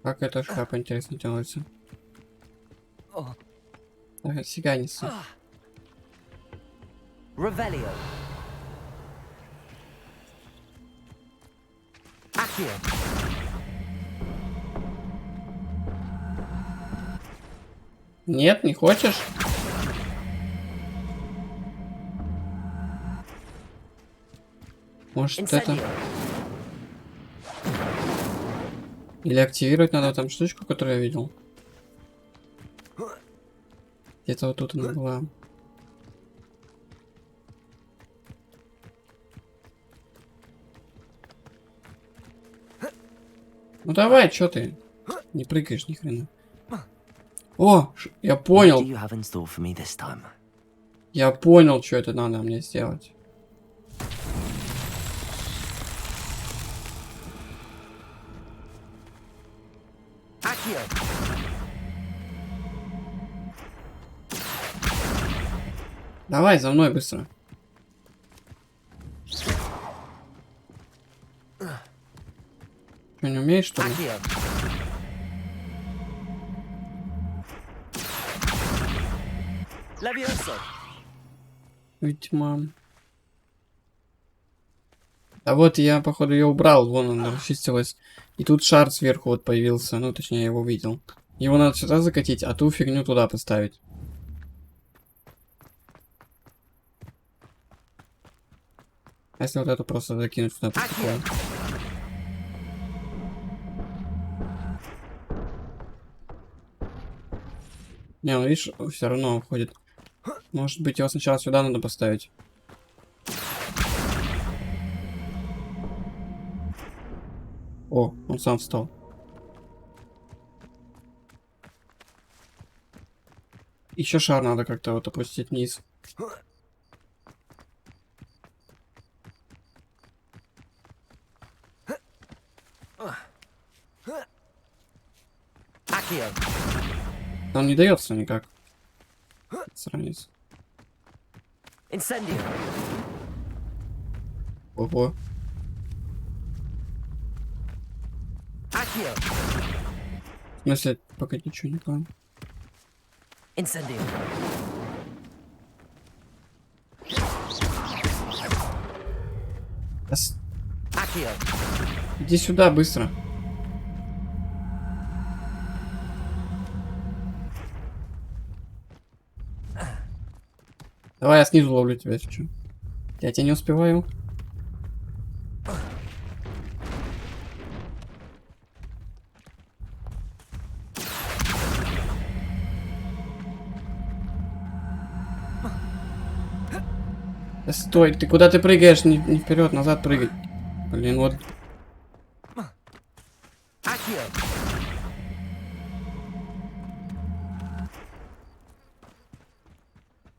Как эта шляпа, интересно, делается? Фига несу. Revelio. Accio. Нет, не хочешь? Может это... Или активировать надо там штучку, которую я видел. Где-то вот тут она была. Ну давай, чё ты? Не прыгаешь ни хрена. О, я понял. Я понял, что это надо мне сделать. Давай за мной быстро. Что, не умеешь, что ли? Видимо. А вот я, походу, ее убрал. Вон она расчистилась. И тут шар сверху вот появился. Ну, точнее, я его видел. Его надо сюда закатить, а ту фигню туда поставить. А если вот эту просто закинуть туда? Не, ну видишь, все равно уходит. Может быть, его сначала сюда надо поставить. О, он сам встал. Еще шар надо как-то вот опустить вниз. Он не дается никак. Сравниться. Ого. В смысле, пока ничего не понял. Иди сюда быстро. Давай я снизу ловлю тебя, если что. Я тебя не успеваю. Да стой, ты куда ты прыгаешь? Не вперед, назад прыгай. Блин, вот.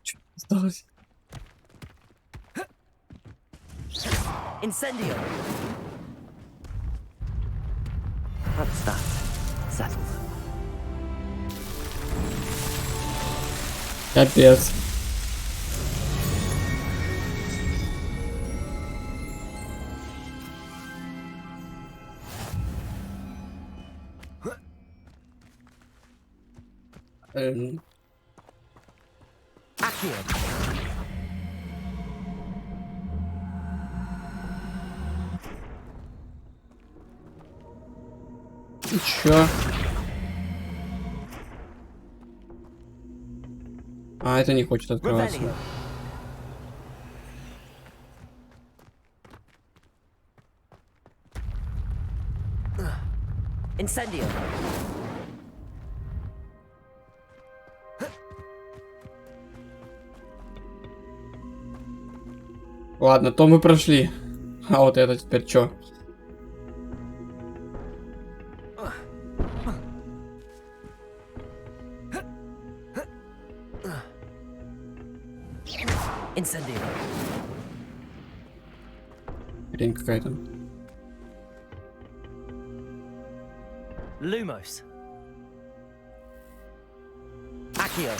Чё осталось? Incendio. settled. Капец. И чё? А, это не хочет открываться. Incendio. Ладно, то мы прошли. А вот это теперь чё? Incendio. Хрень какая-то. Lumos. Accio.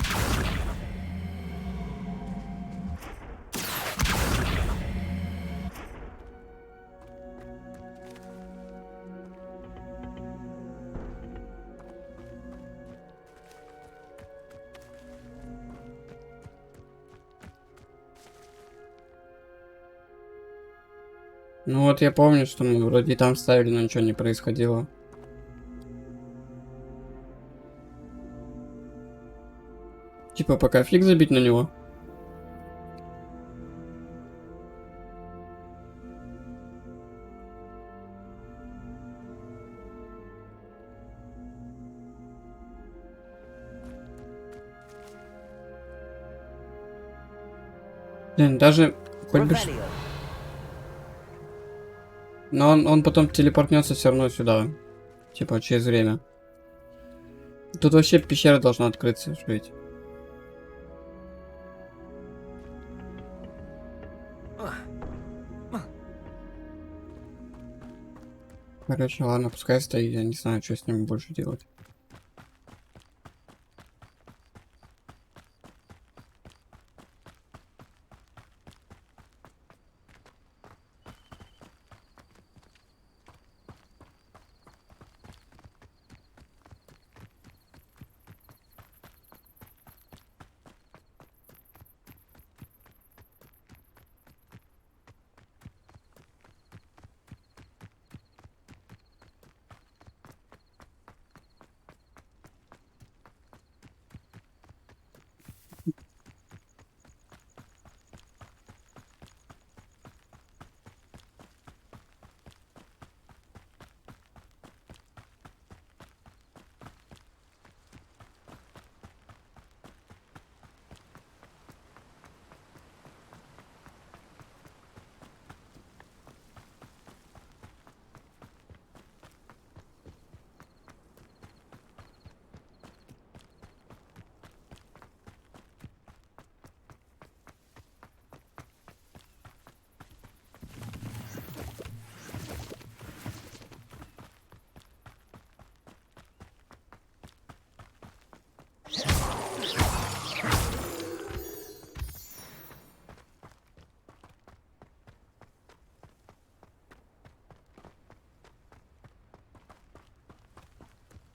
Ну вот я помню, что мы вроде там ставили, но ничего не происходило. Типа пока фиг забить на него. Блин, даже хоть бы... Но он потом телепортнется все равно сюда. Типа через время. Тут вообще пещера должна открыться, ведь. Короче, ладно, пускай стоит, я не знаю, что с ним больше делать.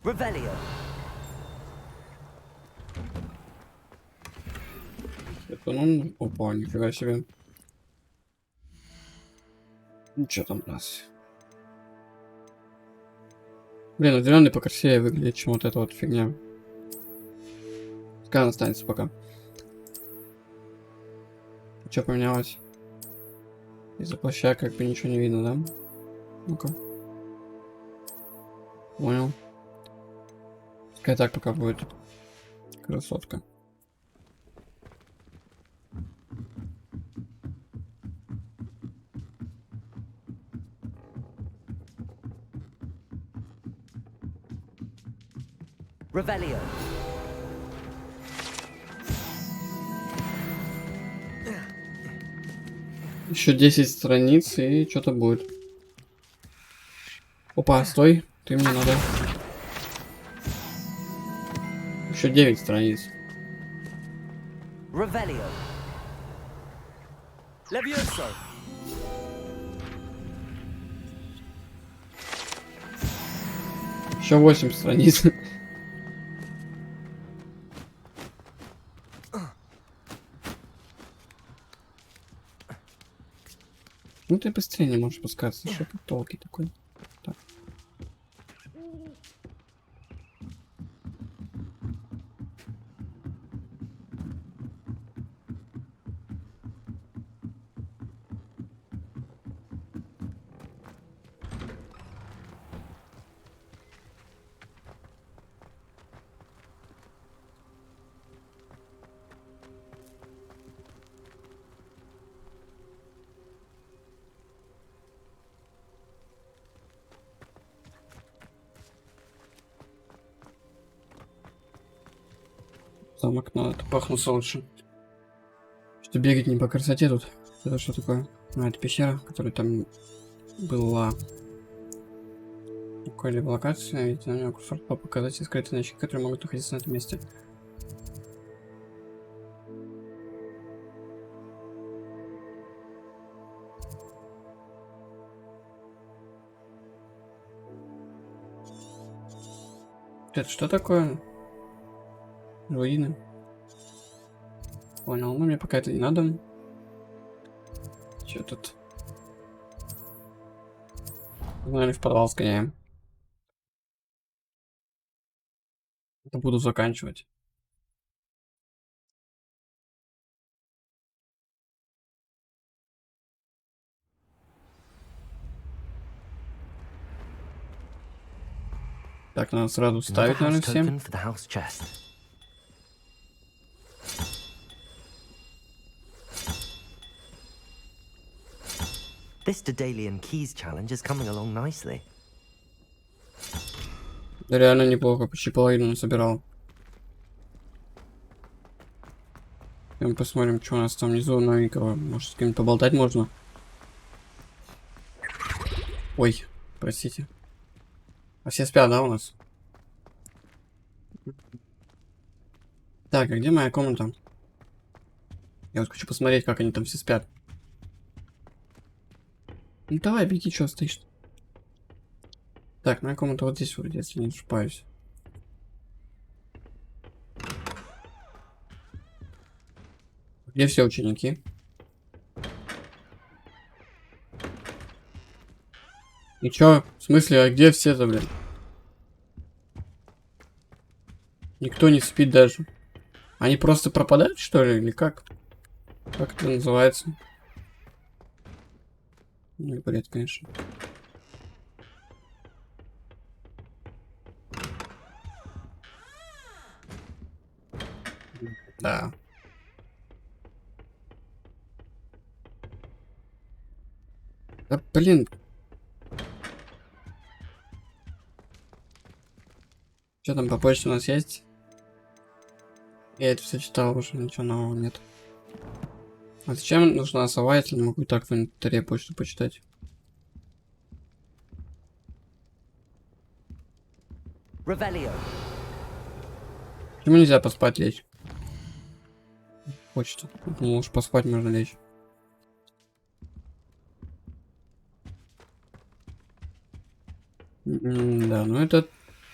Revelio. Это ну, опа, нифига себе. Ну что там у нас? Блин, зеленый покрасивее выглядит, чем вот эта вот фигня. Пускай она останется пока. Что поменялось? Из-за плаща как бы ничего не видно, да? Ну-ка. Понял. Пускай так пока будет. Красотка. Revelio. Еще 10 страниц и что-то будет. Опа, стой, ты мне надо. Еще 9 страниц. Revelio. Levioso. Еще 8 страниц. Ну ты быстрее не можешь спускаться. Что тут толки такой? Так. Замок надо пахнуться лучше. Что бегать не по красоте тут. Это что такое? А, это пещера, которая там была. Какая-либо локация, ведь на нее комфорт показать скрытые значки, которые могут находиться на этом месте. Это что такое? Руины. Понял, ну мне пока это не надо. Че тут? Наверное, в подвал сгоняем. Это буду заканчивать. Так, надо сразу ставить, наверное, всем. This Daedalian Keys challenge is coming along nicely. Реально неплохо, почти половину насобирал. Мы посмотрим, что у нас там внизу новенького. Может, с кем-то поболтать можно? Ой, простите. А все спят, да, у нас? Так, а где моя комната? Я вот хочу посмотреть, как они там все спят. Ну давай, беги, что стоишь? Так, моя комната вот здесь вроде, если не ошибаюсь. Где все ученики? И чё? В смысле, а где все-то, блин? Никто не спит даже. Они просто пропадают, что ли, или как? Как это называется? Ну, бред, конечно. Да. Да, блин. Что там по почте у нас есть? Я это все читал уже, ничего нового нет. А зачем нужна сова, если не могу так в инвентаре почту почитать? Revelio. Почему нельзя поспать лечь? Почта. Ну, уж поспать можно лечь. Да, ну это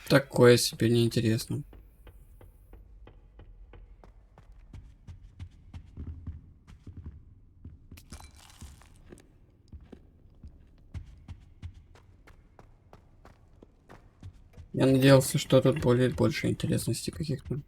такое себе неинтересно. Я надеялся, что тут больше интересностей каких-то.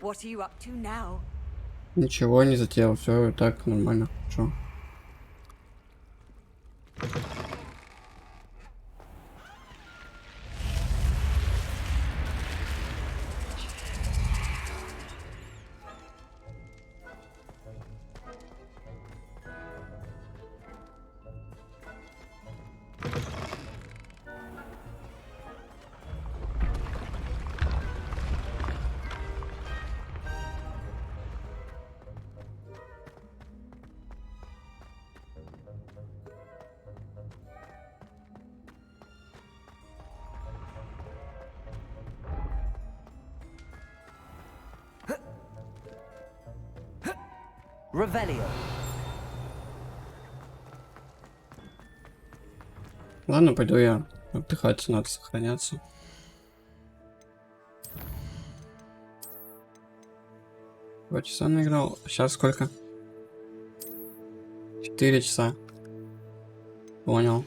What are you up to now? Ничего не затеял, все так нормально. Что? Revelio. Ладно, пойду я отдыхать, надо сохраняться. Два часа наиграл. Сейчас сколько? 4 часа. Понял.